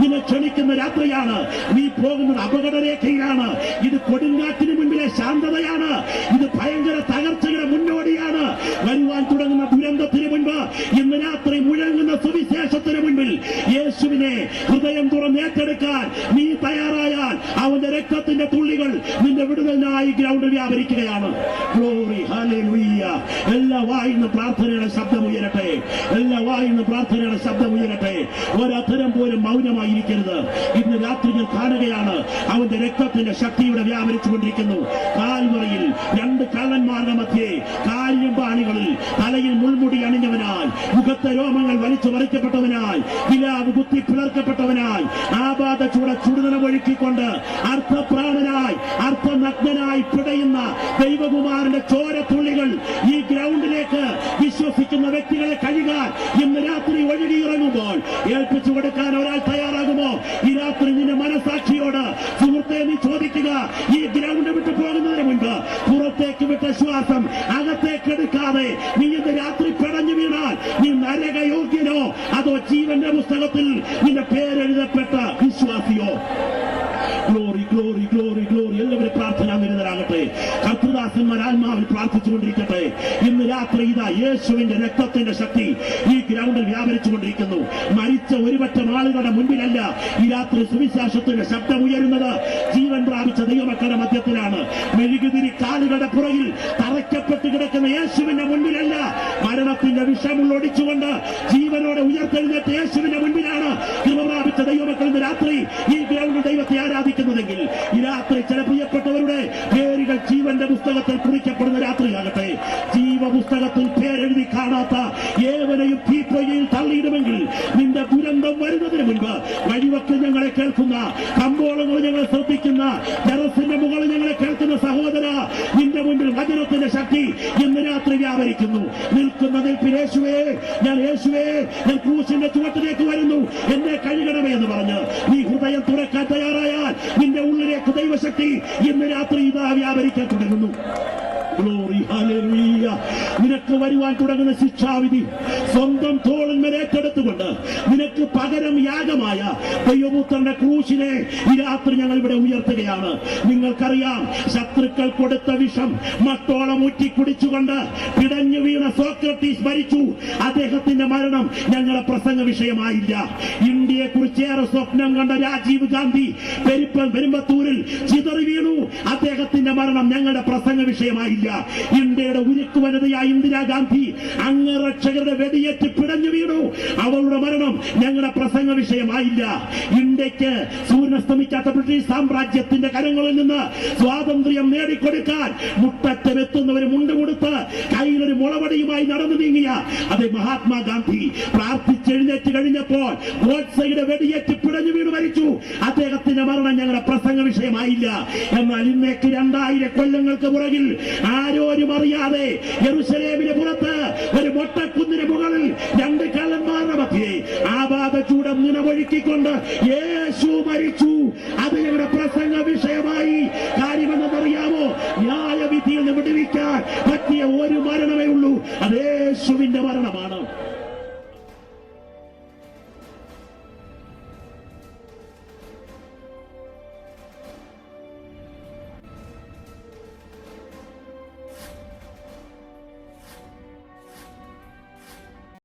നിന്നെ ക്ഷണിക്കുന്ന രാത്രിയാണ്. നീ പോകുന്നത് അപകടരേഖയിലാണ്. ഇത് കൊടുങ്കാറ്റിന് മുൻപിലെ ശാന്തതയാണ്. ഇത് ഭയങ്കര തകർച്ചയുടെ മുന്നോടിയാണ്. വരുവാൻ തുടങ്ങുന്ന ദുരന്തത്തിന് മുൻപ് ഇന്ന് രാത്രി മുഴങ്ങുന്ന സുവിശേഷത്തിന് മുൻപിൽ യേശുവിനെ ഹൃദയം തുറന്ന് ഏറ്റെടുക്കാൻ നീ തയ്യാറായാൽ അവന്റെ രക്തത്തിന്റെ തുള്ളികൾ നിന്റെ വിടുതലിനായി ഗ്രൗണ്ടിൽ വ്യാപരിക്കുകയാണ്. Glory, hallelujah. എല്ലാ വായിന്ന് പ്രാർത്ഥനയുടെ ശബ്ദം ഉയരട്ടെ. എല്ലാ വായിന്ന് പ്രാർത്ഥനയുടെ ശബ്ദം ഉയരട്ടെ. ഒരധരം പോലും മൗനമായിരിക്കരുത്. ഇന്ന് രാത്രി ഞാൻ കാണുകയാണ് അവന്റെ രക്തത്തിന്റെ ശക്തിയുടെ വ്യാപരിച്ചുകൊണ്ടിരിക്കുന്നു. കാൽവറയിൽ രണ്ട് കള്ളന്മാരുടെ മധ്യേ കാലിലും പാണികളിൽ തലയിൽ മുൾമുടി അണിഞ്ഞവനായി, മുഖത്തെ രോമങ്ങൾ വലിച്ചു മറിക്കപ്പെട്ടവനായി, വിലാവ് കുത്തി പിളർക്കപ്പെട്ടവനായി, ആപാത ചുടുനിലം ഒഴുക്കിക്കൊണ്ട് അർത്ഥപ്രാണനായി അർത്ഥനഗ്നനായി പിടയുന്ന ദൈവകുമാരന്റെ ചോരത്തുള്ളികൾ ഈ ഗ്രൗണ്ടിലേക്ക് വിശ്വസിക്കുന്ന വ്യക്തികളെ കഴുകാൻ ഇന്ന് രാത്രി ഒഴുകിയിറങ്ങുമ്പോൾ ഏൽപ്പിച്ചു കൊടുക്കാൻ ഒരാൾ തയ്യാറാകുമോ? ഈ രാത്രി നിന്റെ മനസാക്ഷിയോട് സുഹൃത്തെ നീ ചോദിക്കുക. ഈ ഗ്രൗണ്ട് വിട്ടു പോകുന്നതിന് മുൻപ് പുറത്തേക്ക് വിട്ട ശ്വാസം അകത്തേക്ക് എടുക്കാതെ നീ ഇന്ന് രാത്രി പിടഞ്ഞു വീണാൽ നീ നരകയോഗ്യനോ അതോ ജീവന്റെ പുസ്തകത്തിൽ നിന്റെ പേരെഴുതപ്പെട്ട വിശ്വാസിയോ? Glory, glory, glory, glory. എല്ലാവരും പ്രാർത്ഥനാ നിരതരാകട്ടെ. കർത്തൃദാസന്മാർ ആത്മാവിൽ പ്രാർത്ഥിച്ചുകൊണ്ടിരിക്കട്ടെ. ഇന്ന് രാത്രി ഇതാ യേശുവിന്റെ രക്തത്തിന്റെ ശക്തി ഈ ഗ്രൗണ്ടിൽ വ്യാപരിച്ചുകൊണ്ടിരിക്കുന്നു. മരിച്ച ഒരുപറ്റം ആളുകളുടെ മുൻപിലല്ല ഈ രാത്രി സുവിശേഷത്തിന്റെ ശബ്ദം ഉയരുന്നത്. ജീവൻ പ്രാപിച്ച ദൈവമക്കളുടെ മധ്യത്തിലാണ്. മെഴുകുതിരി കാലുകളുടെ പുറകിൽ തറയ്ക്കപ്പെട്ട് കിടക്കുന്ന യേശുവിന്റെ മുൻപിലല്ല. മരണത്തിന്റെ വിഷമുള്ളൊടിച്ചുകൊണ്ട് ജീവനോടെ ഉയർത്തെഴുന്നേറ്റ യേശുവിന്റെ മുൻപിലാണ് കൃപ പ്രാപിച്ച ദൈവമക്കൾ ഇന്ന് രാത്രി ഈ ഗ്രൗണ്ടിൽ ദൈവത്തെ ആരാധിക്കുന്നതെങ്കിൽ ഈ രാത്രി ചില പ്രിയപ്പെട്ടവരുടെ പേരുകൾ ജീവന്റെ പുസ്തകത്തിൽ കുറിക്കപ്പെടുന്ന രാത്രിയാകട്ടെ. ജീവപുസ്തകത്തിൽ പേരെഴുതി കാണാത്ത ഏവനെയും തീപ്പൊയ്യിൽ തള്ളിയിടുമെങ്കിൽ നിന്റെ ദുരന്തം വരുന്നതിന് മുൻപ് വഴിവക്കിൽ ഞങ്ങളെ കേൾക്കുന്ന, കമ്പോളങ്ങൾ ഞങ്ങളെ ശ്രദ്ധിക്കുന്ന, ടെറസിന്റെ മുകളിൽ ഞങ്ങളെ കേൾക്കുന്ന സഹോദര, നിന്റെ മുൻപിൽ വചനത്തിന്റെ ശക്തി ഇന്ന് രാത്രി വ്യാപരിക്കുന്നു. നിൽക്കുന്ന നിൽപ്പിൽ യേശുവേ ഞാൻ ക്രൂശിന്റെ ചുവട്ടിലേക്ക് വരുന്നു, എന്നെ കഴുകണമേ എന്ന് പറഞ്ഞ് നീ ഹൃദയം തുറക്കാൻ തയ്യാറായാൽ നിന്റെ ഉള്ളിലേക്ക് ദൈവശക്തി ഇന്ന് രാത്രി ഇതാ വ്യാപരിക്കാൻ തുടങ്ങുന്നു. Glory, hallelujah. നിനക്ക് വരുവാൻ തുടങ്ങുന്ന ശിക്ഷാവിധി സ്വന്തം തോളിന്മേൽ ഏറ്റെടുത്തുകൊണ്ട് നിനക്ക് പകരം യാഗമായ ദൈവപുത്രന്റെ ക്രൂശിനെ ഈ രാത്രി ഞങ്ങൾ ഇവിടെ ഉയർത്തുകയാണ്. നിങ്ങൾക്കറിയാം, ശത്രുക്കൾ കൊടുത്ത വിഷം മട്ടോളം ഊറ്റി കുടിച്ചുകൊണ്ട് പിടഞ്ഞു വീണ സോക്രട്ടീസ് മരിച്ചു. അദ്ദേഹത്തിന്റെ മരണം ഞങ്ങളുടെ പ്രസംഗ വിഷയമായില്ല. ഇന്ത്യയെ കുറിച്ച് ഏറെ സ്വപ്നം കണ്ട രാജീവ് ഗാന്ധി പെരുമ്പത്തൂരിൽ ചിതറി വീണു. അദ്ദേഹത്തിന്റെ മരണം ഞങ്ങളുടെ പ്രസംഗ വിഷയമായില്ല. ഇന്ത്യയുടെ ഉരുക്കു വനിതയായ ഇന്ദിരാഗാന്ധി അംഗരക്ഷകരുടെ വെടിയേറ്റ് പിടഞ്ഞു വീണു. അവളുടെ മരണം ഞങ്ങളുടെ പ്രസംഗ വിഷയമായില്ല. ഇന്ത്യക്ക് സൂര്യനസ്തമിക്കാത്ത ബ്രിട്ടീഷ് സാമ്രാജ്യത്തിന്റെ കരങ്ങളിൽ നിന്ന് സ്വാതന്ത്ര്യം നേടിക്കൊടുക്കാൻ മുട്ടറ്റമെത്തുന്നവര് മുണ്ടുകൊടുത്ത് കയ്യിലൊരു മുളവടിയുമായി നടന്നു നീങ്ങിയ അതേ മഹാത്മാഗാന്ധി പ്രാർത്ഥിച്ചെഴുന്നേറ്റ് കഴിഞ്ഞപ്പോൾ ഗോഡ്സെയുടെ വെടിയേറ്റ് പിടഞ്ഞു വീണു മരിച്ചു. അദ്ദേഹത്തിന്റെ മരണം ഞങ്ങളുടെ പ്രസംഗ വിഷയമായില്ല. എന്നാൽ ഇന്നേക്ക് 2000 കൊല്ലങ്ങൾക്ക് പുറകിൽ ആരോരും അറിയാതെ യെരൂശലേമിന് പുറത്ത് ഒരു മൊട്ടക്കുന്നിന് മുകളിൽ 2 കള്ളന്മാരുടെ മധ്യേ ആപാത ചൂടം നിലവൊഴുക്കിക്കൊണ്ട് യേശു മരിച്ചു. അത് ഞങ്ങളുടെ പ്രസംഗ വിഷയമായി.